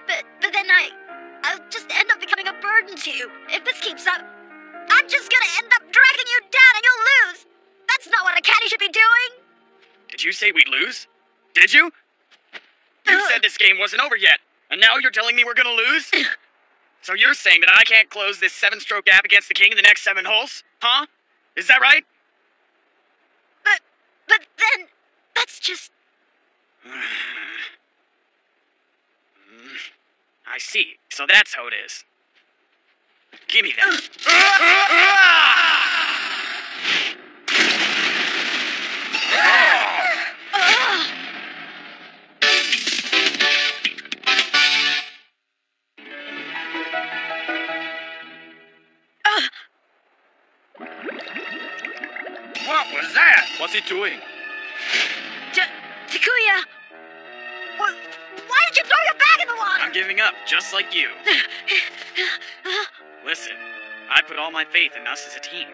A: But then I'll just end up becoming a burden to you. If this keeps up, I'm just gonna end up dragging you down and you'll lose. That's not what a caddy should be doing.
D: Did you say we'd lose? Did you? You said this game wasn't over yet, and now you're telling me we're gonna lose? So you're saying that I can't close this 7-stroke gap against the king in the next 7 holes? Huh? Is that right?
A: But then, that's just...
D: I see. So that's how it is. Give me that.
R: What was that? What's he doing?
A: Takuya! Why did you throw your bag in the water?
D: I'm giving up, just like you. Listen, I put all my faith in us as a team.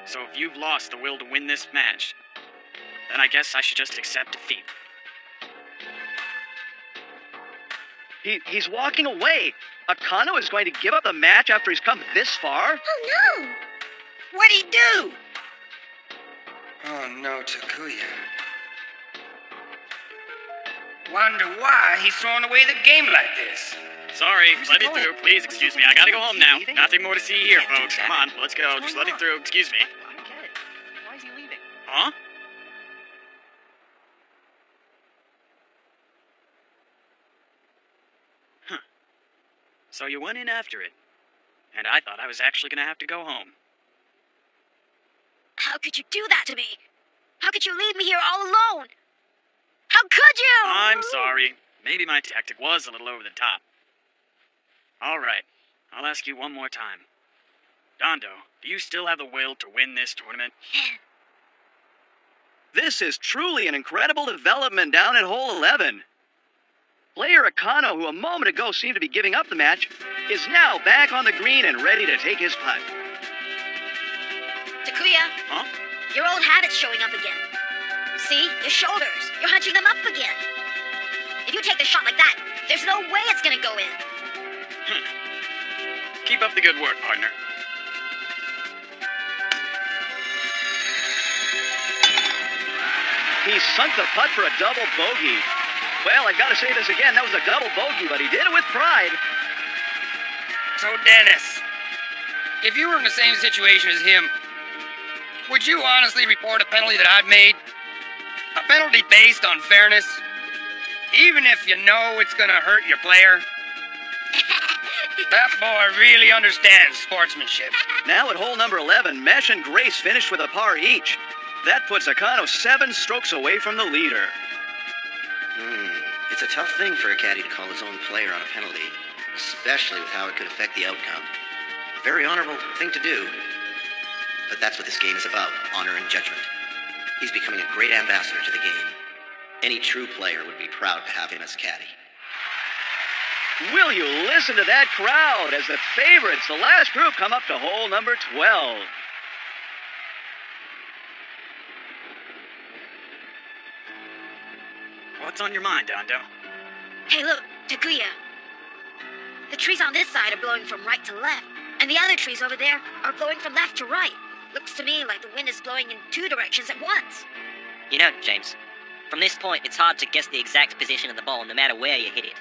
D: So if you've lost the will to win this match, then I guess I should just accept defeat.
M: He's walking away. Akano is going to give up the match after he's come this far?
O: Oh no!
K: What'd he do?
J: Oh no, Takuya. Wonder why he's throwing away the game like this.
D: Sorry, let me through. Please excuse me. I gotta go home now. Nothing more to see here, folks. Come on, let's go. Just let me through. Excuse me.
S: I don't get it. Why is he leaving?
D: Huh? So you went in after it. And I thought I was actually gonna have to go home.
A: How could you do that to me? How could you leave me here all alone? How could you?
D: I'm sorry. Maybe my tactic was a little over the top. All right, I'll ask you one more time. Dondo, do you still have the will to win this tournament?
M: This is truly an incredible development down at hole 11. Player Akano, who a moment ago seemed to be giving up the match, is now back on the green and ready to take his putt.
A: Takuya,
D: Huh?
A: your old habit's showing up again. See, your shoulders. You're hunching them up again. If you take the shot like that, there's no way it's gonna go in.
D: Keep up the good work, partner.
M: He sunk the putt for a double bogey. Well, I gotta say this again, that was a double bogey, but he did it with pride.
J: So, Dennis, if you were in the same situation as him, would you honestly report a penalty that I've made? A penalty based on fairness? Even if you know it's gonna hurt your player? That boy really understands sportsmanship.
M: Now at hole number 11, Mesh and Grace finished with a par each. That puts Akano 7 strokes away from the leader.
N: It's a tough thing for a caddy to call his own player on a penalty, especially with how it could affect the outcome. A very honorable thing to do. But that's what this game is about, honor and judgment. He's becoming a great ambassador to the game. Any true player would be proud to have him as caddy.
M: Will you listen to that crowd as the favorites, the last group, come up to hole number 12.
D: What's on your mind, Dondo?
A: Hey, look, Takuya. The trees on this side are blowing from right to left, and the other trees over there are blowing from left to right. Looks to me like the wind is blowing in 2 directions at once.
G: You know, James, from this point, it's hard to guess the exact position of the ball no matter where you hit it.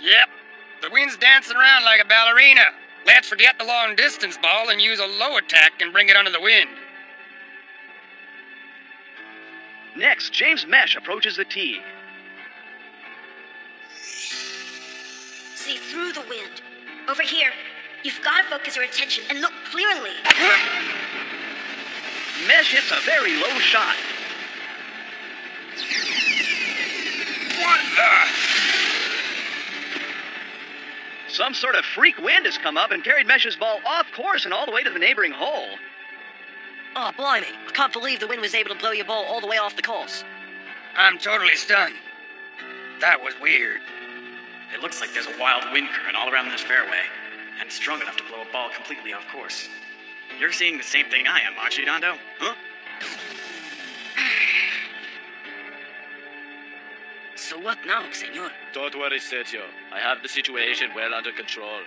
J: Yep. The wind's dancing around like a ballerina. Let's forget the long distance ball and use a low attack and bring it under the wind.
M: Next, James Mesh approaches the tee.
A: See through the wind. Over here, you've got to focus your attention and look clearly.
M: Mesh hits a very low shot.
J: What the?
M: Some sort of freak wind has come up and carried Mesh's ball off course and all the way to the neighboring hole.
G: Oh, blimey. I can't believe the wind was able to blow your ball all the way off the course.
J: I'm totally stunned. That was weird.
D: It looks like there's a wild wind current all around this fairway, and strong enough to blow a ball completely off course. You're seeing the same thing I am, aren't you, Dondo? Huh?
G: So what now, senor?
R: Don't worry, Sergio. I have the situation well under control.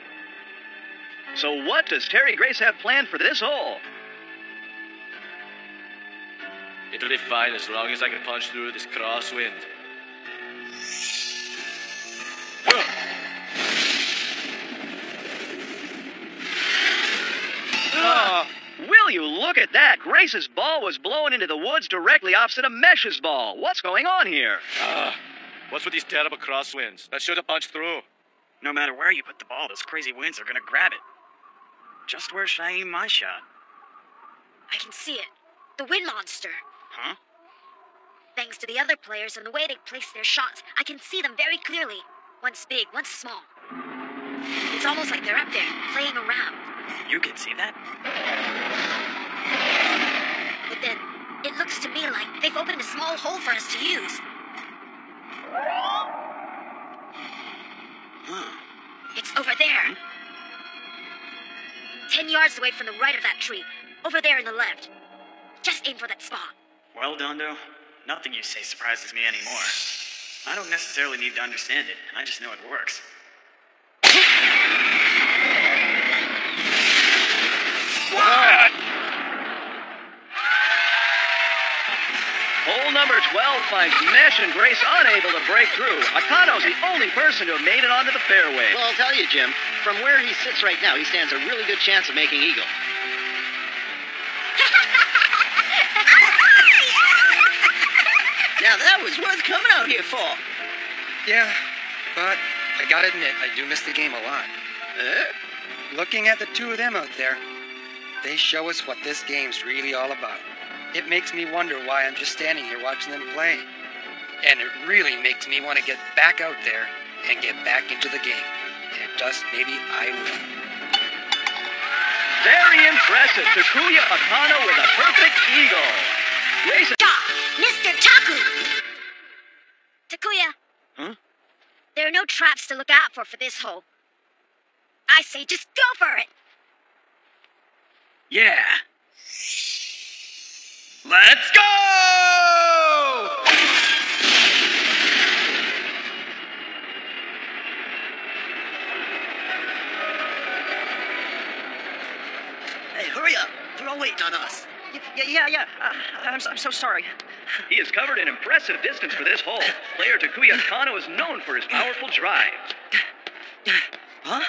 M: So what does Terry Grace have planned for this hole?
R: It'll be fine as long as I can punch through this crosswind.
M: Will you look at that? Grace's ball was blowing into the woods directly opposite of Mesh's ball. What's going on here?
R: What's with these terrible crosswinds? That should have punched through.
D: No matter where you put the ball, those crazy winds are gonna grab it. Just where should I aim my shot?
A: I can see it. The wind monster.
D: Huh?
A: Thanks to the other players and the way they place their shots, I can see them very clearly. One's big, one's small. It's almost like they're up there, playing around.
D: You can see that?
A: But then, it looks to me like they've opened a small hole for us to use. It's over there. 10 yards away from the right of that tree. Over there in the left. Just aim for that spot.
D: Well, Dondo, nothing you say surprises me anymore. I don't necessarily need to understand it. I just know it works.
M: What? Hole number 12 finds Mesh and Grace unable to break through. Akano's the only person to have made it onto the fairway.
N: Well, I'll tell you, Jim, from where he sits right now, he stands a really good chance of making eagle.
K: Now that was worth coming out here for.
J: Yeah, but I gotta admit, I do miss the game a lot. Looking at the two of them out there, they show us what this game's really all about. It makes me wonder why I'm just standing here watching them play. And it really makes me want to get back out there and get back into the game. And just maybe I will.
M: Very impressive. Takuya Akano with a perfect eagle. Grace.
A: Mr. Taku! Takuya.
D: Huh?
A: There are no traps to look out for this hole. I say just go for it!
D: Yeah. Let's go!
K: Hey, hurry up. They're all waiting on us.
S: Yeah. I'm so sorry.
M: He has covered an impressive distance for this hole. Player Takuya Akano is known for his powerful drive.
K: Huh?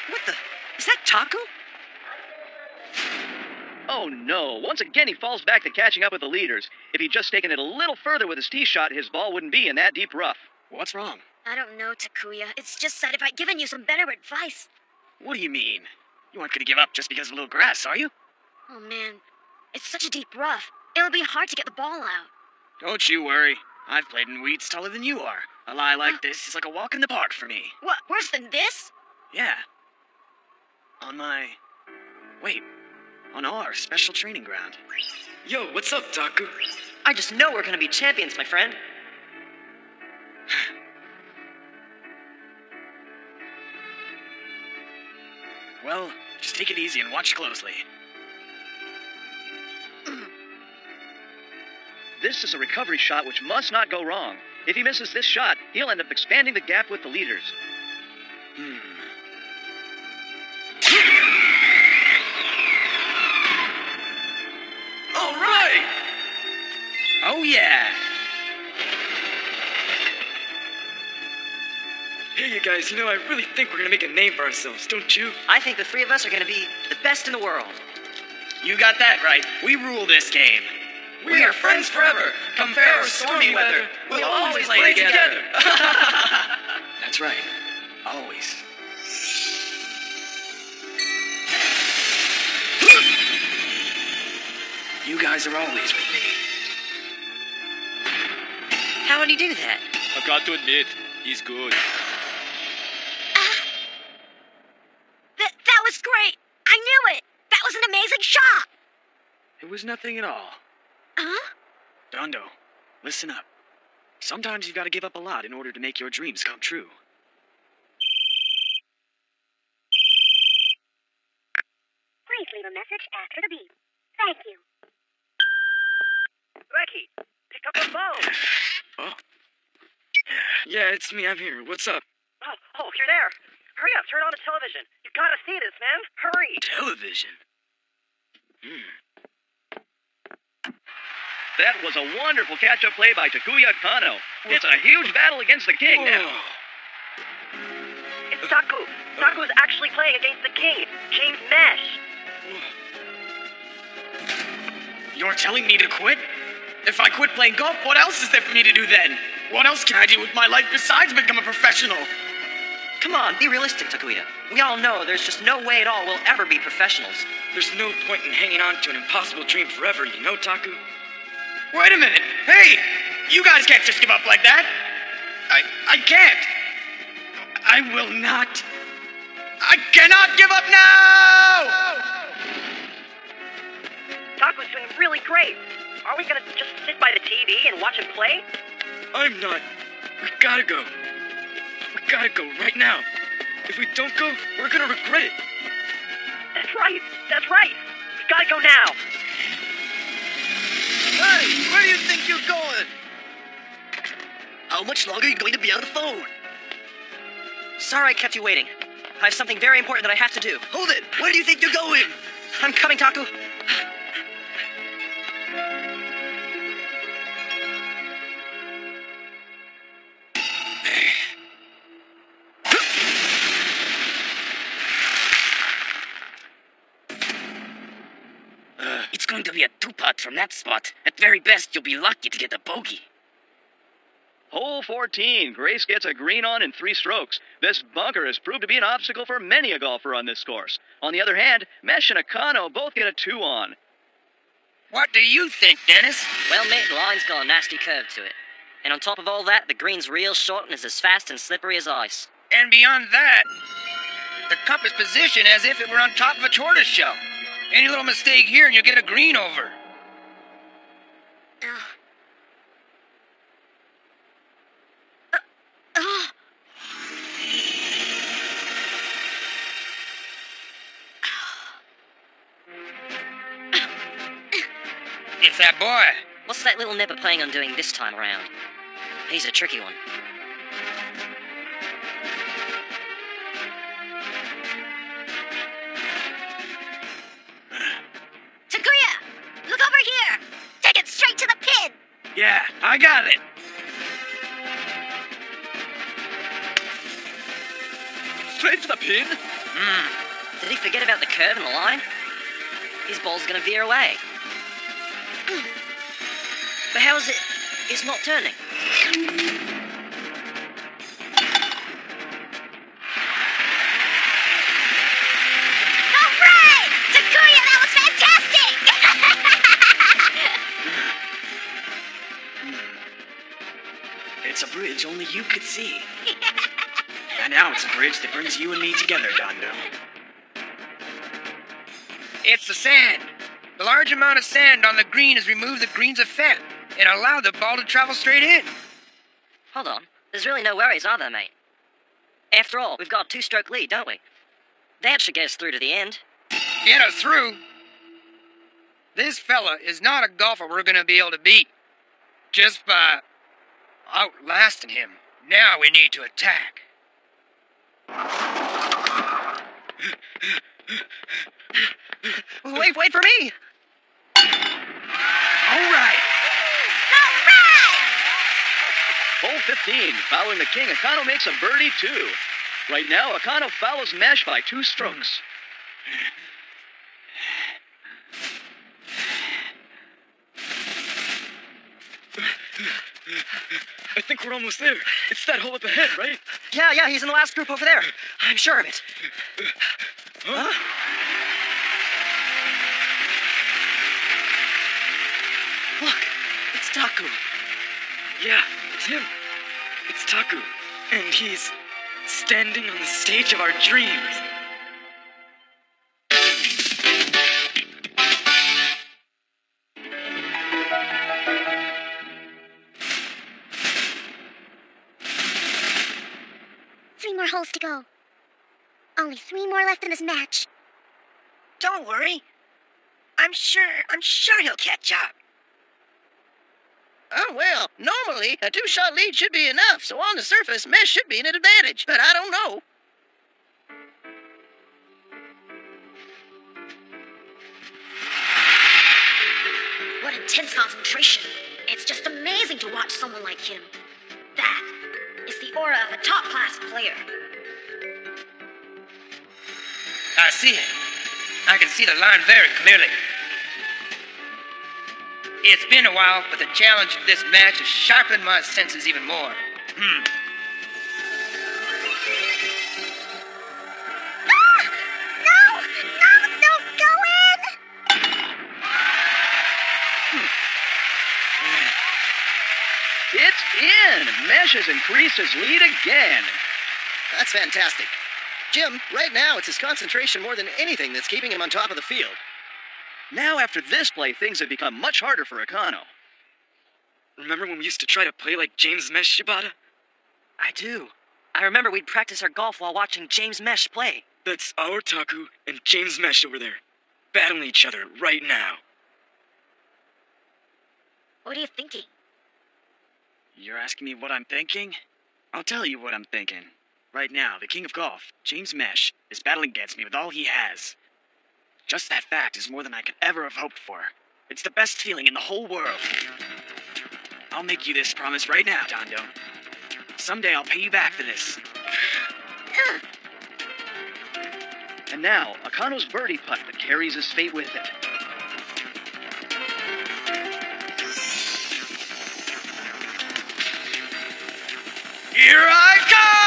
K: What the? Is that Taku?
M: Oh no, once again he falls back to catching up with the leaders. If he'd just taken it a little further with his tee shot, his ball wouldn't be in that deep rough.
D: What's wrong?
A: I don't know, Takuya. It's just that if I'd given you some better advice...
D: What do you mean? You aren't gonna give up just because of a little grass, are you?
A: Oh man, it's such a deep rough. It'll be hard to get the ball out.
D: Don't you worry. I've played in weeds taller than you are. A lie like this is like a walk in the park for me.
A: What, worse than this?
D: Yeah. On our special training ground.
S: Yo, what's up, Taku?
K: I just know we're gonna be champions, my friend.
D: Well, just take it easy and watch closely.
M: This is a recovery shot which must not go wrong. If he misses this shot, he'll end up expanding the gap with the leaders.
S: All right!
D: Oh yeah!
S: Hey, you guys, I really think we're gonna make a name for ourselves, don't you?
K: I think the three of us are gonna be the best in the world.
D: You got that right. We rule this game.
S: We are friends forever. Come fair or stormy weather, we'll always play together.
D: That's right. Always. You guys are always with me.
K: How did he do that?
R: I got to admit, he's good.
A: That was great! I knew it! That was an amazing shot!
D: It was nothing at all.
A: Huh?
D: Dondo, listen up. Sometimes you've got to give up a lot in order to make your dreams come true.
O: Please leave a message after the beep. Thank you.
Q: Becky, pick up the phone.
S: Oh. Yeah, it's me. I'm here. What's up?
Q: Oh, you're there. Hurry up, turn on the television. You gotta see this, man. Hurry.
S: Television?
M: That was a wonderful catch-up play by Takuya Akano. It's a huge battle against the king now.
Q: It's Taku. Taku's actually playing against the king, James Mesh.
D: You're telling me to quit? If I quit playing golf, what else is there for me to do then? What else can I do with my life besides become a professional?
K: Come on, be realistic, Takuya. We all know there's just no way at all we'll ever be professionals.
S: There's no point in hanging on to an impossible dream forever, Taku?
D: Wait a minute! Hey! You guys can't just give up like that! I can't! I will not! I cannot give up now!
Q: Taku's doing really great. Are we gonna just sit by the TV and watch him play?
S: I'm not. We gotta go. We gotta go right now. If we don't go, we're gonna regret it.
Q: That's right. That's right. We gotta go now.
E: Hey, where do you think you're going?
K: How much longer are you going to be on the phone?
G: Sorry I kept you waiting. I have something very important that I have to do.
K: Hold it! Where do you think you're going?
G: I'm coming, Taku.
P: It's going to be a two-putt from that spot. At very best, you'll be lucky to get a bogey.
M: Hole 14. Grace gets a green on in 3 strokes. This bunker has proved to be an obstacle for many a golfer on this course. On the other hand, Mesh and Akano both get a 2 on.
J: What do you think, Dennis?
G: Well, mate, the line's got a nasty curve to it. And on top of all that, the green's real short and is as fast and slippery as ice.
J: And beyond that, the cup is positioned as if it were on top of a tortoise shell. Any little mistake here and you'll get a green over. It's that boy.
G: What's that little nipper planning on doing this time around? He's a tricky one.
A: Takuya! Look over here! Take it straight to the pin!
J: Yeah, I got it.
H: Straight to the pin?
G: Did he forget about the curve and the line? His ball's gonna veer away. But how is it? It's not turning.
A: Alright! Takuya, that was fantastic!
D: It's a bridge only you could see. And now it's a bridge that brings you and me together, Dondo.
J: It's the sand. The large amount of sand on the green has removed the green's effect and allowed the ball to travel straight in.
G: Hold on. There's really no worries, are there, mate? After all, we've got a 2-stroke lead, don't we? That should get us through to the end.
J: Get us through? This fella is not a golfer we're going to be able to beat. Just by outlasting him. Now we need to attack.
G: Wait for me!
J: All right.
M: Hole 15. Following the king, Akano makes a birdie, too. Right now, Akano follows Mesh by 2 strokes.
H: I think we're almost there. It's that hole up ahead, right?
G: Yeah, he's in the last group over there. I'm sure of it. Huh? Look, it's Taku.
H: Yeah, it's him. It's Taku. And he's standing on the stage of our dreams.
O: Three more holes to go. Only 3 more left in this match.
B: Don't worry. I'm sure he'll catch up.
C: Oh, well, normally a 2-shot lead should be enough, so on the surface, Mesh should be an advantage, but I don't know.
A: What intense concentration. It's just amazing to watch someone like him. That is the aura of a top-class player.
J: I see it. I can see the line very clearly. It's been a while, but the challenge of this match has sharpened my senses even more.
O: Don't go in!
M: It's in! Mesh has increased his lead again.
C: That's fantastic. Jim, right now it's his concentration more than anything that's keeping him on top of the field.
M: Now, after this play, things have become much harder for Akano.
H: Remember when we used to try to play like James Mesh, Shibata?
G: I do. I remember we'd practice our golf while watching James Mesh play.
H: That's our Taku and James Mesh over there.
D: battling each other right now.
A: What are you thinking?
D: You're asking me what I'm thinking? I'll tell you what I'm thinking. Right now, the king of golf, James Mesh, is battling against me with all he has. Just that fact is more than I could ever have hoped for. It's the best feeling in the whole world. I'll make you this promise right now, Dondo. Someday I'll pay you back for this.
M: And now, Akano's birdie putt that carries his fate with it.
D: Here I come!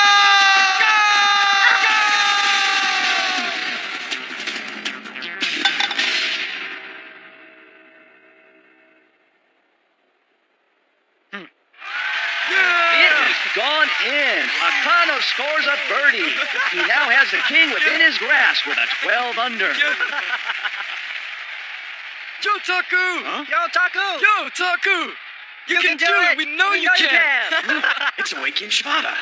M: Gone in. Akano scores a birdie. He now has the king within his grasp with a 12 under.
S: Yo, Taku!
D: Huh?
S: Yo, Taku! Yo, Taku! You can do it! We know you can!
D: It's Awaken Shibata.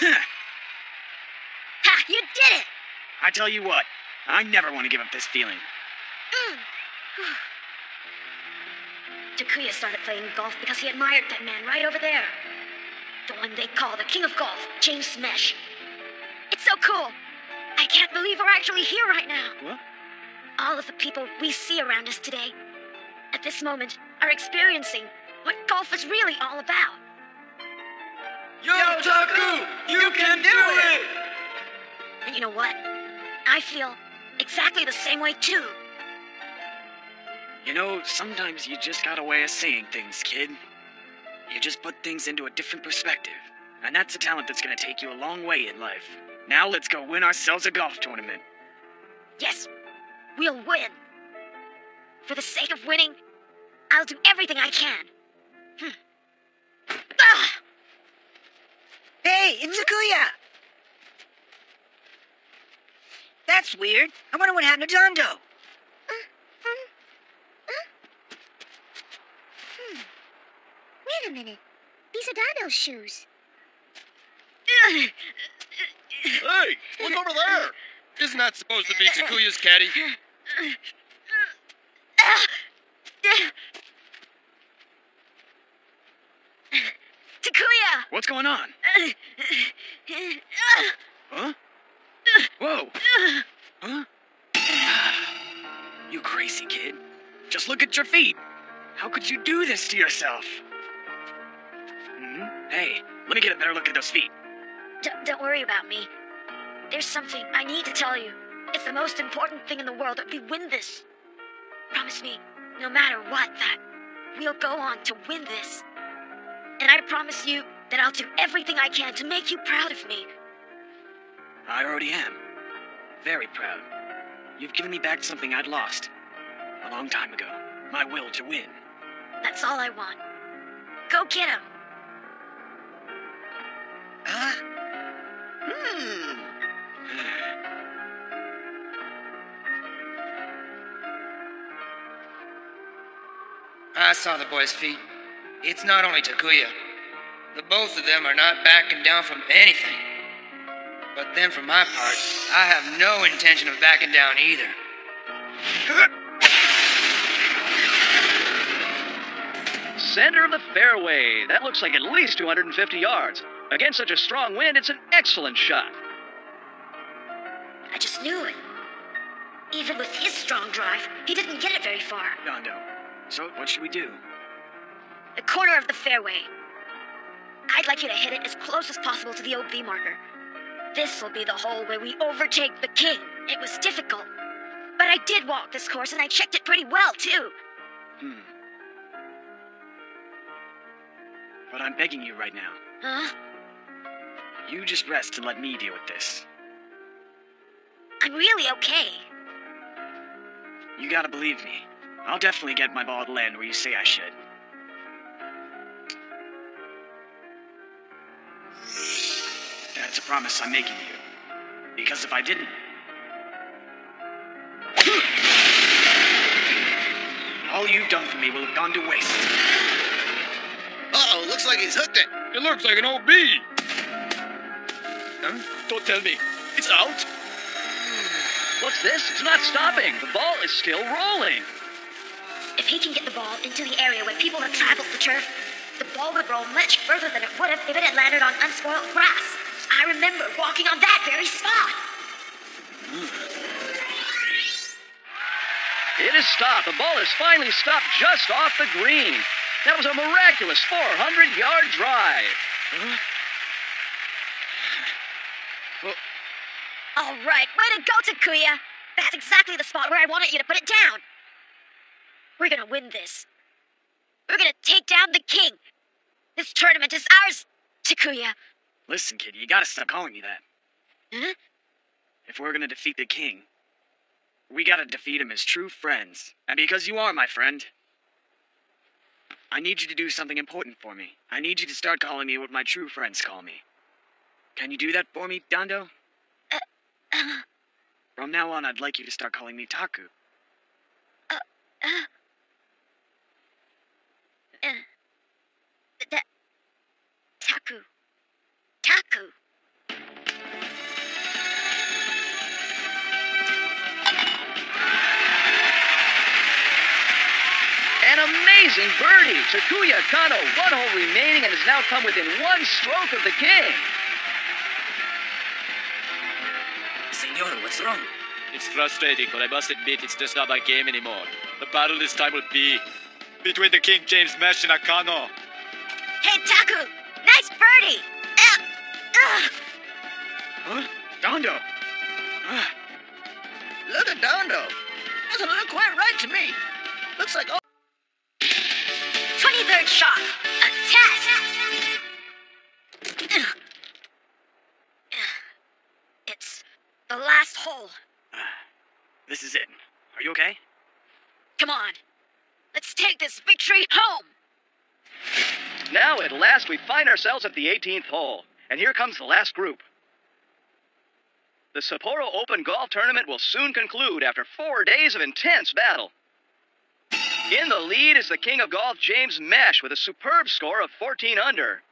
A: Ha! You did it!
D: I tell you what, I never want to give up this feeling.
A: Takuya started playing golf because he admired that man right over there. The one they call the king of golf, James Mesh. It's so cool. I can't believe we're actually here right now.
D: What?
A: All of the people we see around us today, at this moment, are experiencing what golf is really all about.
S: Yo, Taku! You can do it!
A: And you know what? I feel exactly the same way too.
D: You know, sometimes you just got a way of saying things, kid. You just put things into a different perspective. And that's a talent that's gonna take you a long way in life. Now let's go win ourselves a golf tournament.
A: Yes, we'll win. For the sake of winning, I'll do everything I can.
K: Hey, it's Takuya! That's weird. I wonder what happened to Dondo.
O: Wait a minute. These are Dondo's shoes.
E: Hey, look over there! Isn't that supposed to be Takuya's caddy?
A: Takuya!
D: What's going on? Huh? Whoa! Huh? You crazy kid. Just look at your feet. How could you do this to yourself? Hey, let me get a better look at those feet.
A: Don't worry about me. There's something I need to tell you. It's the most important thing in the world that we win this. Promise me, no matter what, that we'll go on to win this. And I promise you that I'll do everything I can to make you proud of me.
D: I already am. Very proud. You've given me back something I'd lost. A long time ago. My will to win.
A: That's all I want. Go get him.
J: I saw the boys' feet. It's not only Takuya. The both of them are not backing down from anything. But then for my part, I have no intention of backing down either.
M: Center of the fairway. That looks like at least 250 yards. Against such a strong wind, it's an excellent shot.
A: I just knew it. Even with his strong drive, he didn't get it very far.
D: Dondo, so what should we do?
A: The corner of the fairway. I'd like you to hit it as close as possible to the OB marker. This will be the hole where we overtake the king. It was difficult. But I did walk this course and I checked it pretty well, too.
D: But I'm begging you right now.
A: Huh?
D: You just rest and let me deal with this.
A: I'm really okay.
D: You gotta believe me. I'll definitely get my ball to land where you say I should. That's a promise I'm making you. Because if I didn't... all you've done for me will have gone to waste.
E: Uh-oh, looks like he's hooked it.
S: It looks like an OB.
E: Huh? Don't tell me. It's out?
M: What's this? It's not stopping. The ball is still rolling.
A: If he can get the ball into the area where people have traveled the turf, the ball would roll much further than it would have if it had landed on unspoiled grass. I remember walking on that very spot.
M: It is stopped. The ball is finally stopped just off the green. That was a miraculous 400-yard drive.
A: All right, way to go, Takuya. That's exactly the spot where I wanted you to put it down. We're gonna win this. We're gonna take down the king. This tournament is ours, Takuya.
D: Listen, kid, you gotta stop calling me that.
A: Huh?
D: If we're gonna defeat the king, we gotta defeat him as true friends. And because you are my friend, I need you to do something important for me. I need you to start calling me what my true friends call me. Can you do that for me, Dando? From now on, I'd like you to start calling me Taku.
A: Taku. Taku.
M: An amazing birdie. Takuya Kano, one hole remaining, and has now come within one stroke of the king.
T: Senor, what's wrong?
R: It's frustrating, but I must admit it's just not my game anymore. The battle this time will be between the King James Mesh and Akano.
A: Hey, Taku! Nice birdie!
D: Huh? Dando!
K: Look at Dondo. Doesn't look quite right to me. Looks like...
A: 23rd shot. Attack! It's the last hole.
D: This is it. Are you okay?
A: Come on. Let's take this victory home.
M: Now, at last, we find ourselves at the 18th hole. And here comes the last group. The Sapporo Open Golf Tournament will soon conclude after 4 days of intense battle. In the lead is the king of golf, James Mesh, with a superb score of 14 under.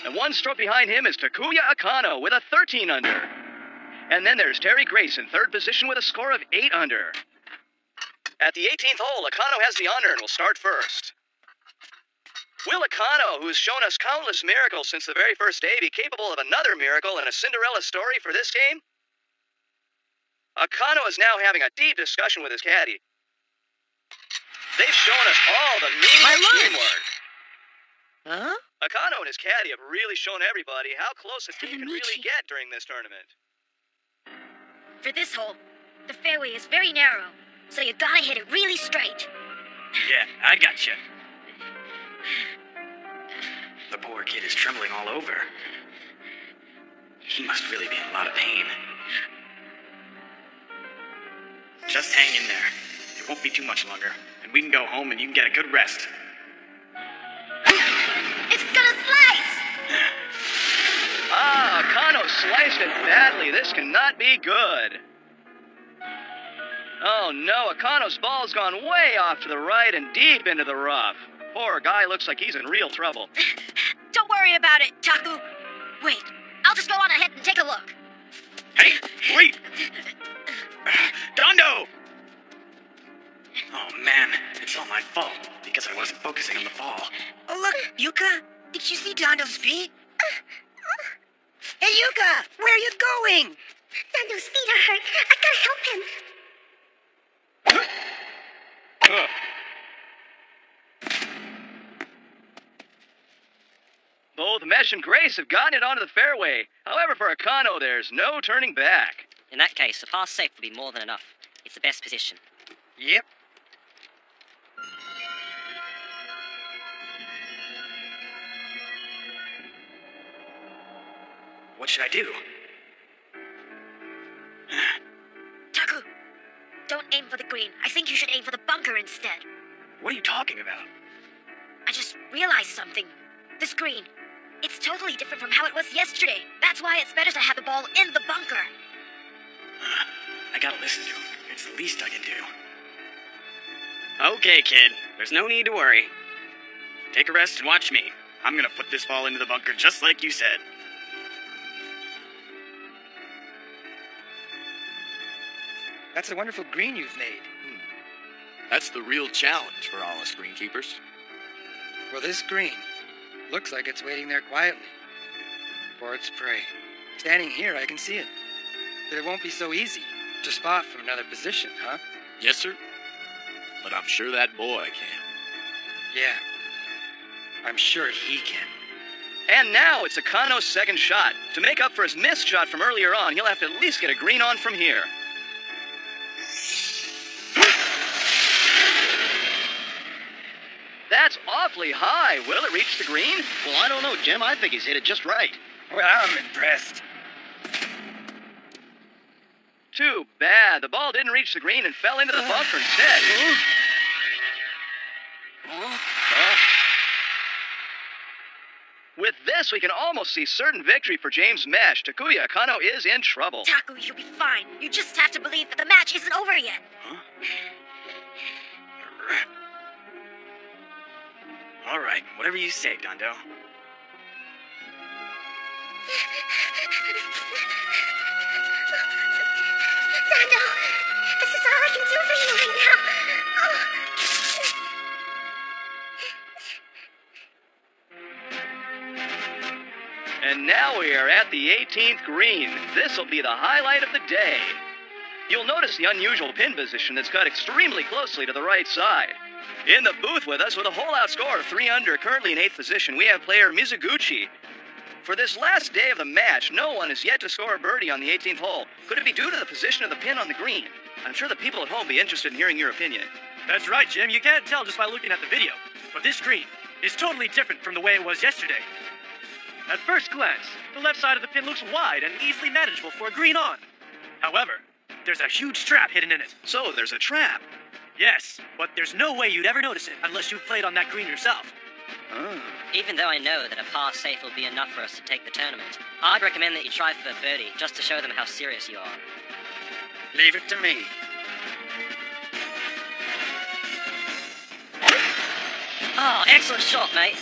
M: And one stroke behind him is Takuya Akano with a 13 under. And then there's Terry Grace in third position with a score of 8 under. At the 18th hole, Akano has the honor and will start first. Will Akano, who has shown us countless miracles since the very first day, be capable of another miracle and a Cinderella story for this game? Akano is now having a deep discussion with his caddy. They've shown us all the meaning of teamwork.
K: Huh?
M: Akano and his caddy have really shown everybody how close a team can really get during this tournament.
A: For this hole, the fairway is very narrow, so you gotta hit it really straight.
D: Yeah, I got you. The poor kid is trembling all over. He must really be in a lot of pain. Just hang in there. It won't be too much longer, and we can go home and you can get a good rest.
A: It's gonna slice!
M: Akano sliced it badly. This cannot be good. Oh no, Akano's ball's gone way off to the right and deep into the rough. Poor guy looks like he's in real trouble.
A: Don't worry about it, Taku. Wait, I'll just go on ahead and take a look.
D: Hey, wait! Dando! Oh man, it's all my fault, because I wasn't focusing on the ball.
K: Oh, look, Yuka. Did you see Dondo's feet? Hey, Yuka, where are you going?
O: Dondo's feet are hurt. I gotta help him.
M: Both Mesh and Grace have gotten it onto the fairway. However, for Akano, there's no turning back.
G: In that case, a pass safe would be more than enough. It's the best position.
K: Yep.
D: What should I do?
A: Taku, don't aim for the green. I think you should aim for the bunker instead.
D: What are you talking about?
A: I just realized something. This green, it's totally different from how it was yesterday. That's why it's better to have the ball in the bunker.
D: I gotta listen to him. It's the least I can do. Okay, kid. There's no need to worry. Take a rest and watch me. I'm gonna put this ball into the bunker just like you said.
J: That's a wonderful green you've made.
E: That's the real challenge for all us greenkeepers.
J: Well, this green looks like it's waiting there quietly for its prey. Standing here, I can see it. But it won't be so easy to spot from another position, huh?
E: Yes, sir. But I'm sure that boy can.
J: Yeah. I'm sure he can.
M: And now it's Akano's second shot. To make up for his missed shot from earlier on, he'll have to at least get a green on from here. That's awfully high. Will it reach the green?
K: Well, I don't know, Jim. I think he's hit it just right.
J: Well, I'm impressed.
M: Too bad. The ball didn't reach the green and fell into the bunker instead. With this, we can almost see certain victory for James Mesh. Takuya Akano is in trouble.
A: Taku, you'll be fine. You just have to believe that the match isn't over yet.
D: Huh? All right, whatever you say, Dondo.
O: Dondo, this is all I can do for you right now.
M: And now we are at the 18th green. This will be the highlight of the day. You'll notice the unusual pin position that's cut extremely closely to the right side. In the booth with us with a hole-out score of 3 under, currently in 8th position, we have player Mizuguchi. For this last day of the match, no one has yet to score a birdie on the 18th hole. Could it be due to the position of the pin on the green? I'm sure the people at home will be interested in hearing your opinion.
U: That's right, Jim. You can't tell just by looking at the video. But this green is totally different from the way it was yesterday. At first glance, the left side of the pin looks wide and easily manageable for a green on. However, there's a huge trap hidden in it.
M: So there's a trap?
U: Yes, but there's no way you'd ever notice it unless you played on that green yourself.
G: Even though I know that a par safe will be enough for us to take the tournament, I'd recommend that you try for a birdie just to show them how serious you are.
J: Leave it to me.
G: Oh, excellent shot, mate.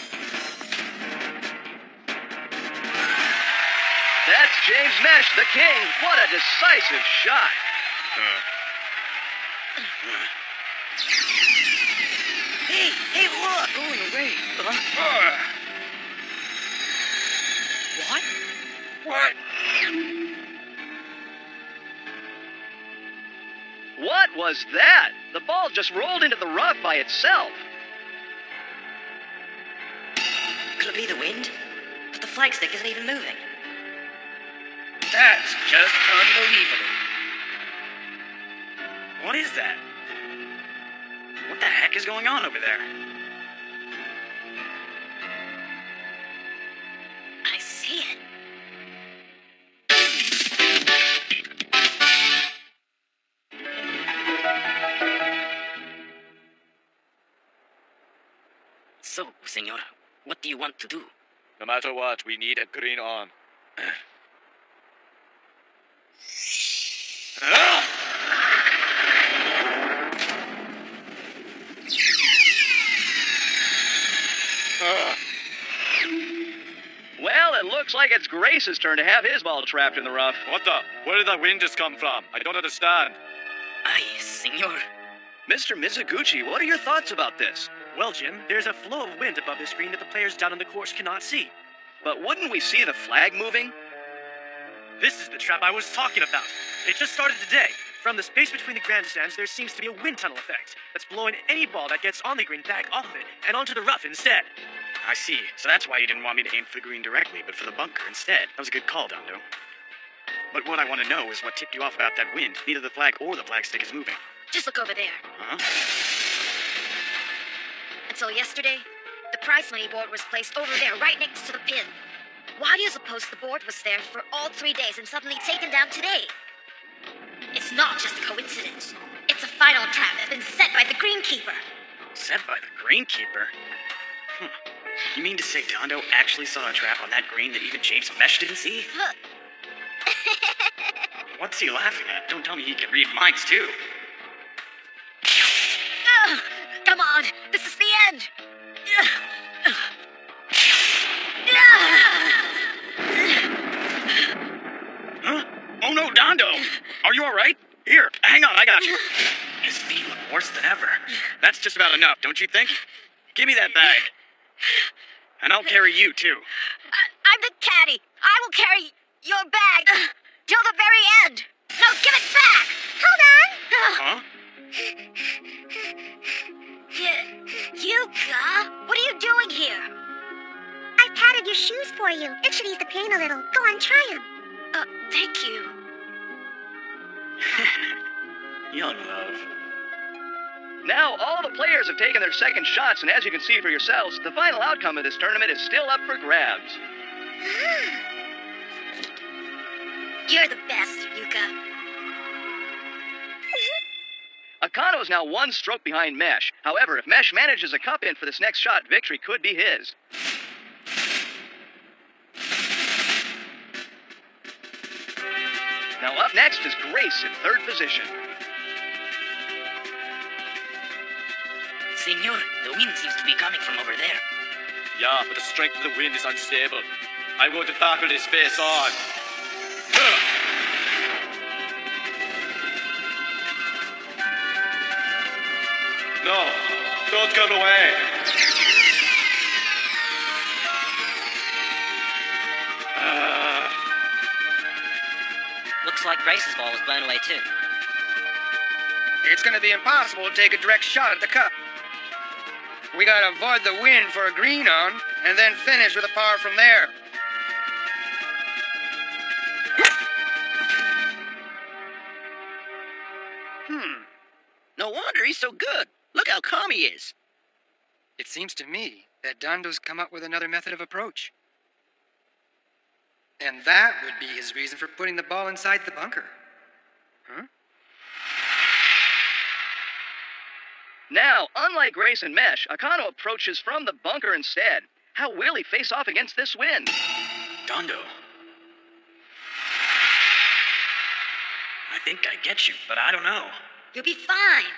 M: That's James Mesh, the king. What a decisive shot.
K: Hey, look!
J: Going away.
K: What?
J: What?
M: What was that? The ball just rolled into the rough by itself.
G: Could it be the wind? But the flagstick isn't even moving.
J: That's just unbelievable.
D: What is that? What the heck is going on over there?
A: I see it.
T: So, senor, what do you want to do?
R: No matter what, we need a green on.
M: Well, it looks like it's Grace's turn to have his ball trapped in the rough.
R: What the? Where did that wind just come from? I don't understand.
T: Aye, senor.
M: Mr. Mizuguchi, what are your thoughts about this?
U: Well, Jim, there's a flow of wind above the screen that the players down on the course cannot see.
M: But wouldn't we see the flag moving?
U: This is the trap I was talking about. It just started today. From the space between the grandstands, there seems to be a wind tunnel effect that's blowing any ball that gets on the green back off of it and onto the rough instead.
D: I see. So that's why you didn't want me to aim for the green directly, but for the bunker instead. That was a good call, Dondo. But what I want to know is what tipped you off about that wind. Neither the flag or the flagstick is moving.
A: Just look over there.
D: Huh?
A: Until yesterday, the prize money board was placed over there, right next to the pin. Why do you suppose the board was there for all 3 days and suddenly taken down today? It's not just a coincidence. It's a final trap that's been set by the greenkeeper.
D: Set by the greenkeeper? You mean to say Dondo actually saw a trap on that green that even James Mesh didn't see? What's he laughing at? Don't tell me he can read minds, too.
A: Come on, this is the end.
D: Huh? Oh no, Dondo! Are you alright? Here, hang on, I got That's just about enough, don't you think? Give me that bag. And I'll carry you, too.
A: I'm the caddy. I will carry your bag till the very end. No, give it back.
O: Hold on.
D: Huh?
A: Yuka, what are you doing here?
O: I patted your shoes for you. It should ease the pain a little. Go on, try them.
A: Thank you.
D: Young love.
M: Now, all the players have taken their second shots, and as you can see for yourselves, the final outcome of this tournament is still up for grabs.
A: You're the best, Yuka.
M: Akano is now one stroke behind Mesh. However, if Mesh manages a cup in for this next shot, victory could be his. Now up next is Grace in third position.
T: Senor, the wind seems to be coming from over there.
R: Yeah, but the strength of the wind is unstable. I'm going to tackle this face on. No, don't come away.
G: Looks like Grace's ball was blown away too.
J: It's going to be impossible to take a direct shot at the cup. We got to avoid the wind for a green on, and then finish with a par from there.
K: No wonder he's so good. Look how calm he is.
J: It seems to me that Dando's come up with another method of approach. And that would be his reason for putting the ball inside the bunker. Huh?
M: Now, unlike Grace and Mesh, Akano approaches from the bunker instead. How will he face off against this wind?
D: Dando. I think I get you, but I don't know.
A: You'll be fine.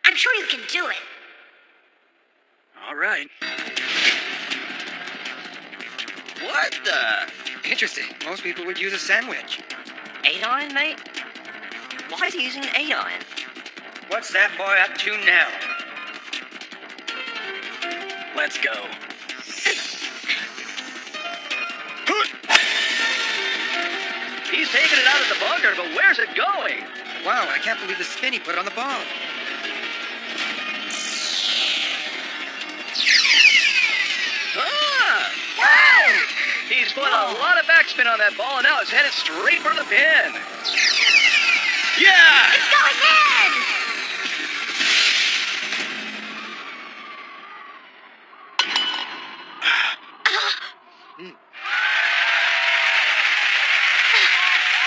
A: I'm sure you can do it.
D: All right.
K: What the?
J: Interesting. Most people would use a sandwich.
G: 8-iron, mate? Why is he using an 8-iron?
J: What's that boy up to now?
D: Let's go.
M: He's taking it out at the bunker, but where's it going?
J: Wow, I can't believe the spin he put on the ball.
M: He's put a lot of backspin on that ball, and now it's headed straight for the pin. Yeah!
A: It's going in!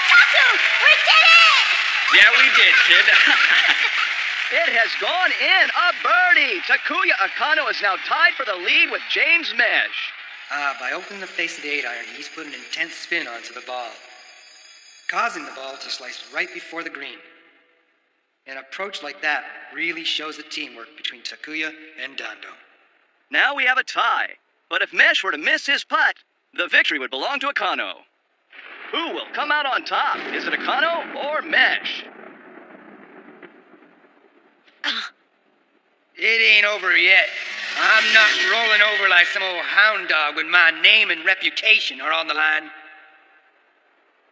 A: Taku! We did it!
D: Yeah, we did, kid.
M: It has gone in, a birdie! Takuya Akano is now tied for the lead with James Mesh.
J: By opening the face of the 8-iron, he's put an intense spin onto the ball, causing the ball to slice right before the green. An approach like that really shows the teamwork between Takuya and Dando.
M: Now we have a tie, but if Mesh were to miss his putt, the victory would belong to Akano. Who will come out on top? Is it Akano or Mesh?
J: It ain't over yet. I'm not rolling over like some old hound dog when my name and reputation are on the line.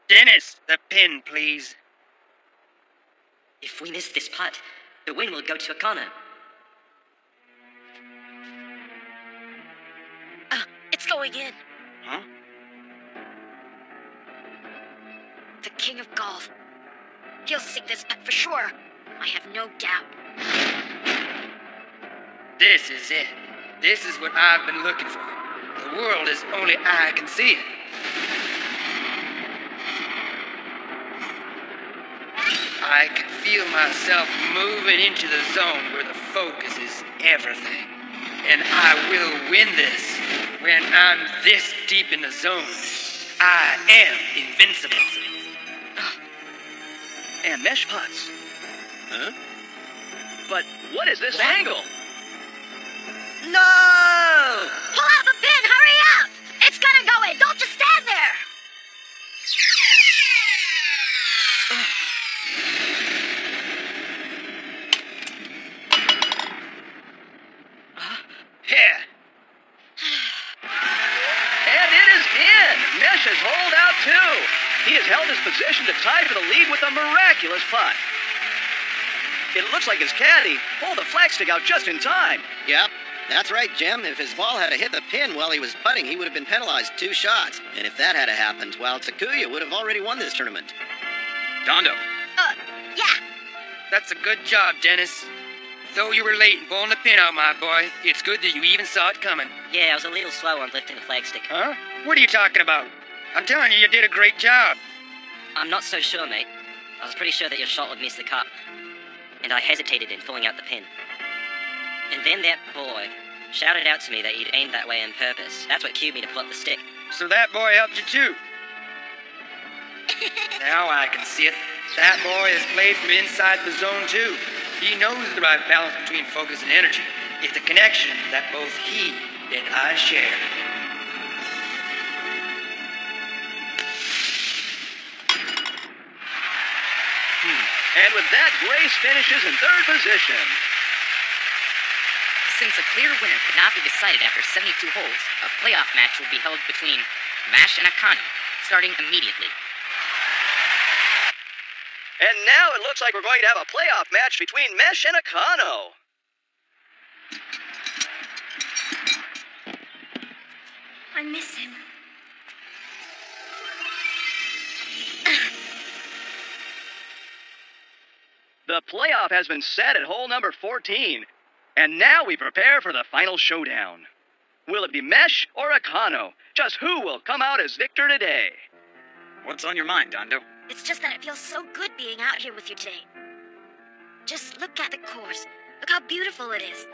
J: Dennis, the pin, please.
G: If we miss this putt, the win will go to Akano.
A: It's going in.
D: Huh?
A: The king of golf. He'll sink this putt for sure. I have no doubt.
J: This is it. This is what I've been looking for. The world as only I can see it. I can feel myself moving into the zone where the focus is everything. And I will win this. When I'm this deep in the zone, I am invincible.
M: And Mesh putts. Huh? But what is this angle?
A: No! Pull out the pin! Hurry up! It's gonna go in! Don't just stand there!
M: has held his position to tie for the lead with a miraculous putt. It looks like his caddy pulled the flagstick out just in time.
N: Yep, that's right, Jim. If his ball had hit the pin while he was putting, he would have been penalized 2 shots. And if that had happened, well, Takuya would have already won this tournament.
D: Dondo.
A: Yeah.
L: That's a good job, Dennis. Though you were late in pulling the pin out, my boy, it's good that you even saw it coming.
G: Yeah, I was a little slow on lifting the flagstick.
L: Huh? What are you talking about? I'm telling you, you did a great job.
G: I'm not so sure, mate. I was pretty sure that your shot would miss the cup. And I hesitated in pulling out the pin. And then that boy shouted out to me that he'd aimed that way on purpose. That's what cued me to pull up the stick.
L: So that boy helped you too. Now I can see it. That boy has played from inside the zone too. He knows the right balance between focus and energy. It's a connection that both he and I share.
M: And with that, Grace finishes in 3rd position.
T: Since a clear winner could not be decided after 72 holes, a playoff match will be held between Mash and Akane, starting immediately.
M: And now it looks like we're going to have a playoff match between Mesh and Akano.
F: I miss him.
M: The playoff has been set at hole number 14. And now we prepare for the final showdown. Will it be Mesh or Akano? Just who will come out as victor today?
D: What's on your mind, Dondo?
A: It's just that it feels so good being out here with you today. Just look at the course. Look how beautiful it is.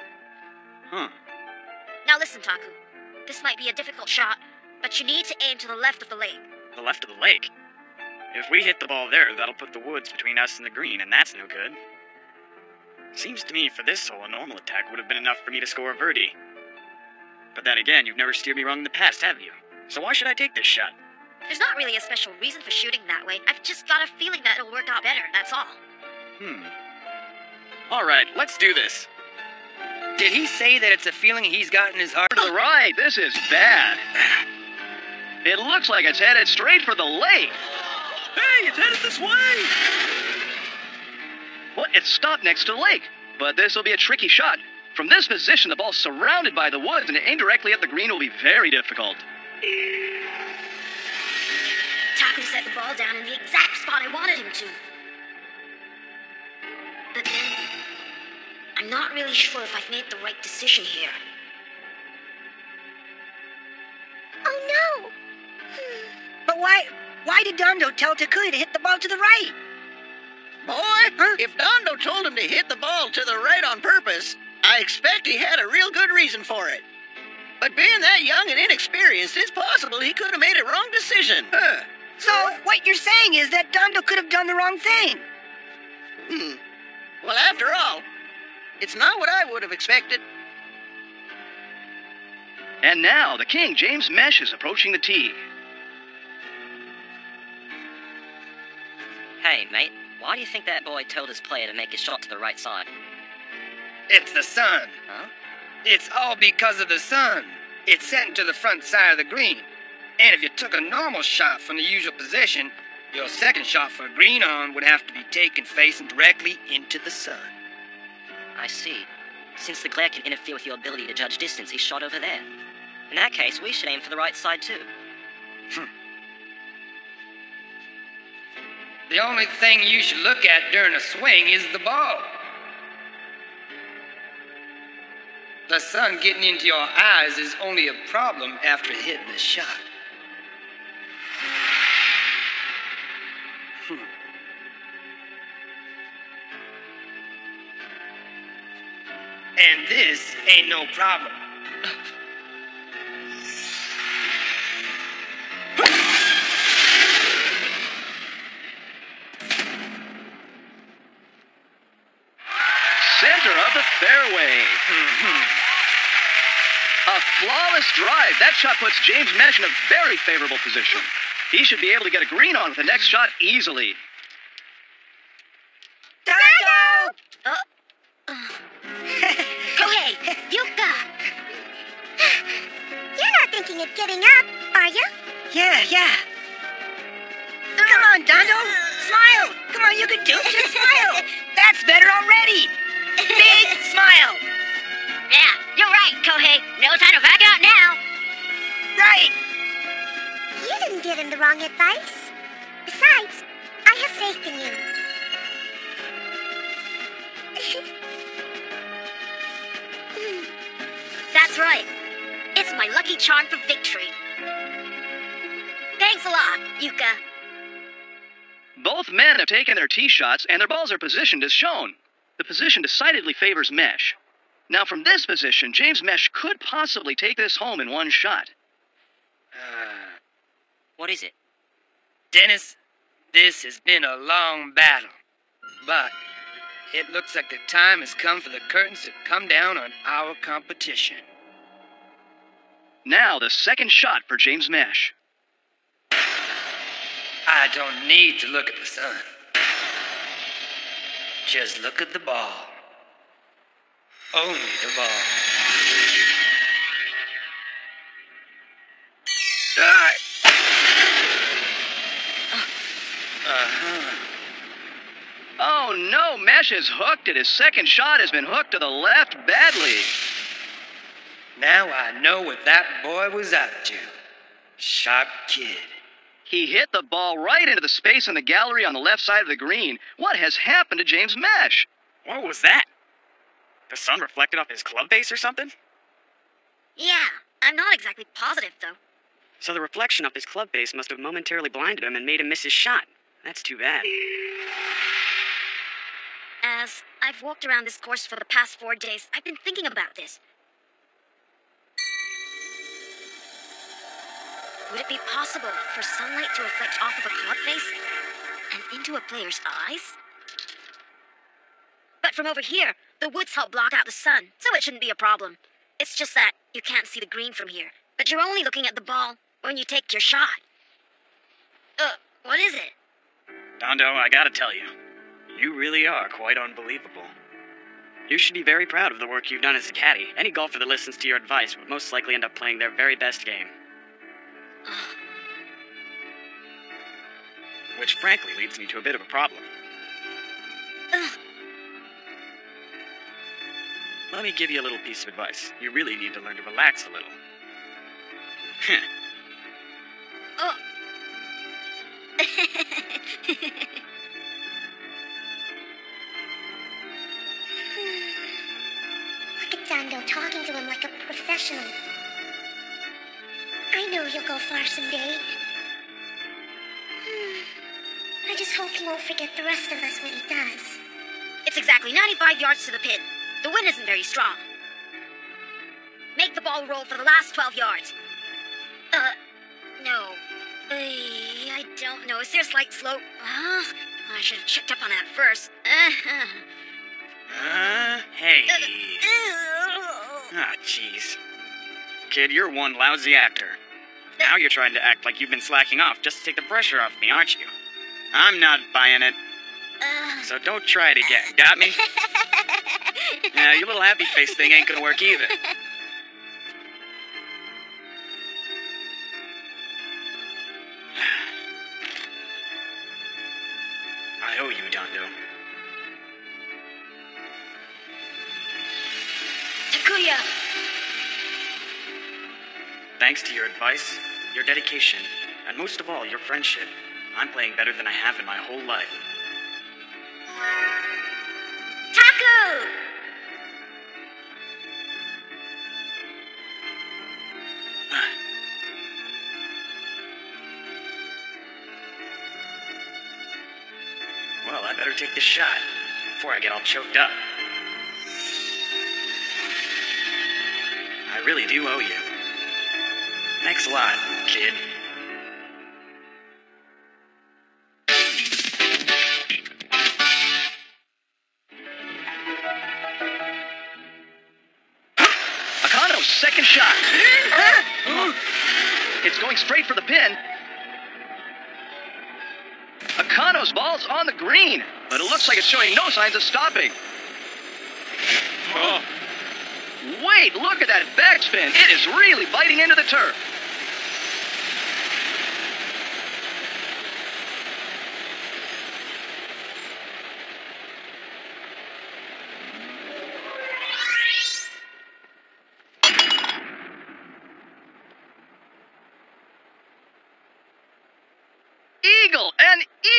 D: Huh.
A: Now listen, Taku. This might be a difficult shot, but you need to aim to the left of the lake.
D: The left of the lake? If we hit the ball there, that'll put the woods between us and the green, and that's no good. Seems to me for this hole, a normal attack would have been enough for me to score a birdie. But then again, you've never steered me wrong in the past, have you? So why should I take this shot?
A: There's not really a special reason for shooting that way. I've just got a feeling that it'll work out better, that's all.
D: Alright, let's do this.
L: Did he say that it's a feeling he's got in his heart?
M: To the right, this is bad. It looks like it's headed straight for the lake.
U: Hey, it's headed this way!
M: What? It's stopped next to the lake. But this will be a tricky shot. From this position, the ball's surrounded by the woods, and aim directly at the green will be very difficult.
A: Taku set the ball down in the exact spot I wanted him to. But then, I'm not really sure if I've made the right decision here.
O: Oh no!
B: But why did Dondo tell Takuya to hit the ball to the right?
C: Boy, if Dondo told him to hit the ball to the right on purpose, I expect he had a real good reason for it. But being that young and inexperienced, it's possible he could have made a wrong decision.
B: So what you're saying is that Dondo could have done the wrong thing?
C: Well, after all, it's not what I would have expected.
M: And now, the king, James Mesh, is approaching the tee.
G: Hey, mate, why do you think that boy told his player to make his shot to the right side?
L: It's the sun.
G: Huh?
L: It's all because of the sun. It's setting to the front side of the green. And if you took a normal shot from the usual position, your second shot for a green on would have to be taken facing directly into the sun.
G: I see. Since the glare can interfere with your ability to judge distance, he shot over there. In that case, we should aim for the right side too.
L: The only thing you should look at during a swing is the ball. The sun getting into your eyes is only a problem after hitting the shot. And this ain't no problem.
M: Center of the fairway. A flawless drive. That shot puts James Mesh in a very favorable position. He should be able to get a green on with the next shot easily.
A: Dondo! Hey, Yuka!
O: You're not thinking of giving up, are you?
B: Yeah.
O: Come
L: Come on, Dondo. Smile. Come on, you can do it. Just smile. That's better already. Big smile.
A: Yeah, you're right, Kohei. No time to back out now.
L: Right.
O: You didn't give him the wrong advice. Besides, I have faith in you.
A: That's right. It's my lucky charm for victory. Thanks a lot, Yuka.
M: Both men have taken their tee shots, and their balls are positioned as shown. The position decidedly favors Mesh. Now, from this position, James Mesh could possibly take this home in one shot.
T: What is it?
L: Dennis, this has been a long battle. But it looks like the time has come for the curtains to come down on our competition.
M: Now, the second shot for James Mesh.
L: I don't need to look at the sun. Just look at the ball. Only the ball.
M: Oh no, Mesh is hooked, and his second shot has been hooked to the left badly.
L: Now I know what that boy was up to. Sharp kid.
M: He hit the ball right into the space in the gallery on the left side of the green. What has happened to James Mesh?
D: What was that? The sun reflected off his club face or something?
A: Yeah, I'm not exactly positive, though.
D: So the reflection of his club face must have momentarily blinded him and made him miss his shot. That's too bad.
A: As I've walked around this course for the past 4 days, I've been thinking about this. Would it be possible for sunlight to reflect off of a club face and into a player's eyes? But from over here, the woods help block out the sun, so it shouldn't be a problem. It's just that you can't see the green from here, but you're only looking at the ball when you take your shot. What is it?
D: Dondo, I gotta tell you, you really are quite unbelievable. You should be very proud of the work you've done as a caddy. Any golfer that listens to your advice would most likely end up playing their very best game. Which frankly leads me to a bit of a problem. Let me give you a little piece of advice. You really need to learn to relax a little.
O: Look at Dondo talking to him like a professional. I know he'll go far someday. I just hope he won't forget the rest of us when he does.
A: It's exactly 95 yards to the pin. The wind isn't very strong. Make the ball roll for the last 12 yards. No. I don't know. Is there a slight slope? I should have checked up on that first.
D: Hey. Ah, jeez. Kid, you're one lousy actor. Now you're trying to act like you've been slacking off just to take the pressure off me, aren't you? I'm not buying it. So don't try it again, got me? Yeah, your little happy face thing ain't gonna work either. I owe you, Dondo.
A: Takuya!
D: Thanks to your advice, your dedication, and most of all, your friendship, I'm playing better than I have in my whole life.
A: Taku!
D: Well, I better take this shot before I get all choked up. I really do owe you. Thanks a lot, kid.
M: Akano's second shot. It's going straight for the pin. Akano's ball's on the green, but it looks like it's showing no signs of stopping.
D: Oh.
M: Wait, look at that backspin. It is really biting into the turf.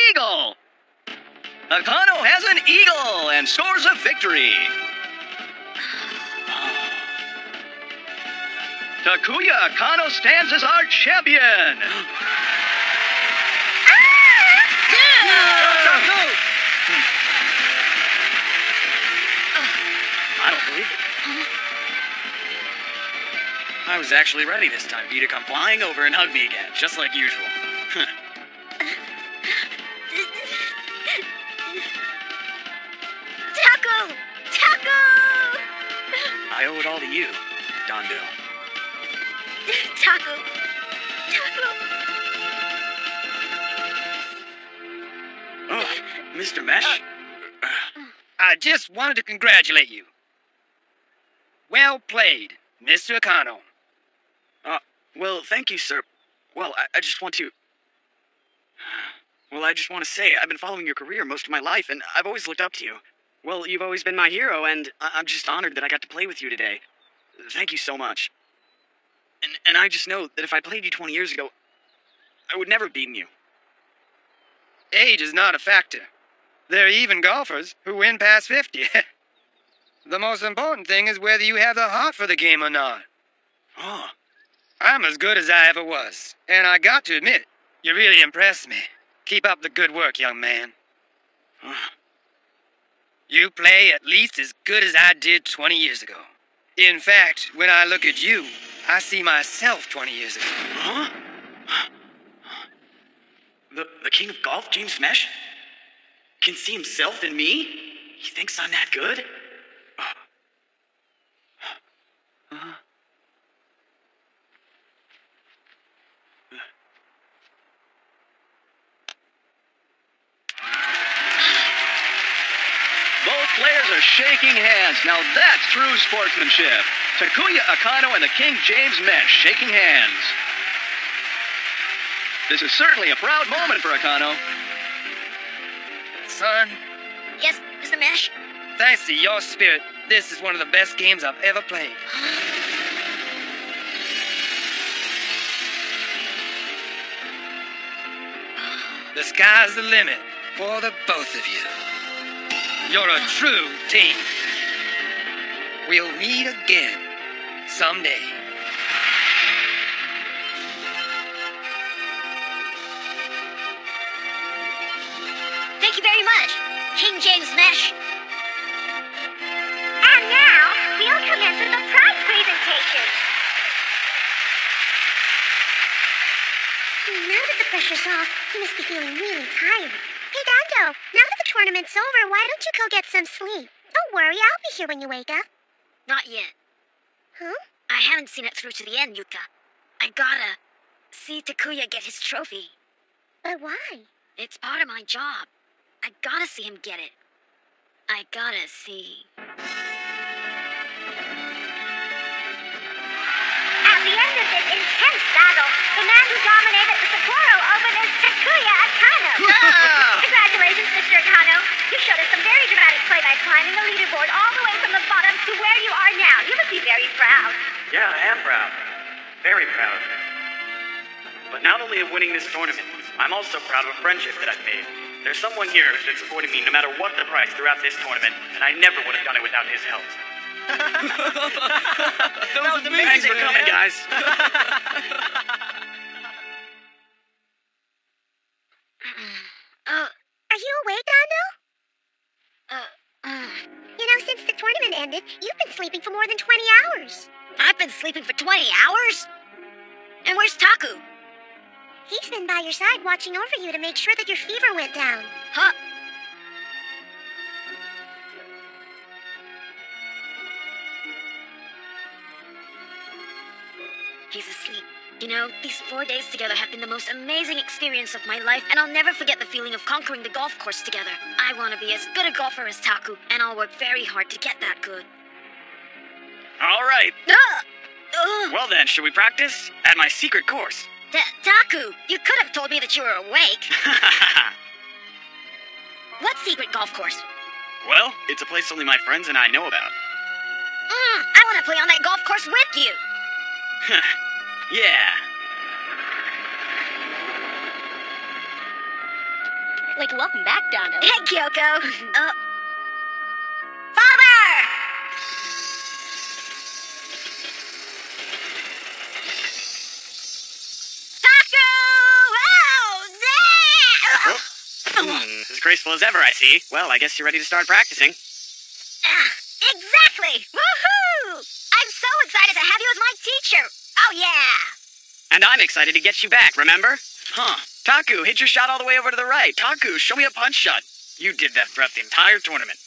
M: eagle. Akano has an eagle and scores a victory. Takuya Akano stands as our champion.
D: I don't believe it. I was actually ready this time for you to come flying over and hug me again, just like usual.
F: Taku! Taku!
D: I owe it all to you, Dondo.
F: Taku! Taku!
D: Oh, Mr. Mesh?
L: I just wanted to congratulate you. Well played, Mr. Akano.
D: Well, thank you, sir. Well, I just want to... Well, I just want to say, I've been following your career most of my life, and I've always looked up to you. Well, you've always been my hero, and I'm just honored that I got to play with you today. Thank you so much. And I just know that if I played you 20 years ago, I would never have beaten you.
L: Age is not a factor. There are even golfers who win past 50. The most important thing is whether you have the heart for the game or not.
D: Oh.
L: I'm as good as I ever was, and I got to admit, you really impressed me. Keep up the good work, young man. You play at least as good as I did 20 years ago. In fact, when I look at you, I see myself 20 years ago.
D: Huh? The king of golf, James Mesh, can see himself in me? He thinks I'm that good?
M: Both players are shaking hands. Now that's true sportsmanship. Takuya Akano and the King James Mesh shaking hands. This is certainly a proud moment for Akano.
L: Son,
F: Yes, Mr. Mesh?
L: thanks to your spirit, this is one of the best games I've ever played. The sky's the limit for the both of you. You're a true team. We'll meet again someday.
F: Thank you very much, King James Mesh.
O: And now, we'll commence with the prize presentation. Now that the pressure's off, you must be feeling really tired. Hey, Dando, now that the tournament's over, why don't you go get some sleep? Don't worry, I'll be here when you wake up.
A: Not yet.
O: Huh?
A: I haven't seen it through to the end, Yuka. I gotta see Takuya get his trophy.
O: But why?
A: It's part of my job. I gotta see him get it. I gotta see.
O: At the end of this intense battle, the man who dominated the Sapporo Open is Takuya Akano. Congratulations, Mr. Akano. You showed us some very dramatic play by climbing the leaderboard all the way from the bottom to where you are now. You must be very proud.
D: Yeah, I am proud. Very proud. But not only of winning this tournament, I'm also proud of a friendship that I've made. There's someone here who's been supporting me no matter what the price throughout this tournament, and I never would have done it without his help.
S: That was amazing.
D: Thanks for coming, guys.
O: Are you awake, Dando? You know, since the tournament ended, you've been sleeping for more than 20 hours.
A: I've been sleeping for 20 hours? And where's Taku?
O: He's been by your side watching over you to make sure that your fever went down.
A: Huh? He's asleep. You know, these 4 days together have been the most amazing experience of my life, and I'll never forget the feeling of conquering the golf course together. I want to be as good a golfer as Taku, and I'll work very hard to get that good.
D: All right. Well then, should we practice? At my secret course.
A: Taku, you could have told me that you were awake. What secret golf course?
D: Well, it's a place only my friends and I know about.
A: I want to play on that golf course with you.
D: Yeah.
A: Like, welcome back, Dono. Hey, Kyoko. Father! Taku!
D: As graceful as ever, I see. Well, I guess you're ready to start practicing.
A: Exactly! Woohoo! I'm so excited to have you as my teacher. Oh, yeah.
D: And I'm excited to get you back, remember? Huh. Taku, hit your shot all the way over to the right. Taku, show me a punch shot. You did that throughout the entire tournament.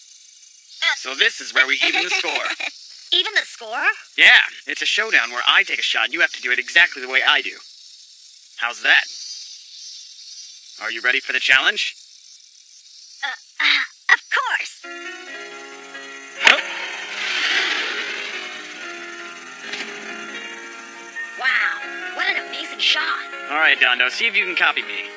D: So this is where we even the score.
A: Even the score?
D: Yeah, it's a showdown where I take a shot and you have to do it exactly the way I do. How's that? Are you ready for the challenge?
A: Of course. Wow, what an amazing shot.
D: All right, Dondo, see if you can copy me.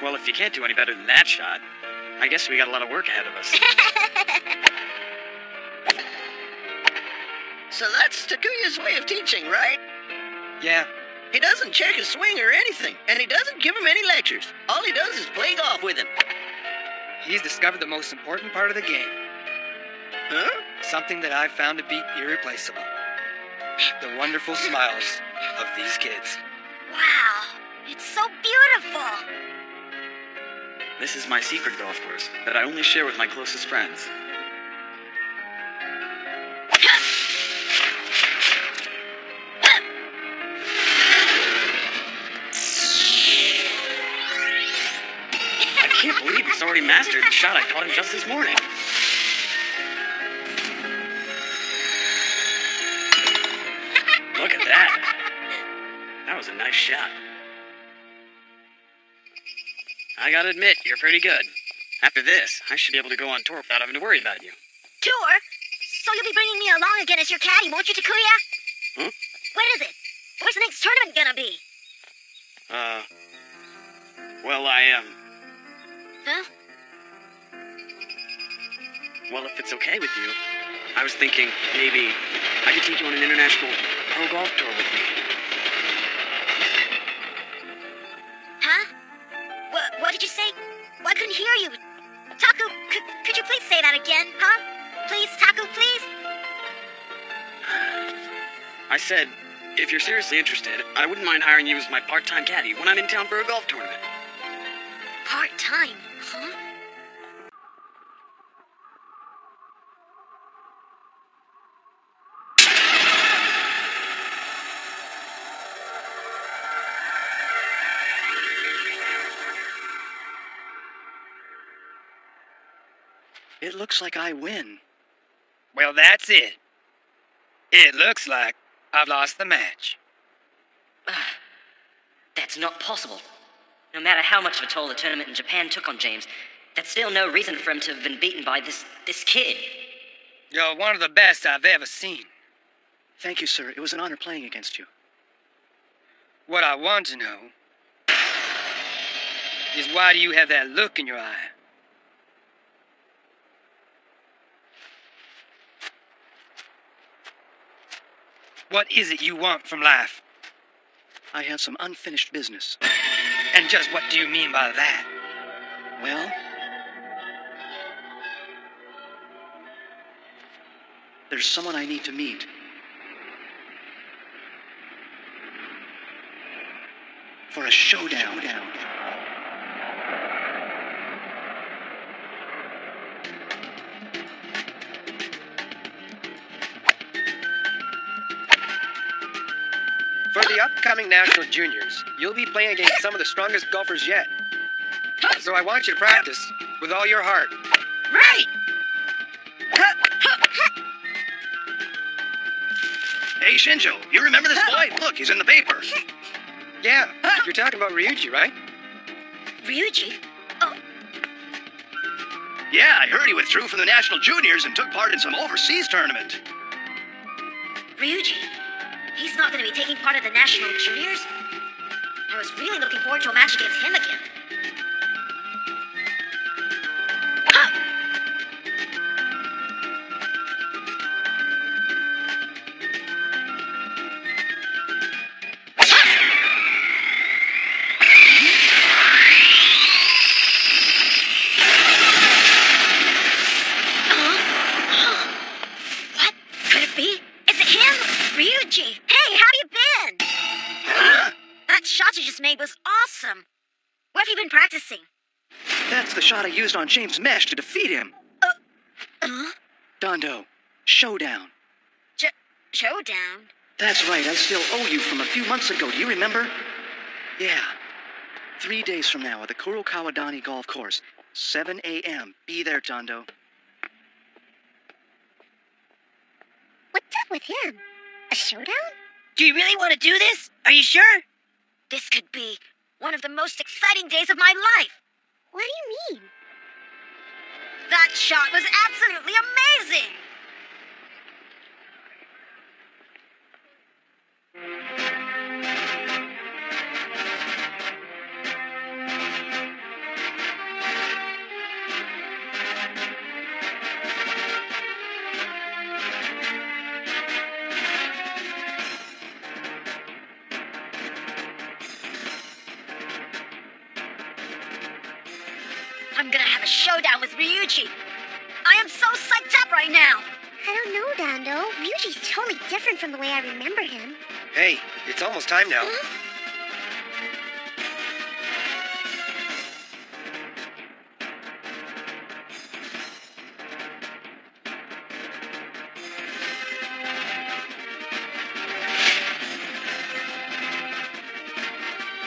D: Well, if you can't do any better than that shot, I guess we got a lot of work ahead of us.
C: So that's Takuya's way of teaching, right?
J: Yeah.
C: He doesn't check his swing or anything, and he doesn't give him any lectures. All he does is play golf with him.
J: He's discovered the most important part of the game.
C: Huh?
J: Something that I've found to be irreplaceable. The wonderful smiles of these kids.
A: Wow, it's so beautiful.
D: This is my secret golf course that I only share with my closest friends. I can't believe he's already mastered the shot I taught him just this morning. Look at that. That was a nice shot. I gotta admit, you're pretty good. After this, I should be able to go on tour without having to worry about you.
A: Tour? So you'll be bringing me along again as your caddy, won't you, Takuya?
D: Huh?
A: When is it? Where's the next tournament gonna be?
D: Well,
A: Huh?
D: Well, if it's okay with you, I was thinking maybe I could take you on an international pro golf tour with me.
A: Huh? What did you say? Well, I couldn't hear you. Taku, could you please say that again, huh? Please, Taku, please?
D: I said, if you're seriously interested, I wouldn't mind hiring you as my part-time caddy when I'm in town for a golf tournament.
A: Part-time, huh?
J: It looks like I win. Well, that's it. It looks like I've lost the match.
G: That's not possible. No matter how much of a toll the tournament in Japan took on James, that's still no reason for him to have been beaten by this kid.
J: You're one of the best I've ever seen.
I: Thank you, sir. It was an honor playing against you.
J: What I want to know is why do you have that look in your eye? What is it you want from life?
I: I have some unfinished business.
J: And just what do you mean by that?
I: Well, there's someone I need to meet. For a showdown.
J: For the upcoming National Juniors, you'll be playing against some of the strongest golfers yet. So I want you to practice with all your heart.
C: Right!
H: Hey, Shinjo, you remember this boy? Look, he's in the paper.
J: Yeah, you're talking about Ryuji, right?
A: Ryuji?
H: Yeah, I heard he withdrew from the National Juniors and took part in some overseas tournament.
A: Ryuji? He's not going to be taking part in the National Juniors? I was really looking forward to a match against him again. Where have you been practicing?
I: That's the shot I used on James Mesh to defeat him. Dondo, showdown.
A: Showdown?
I: That's right, I still owe you from a few months ago. Do you remember? Yeah. 3 days from now at the Kurokawadani Golf Course. 7 a.m. Be there, Dondo.
O: What's up with him? A showdown?
K: Do you really want to do this? Are you sure?
A: This could be one of the most exciting days of my life.
O: What do you mean?
A: That shot was absolutely amazing! I'm gonna have a showdown with Ryuji. I am so psyched up right now.
O: I don't know, Dondo. Ryuji's totally different from the way I remember him.
J: Hey, it's almost time now.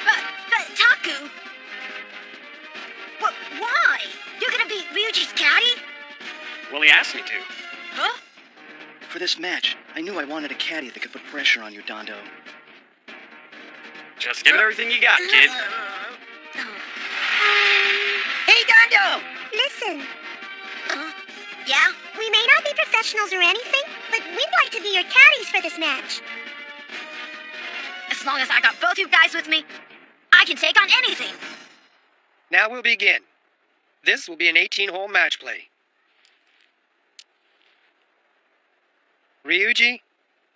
A: But Taku... Why? You're gonna beat Ryuji's caddy?
D: Well, he asked me to.
A: Huh?
I: For this match, I knew I wanted a caddy that could put pressure on you, Dondo.
D: Just give it everything you got, kid.
K: Hey, Dondo!
O: Listen,
A: Yeah?
O: we may not be professionals or anything, but we'd like to be your caddies for this match.
A: As long as I got both you guys with me, I can take on anything.
J: Now we'll begin. This will be an 18-hole match play. Ryuji,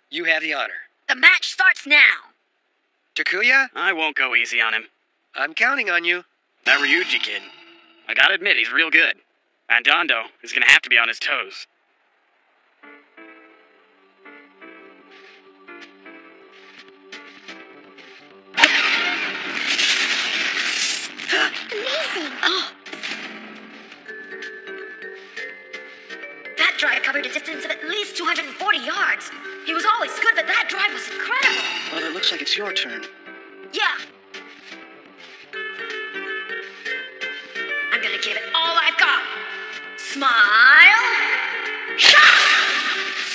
J: you have the honor.
A: The match starts now.
J: Takuya,
D: I won't go easy on him.
J: I'm counting on you.
D: That Ryuji kid. I gotta admit, he's real good. And Dondo is gonna have to be on his toes.
O: Amazing!
A: That drive covered a distance of at least 240 yards. He was always good, but that drive was incredible.
I: Well, it looks like it's your turn.
A: Yeah. I'm gonna give it all I've got. Smile. Shot!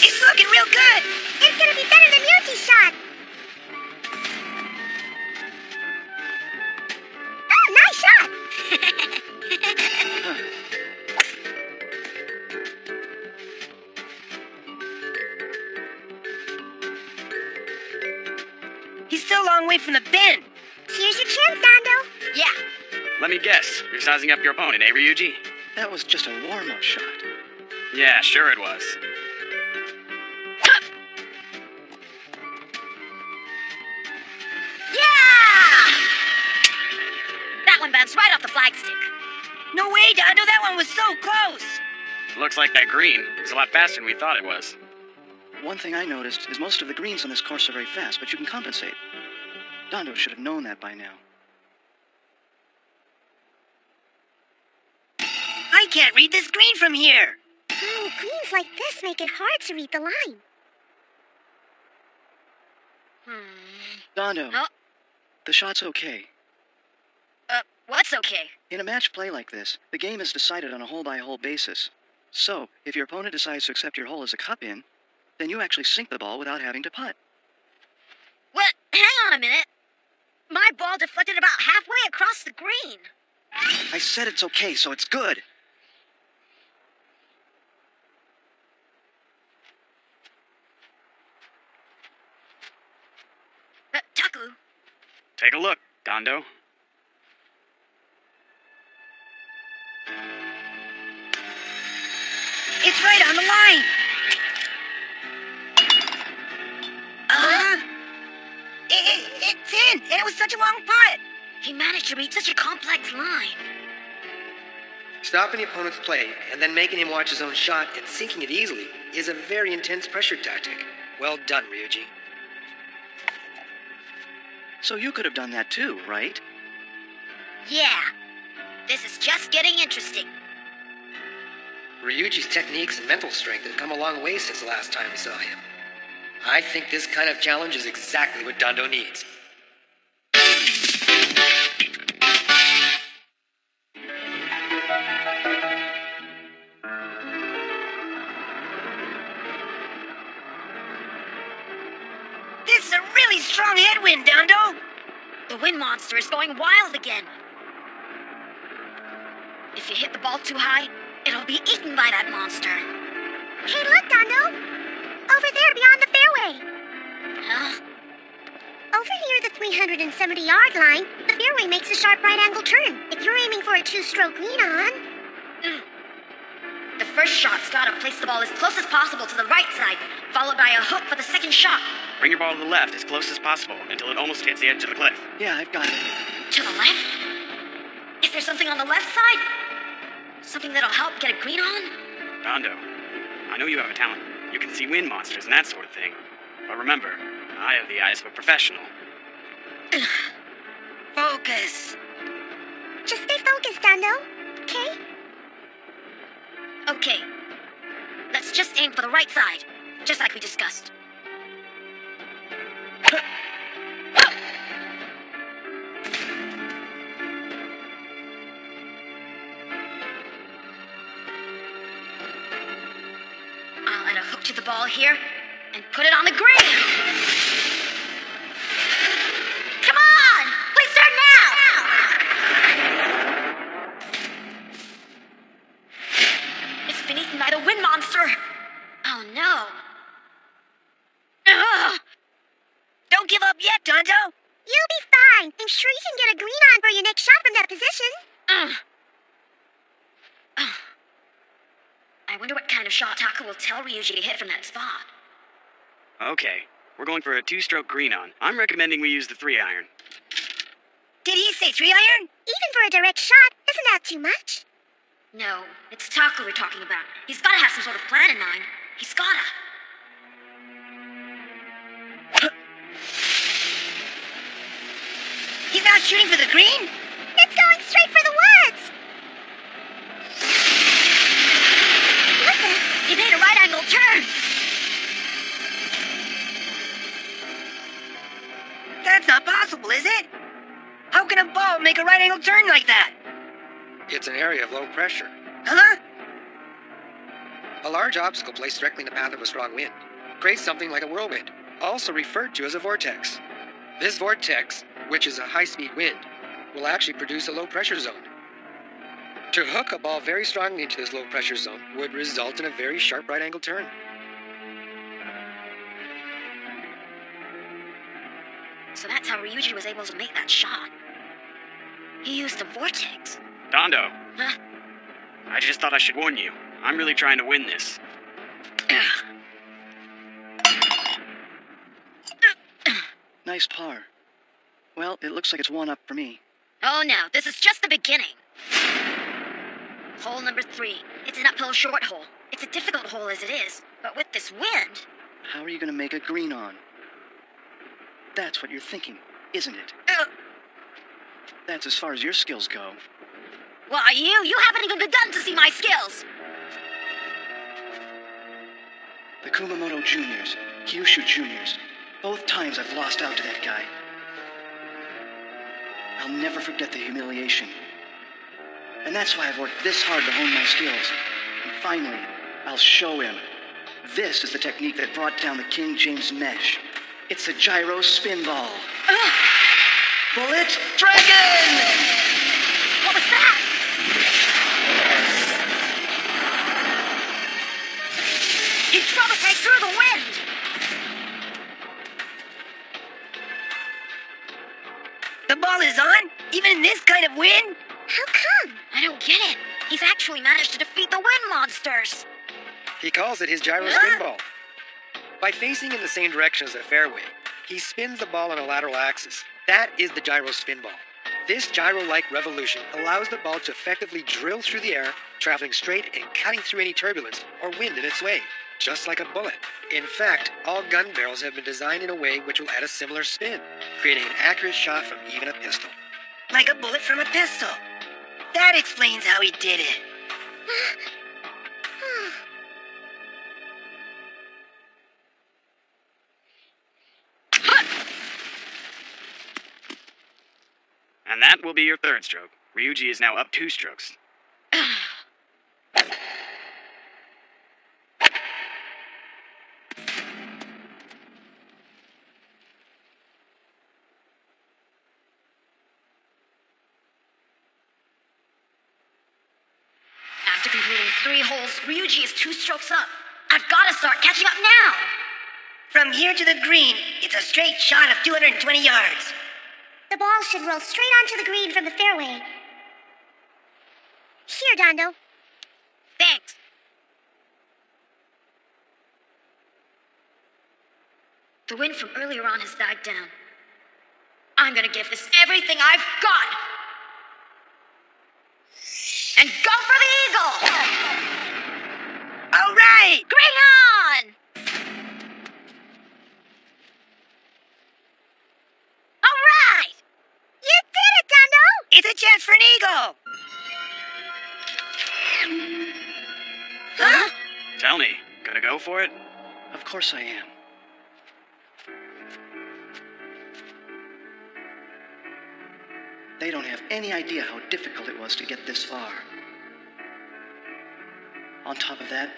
K: It's looking real good!
O: It's gonna be better than Ryuji's shot! Oh, nice shot!
K: He's still a long way from the bin.
O: Here's your chance, Dondo.
A: Yeah.
D: Let me guess, you're sizing up your opponent, eh, Ryuji?
I: That was just a warm-up shot.
D: Yeah, sure it was.
A: Yeah! That one bounced right off the flagstick.
K: No way, Dondo, that one was so close!
D: Looks like that green is a lot faster than we thought it was.
I: One thing I noticed is most of the greens on this course are very fast, but you can compensate. Dondo should have known that by now.
K: I can't read the screen from here!
O: Oh, greens like this make it hard to read the line.
I: Dondo,
A: Huh?
I: the shot's okay.
A: What's okay?
I: In a match play like this, the game is decided on a hole-by-hole basis. So, if your opponent decides to accept your hole as a cup-in, then you actually sink the ball without having to putt.
A: What? Hang on a minute. My ball deflected about halfway across the green.
I: I said it's okay, so it's good.
A: Taku.
D: Take a look, Dondo.
K: It's right on the line! It's in! And it was such a long putt!
A: He managed to read such a complex line.
J: Stopping the opponent's play and then making him watch his own shot and sinking it easily is a very intense pressure tactic. Well done, Ryuji.
I: So you could have done that too, right?
A: Yeah. This is just getting interesting.
J: Ryuji's techniques and mental strength have come a long way since the last time we saw him. I think this kind of challenge is exactly what Dando needs.
B: This is a really strong headwind, Dando.
A: The wind monster is going wild again. If you hit the ball too high, it'll be eaten by that monster.
O: Hey, look, Dando. Over there beyond the fairway.
A: Huh?
O: Over here, the 370-yard line, the fairway makes a sharp right-angle turn. If you're aiming for a two-stroke green on...
A: The first shot's gotta place the ball as close as possible to the right side, followed by a hook for the second shot.
D: Bring your ball to the left as close as possible until it almost hits the edge of the cliff.
I: Yeah, I've got it.
A: To the left? Is there something on the left side? Something that'll help get a green on?
D: Rondo, I know you have a talent. You can see wind monsters and that sort of thing. But remember, I have the eyes of a professional.
B: Focus.
O: Just stay focused, Dando. Okay?
A: Okay. Let's just aim for the right side, just like we discussed. I'll add a hook to the ball here and put it on the green. Come on! Please start now! It's been eaten by the wind monster. Oh no. Ugh.
B: Don't give up yet, Dando.
O: You'll be fine. I'm sure you can get a green on for your next shot from that position.
A: I wonder what kind of shot Taco will tell Ryuji to hit from that spot.
D: Okay, we're going for a two-stroke green on. I'm recommending we use the 3-iron.
B: Did he say 3-iron?
O: Even for a direct shot, isn't that too much?
A: No, it's Taco we're talking about. He's gotta have some sort of plan in mind. He's gotta.
B: He's not shooting for the green?
O: It's going straight for the woods!
A: What the? He made a right-angle turn!
B: That's not possible, is it? How can a ball make a right-angle turn like that?
J: It's an area of low pressure.
B: Huh?
J: A large obstacle placed directly in the path of a strong wind creates something like a whirlwind, also referred to as a vortex. This vortex, which is a high-speed wind, will actually produce a low-pressure zone. To hook a ball very strongly into this low-pressure zone would result in a very sharp right-angle turn.
A: So that's how Ryuji was able to make that shot. He used the vortex.
D: Dondo.
A: Huh?
D: I just thought I should warn you. I'm really trying to win this.
I: Nice par. Well, it looks like it's 1-up for me.
A: Oh no, this is just the beginning. Hole number 3. It's an uphill short hole. It's a difficult hole as it is, but with this wind...
I: How are you going to make a green on? That's what you're thinking, isn't it? That's as far as your skills go.
A: Why, you haven't even begun to see my skills!
I: The Kumamoto Juniors, Kyushu Juniors, both times I've lost out to that guy. I'll never forget the humiliation. And that's why I've worked this hard to hone my skills. And finally, I'll show him. This is the technique that brought down the King James Mesh. It's a gyro spin ball. Bullet Dragon!
A: What was that? He drove us right through the wind!
B: The ball is on? Even in this kind of wind?
A: How come? I don't get it. He's actually managed to defeat the wind monsters.
J: He calls it his gyro spin ball. By facing in the same direction as the fairway, he spins the ball on a lateral axis. That is the gyro spin ball. This gyro-like revolution allows the ball to effectively drill through the air, traveling straight and cutting through any turbulence or wind in its way, just like a bullet. In fact, all gun barrels have been designed in a way which will add a similar spin, creating an accurate shot from even a pistol.
K: like a bullet from a pistol. That explains how he did it.
D: And that will be your third stroke. Ryuji is now up 2 strokes.
A: After completing 3 holes, Ryuji is 2 strokes up. I've got to start catching up now.
K: From here to the green, it's a straight shot of 220 yards.
O: The ball should roll straight onto the green from the fairway. Here, Dondo.
A: Thanks. The wind from earlier on has died down. I'm gonna give this everything I've got. And go for the eagle!
K: All right!
A: Green on! All right!
O: You did it, Dondo!
K: It's a chance for an eagle!
A: Huh?
D: Tell me, gonna go for it?
I: Of course I am. They don't have any idea how difficult it was to get this far. On top of that,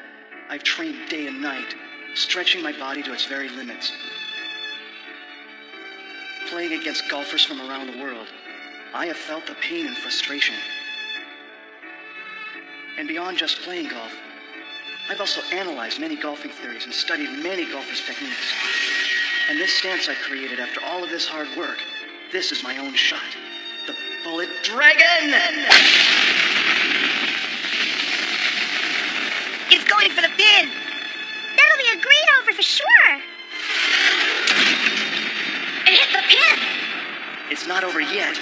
I: I've trained day and night, stretching my body to its very limits. Playing against golfers from around the world, I have felt the pain and frustration. And beyond just playing golf, I've also analyzed many golfing theories and studied many golfers' techniques. And this stance I created after all of this hard work, this is my own shot. The Bullet Dragon!
K: It's going for the pin!
O: That'll be a green over for sure!
A: It hit the pin!
I: It's not over yet.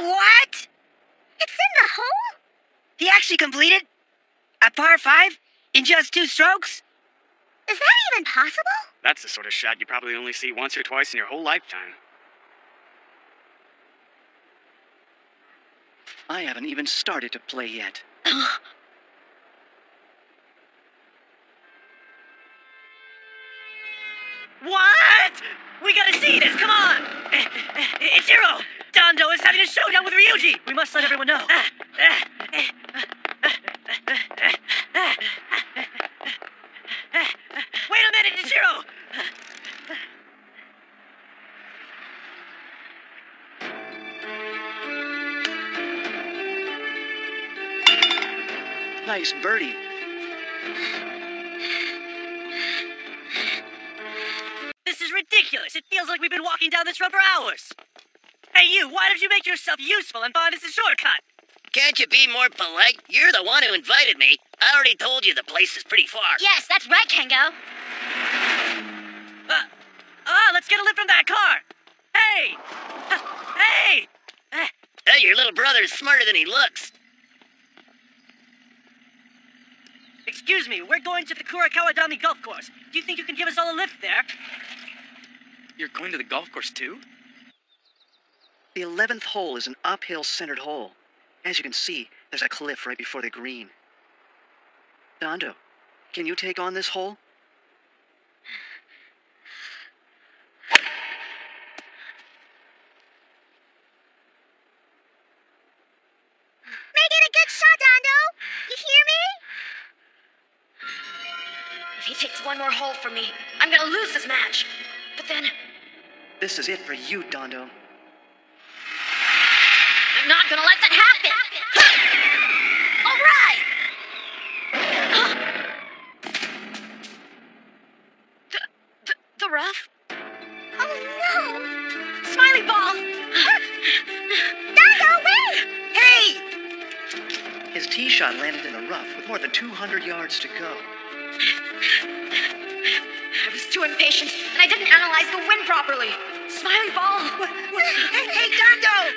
K: What?
O: It's in the hole?
K: He actually completed a par 5 in just 2 strokes?
O: Is that even possible?
D: That's the sort of shot you probably only see once or twice in your whole lifetime.
I: I haven't even started to play yet.
U: What? We gotta see this, come on! Ichiro! Dondo is having a showdown with Ryuji! We must let everyone know. Wait a minute, Ichiro!
I: Nice birdie.
U: This is ridiculous. It feels like we've been walking down this road for hours. Hey, you, why don't you make yourself useful and find us a shortcut?
C: Can't you be more polite? You're the one who invited me. I already told you the place is pretty far.
A: Yes, that's right, Kengo.
U: Let's get a lift from that car. Hey! Hey!
C: Hey, your little brother is smarter than he looks.
U: Excuse me, we're going to the Kurakawa-dami golf course. Do you think you can give us all a lift there?
H: You're going to the golf course too?
I: The 11th hole is an uphill centered hole. As you can see, there's a cliff right before the green. Dondo, can you take on this hole?
O: Make it a good shot, Dondo! You hear me?
A: If he takes one more hole from me, I'm gonna lose this match. But then,
I: This is it for you, Dondo.
A: I'm not gonna let that happen! All right! The rough?
O: Oh no!
A: Smiley ball!
O: Dondo, wait!
K: Hey!
I: His tee shot landed in the rough with more than 200 yards to go.
A: I was too impatient, and I didn't analyze the wind properly. Smiley ball!
K: Hey, Dondo!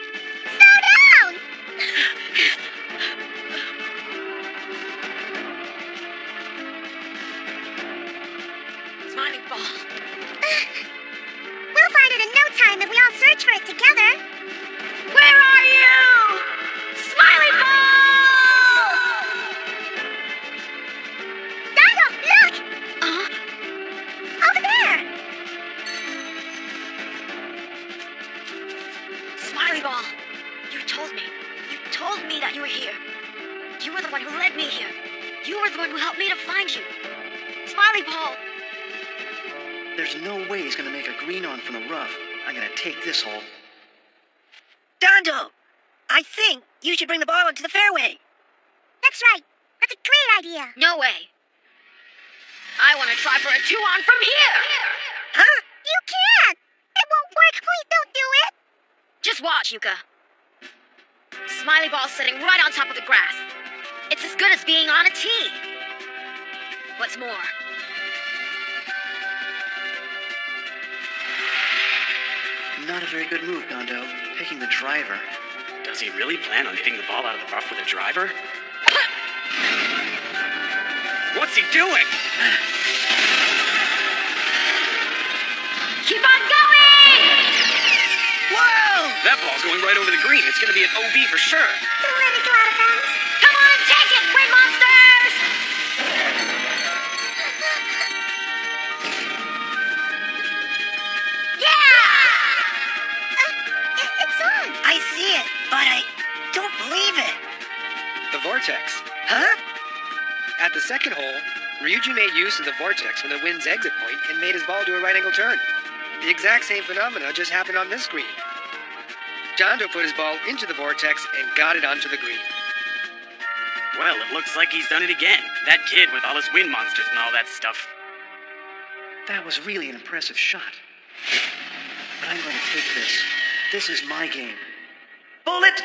O: Slow down! it together.
A: Where are you? Smiley Ball!
O: Dino, look! Over there!
A: Smiley Ball, you told me. You told me that you were here. You were the one who led me here. You were the one who helped me to find you. Smiley Ball!
I: There's no way he's gonna make a green on from the rough. I'm gonna take this hole.
K: Dondo, I think you should bring the ball into the fairway.
O: That's right. That's a great idea.
A: No way. I want to try for a 2-on from here.
K: Huh?
O: You can't. It won't work. Please don't do it.
A: Just watch, Yuka. Smiley Ball's sitting right on top of the grass. It's as good as being on a tee. What's more,
I: Not a very good move, Dondo. Picking the driver.
D: Does he really plan on hitting the ball out of the rough with a driver? What's he doing?
A: keep on going!
D: Whoa! That ball's going right over the green. It's going to be an OB for sure.
O: Don't let it go out of bounds.
A: Come on and take it, Wind Monsters!
O: It's on.
K: I see it, but I don't believe it.
J: The vortex.
K: Huh?
J: At the second hole, Ryuji made use of the vortex from the wind's exit point and made his ball do a right-angle turn. The exact same phenomena just happened on this green. Dondo put his ball into the vortex and got it onto the green.
D: Well, it looks like he's done it again. That kid with all his wind monsters and all that stuff.
I: That was really an impressive shot. But I'm going to take this. This is my game. Bullet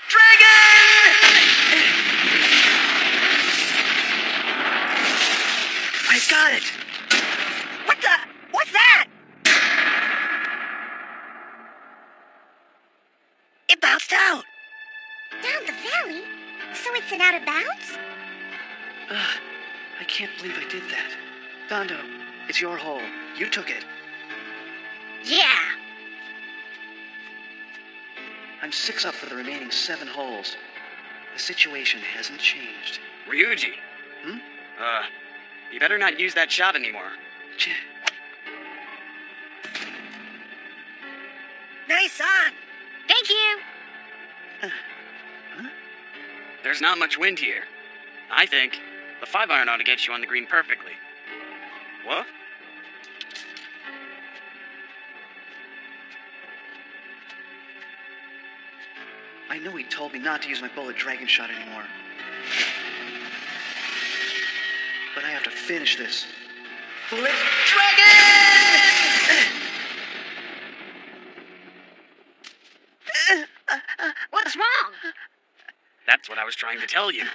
I: Dragon! I got it!
K: What the? What's that? It bounced out.
O: Down the valley? So it's an out of bounds?
I: I can't believe I did that. Dondo, it's your hole. You took it.
A: Yeah.
I: I'm 6 up for the remaining 7 holes. The situation hasn't changed.
D: Ryuji.
I: Hmm?
D: You better not use that shot anymore.
K: Nice on.
A: Thank you.
D: There's not much wind here. I think the 5-iron ought to get you on the green perfectly. What?
I: I know he told me not to use my bullet dragon shot anymore. But I have to finish this. Bullet dragon!
A: What's wrong?
D: That's what I was trying to tell you.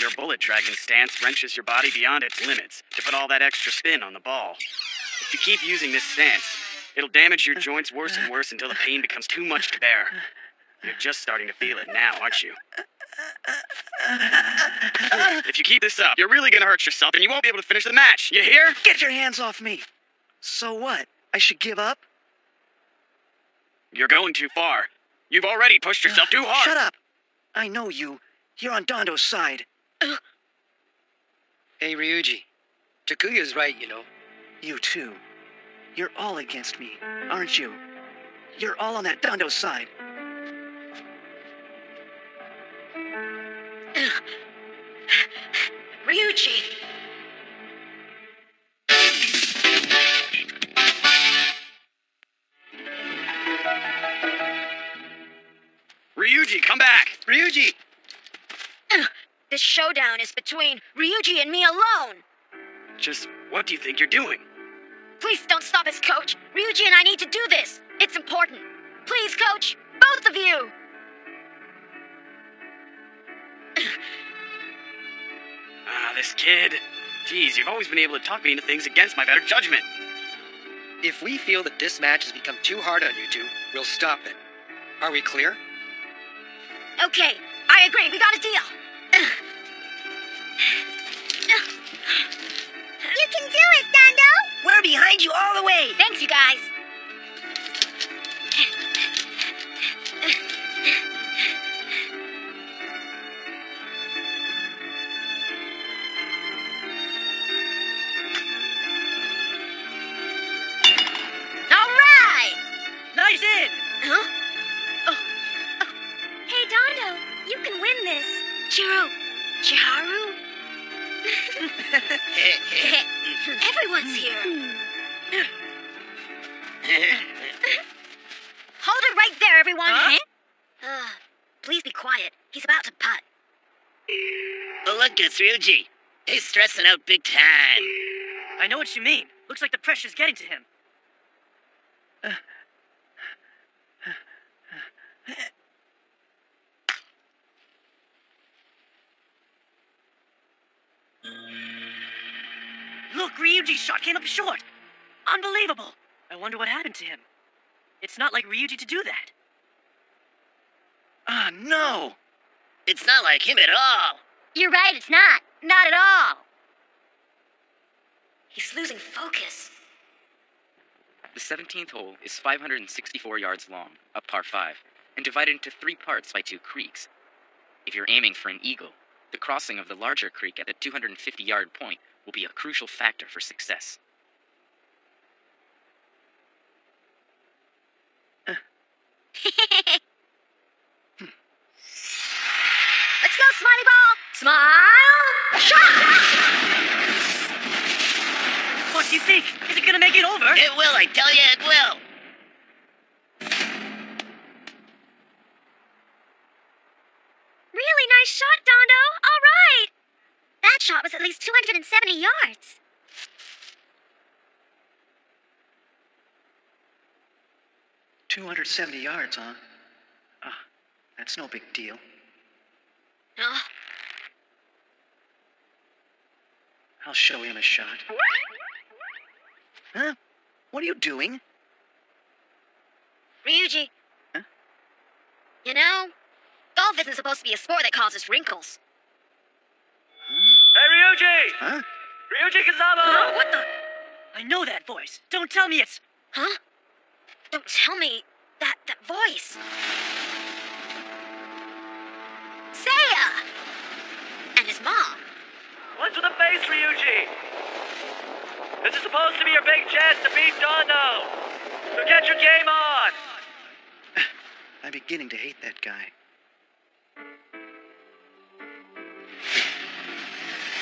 D: Your bullet dragon stance wrenches your body beyond its limits to put all that extra spin on the ball. If you keep using this stance, it'll damage your joints worse and worse until the pain becomes too much to bear. You're just starting to feel it now, aren't you? If you keep this up, you're really gonna hurt yourself and you won't be able to finish the match. You hear?
I: Get your hands off me! So what? I should give up?
D: You're going too far. You've already pushed yourself too hard.
I: Shut up! I know you. You're on Dondo's side.
J: Hey, Ryuji. Takuya's right, you know.
I: You too. You're all against me, aren't you? You're all on that Dondo side.
A: Ryuji.
D: Ryuji, come back!
J: Ryuji!
A: This showdown is between Ryuji and me alone.
D: Just what do you think you're doing?
A: Please don't stop us, Coach. Ryuji and I need to do this. It's important. Please, Coach. Both of you.
D: This kid. Geez, you've always been able to talk me into things against my better judgment.
J: If we feel that this match has become too hard on you two, we'll stop it. Are we clear?
A: Okay, I agree. We got a deal.
O: You can do it, Dondo!
K: We're behind you all the way!
A: Thanks, you guys. All right!
U: Nice in!
A: Huh?
F: Hey, Dondo, you can win this.
A: Chiharu? Everyone's here. Hold it right there, everyone.
U: Huh?
A: Please be quiet. He's about to putt.
K: Oh, look, it's Ryuji. He's stressing out big time.
U: I know what you mean. Looks like the pressure's getting to him. Look, Ryuji's shot came up short. Unbelievable. I wonder what happened to him. It's not like Ryuji to do that.
H: Ah, no!
K: It's not like him at all.
A: You're right, it's not. Not at all. He's losing focus.
P: The 17th hole is 564 yards long, a par 5, and divided into 3 parts by 2 creeks. If you're aiming for an eagle, the crossing of the larger creek at the 250-yard point will be a crucial factor for success.
A: Let's go, Smiley Ball! Smile! Shot!
U: What do you think? Is it gonna make it over?
K: It will, I tell you, it will.
F: Really nice shot, Dondo. All right.
A: That shot was at least 270 yards.
I: $270 yards, huh? Ah, that's no big deal.
A: Oh,
I: I'll show him a shot. Huh? What are you doing?
A: Ryuji.
I: Huh?
A: You know, golf isn't supposed to be a sport that causes wrinkles.
U: Hey, Ryuji!
I: Huh?
U: Ryuji Kazama! Oh, what the? I know that voice. Don't tell me it's...
A: Huh? Don't tell me that voice. Seiya! And his mom.
U: What's with the face, Ryuji? This is supposed to be your big chance to beat Dondo. So get your game on!
I: I'm beginning to hate that guy.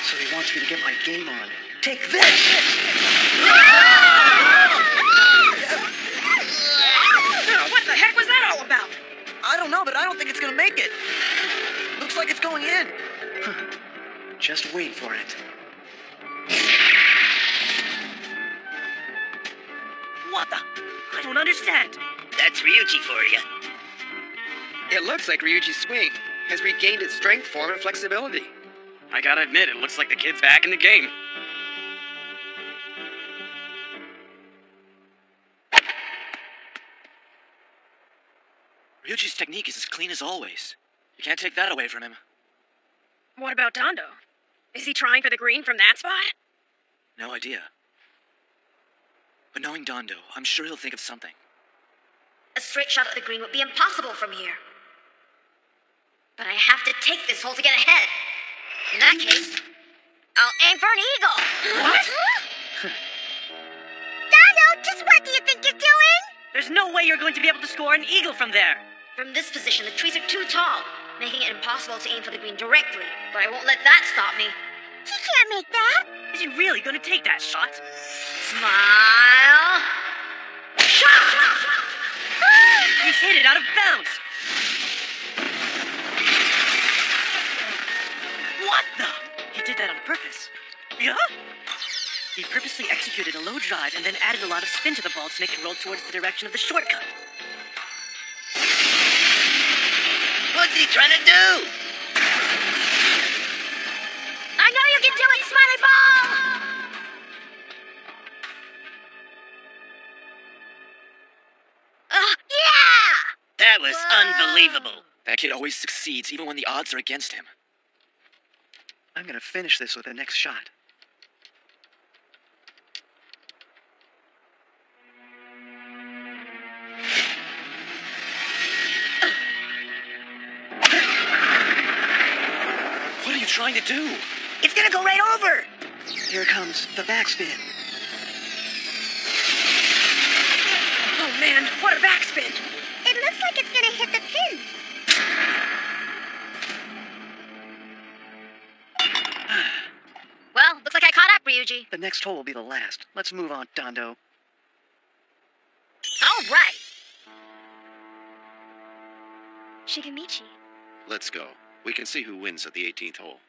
I: So he wants me to get my game on. Take this!
B: What the heck was that all about?
C: I don't know, but I don't think it's gonna make it. Looks like it's going in.
I: Just wait for it.
U: What the? I don't understand.
K: That's Ryuji for you.
J: It looks like Ryuji's swing has regained its strength, form, and flexibility.
D: I gotta admit, it looks like the kid's back in the game.
H: Ryuji's technique is as clean as always. You can't take that away from him.
B: What about Dondo? Is he trying for the green from that spot?
H: No idea. But knowing Dondo, I'm sure he'll think of something.
A: A straight shot at the green would be impossible from here. But I have to take this hole to get ahead. In that case, I'll aim for an eagle.
U: What?
O: Dondo, just what do you think you're doing?
U: There's no way you're going to be able to score an eagle from there.
A: From this position, the trees are too tall, making it impossible to aim for the green directly. But I won't let that stop me.
O: He can't make that.
U: Is he really going to take that shot?
A: Smile. Shot!
U: He's hit it out of bounds. What the? He did that on purpose. Yeah? He purposely executed a low drive and then added a lot of spin to the ball to make it roll towards the direction of the shortcut.
K: What's he trying to do?
A: I know you can do it, Smiley Ball! Yeah!
K: That was unbelievable.
H: That kid always succeeds, even when the odds are against him.
I: I'm gonna finish this with the next shot.
H: trying to do?
K: It's gonna go right over!
I: Here comes the backspin.
B: Oh man, what a backspin!
O: It looks like it's gonna hit the pin.
A: Well, looks like I caught up, Ryuji.
I: The next hole will be the last. Let's move on, Dondo.
A: All right.
F: Shigemichi.
Q: Let's go. We can see who wins at the 18th hole.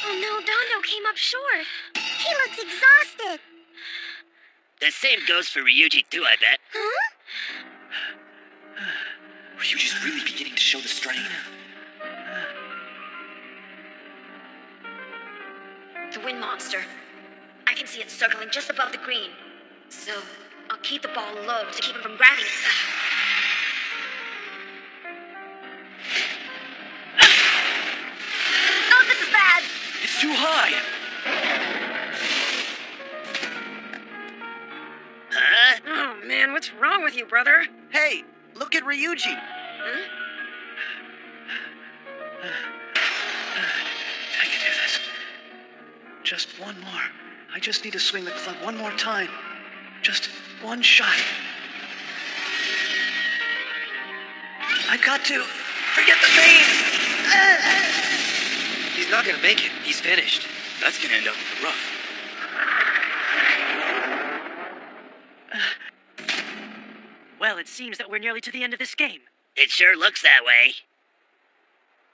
F: Oh no, Dondo came up short.
O: He looks exhausted.
K: The same goes for Ryuji too, I bet.
O: Huh?
H: Ryuji's really beginning to show the strain.
A: The wind monster. I can see it circling just above the green. So, I'll keep the ball low to keep him from grabbing it. Oh, this is bad!
H: It's too high.
K: Huh?
B: Oh man, what's wrong with you, brother?
I: Hey, look at Ryuji.
B: Huh?
I: I can do this. Just one more. I just need to swing the club one more time. Just one shot. I've got to forget the pain.
J: He's not gonna make it. He's finished.
H: That's gonna end up in the rough.
U: Well, it seems that we're nearly to the end of this game.
K: It sure looks that way.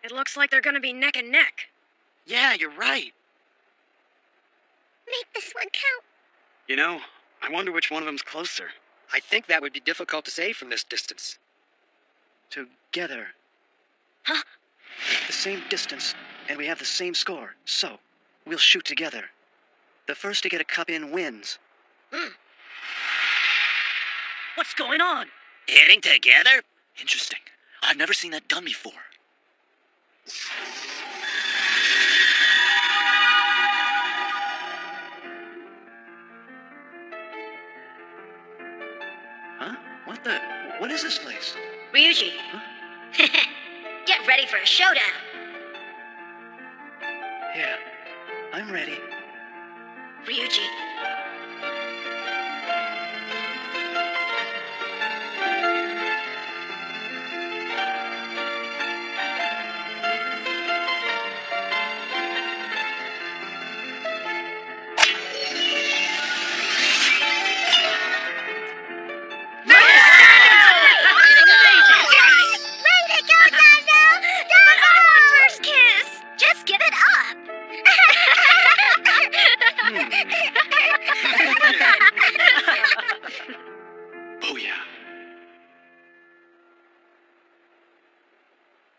B: It looks like they're gonna be neck and neck.
I: Yeah, you're right.
O: Make this one count.
D: You know, I wonder which one of them's closer.
J: I think that would be difficult to say from this distance.
I: Together.
A: Huh?
I: The same distance, and we have the same score. So, we'll shoot together. The first to get a cup in wins.
U: What's going on?
K: Hitting together?
H: Interesting. I've never seen that done before.
I: Huh? What is this place?
A: Ryuji. Get ready for a showdown.
I: Yeah, I'm ready.
A: Ryuji.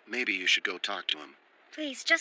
Q: Maybe you should go talk to him.
F: Please, just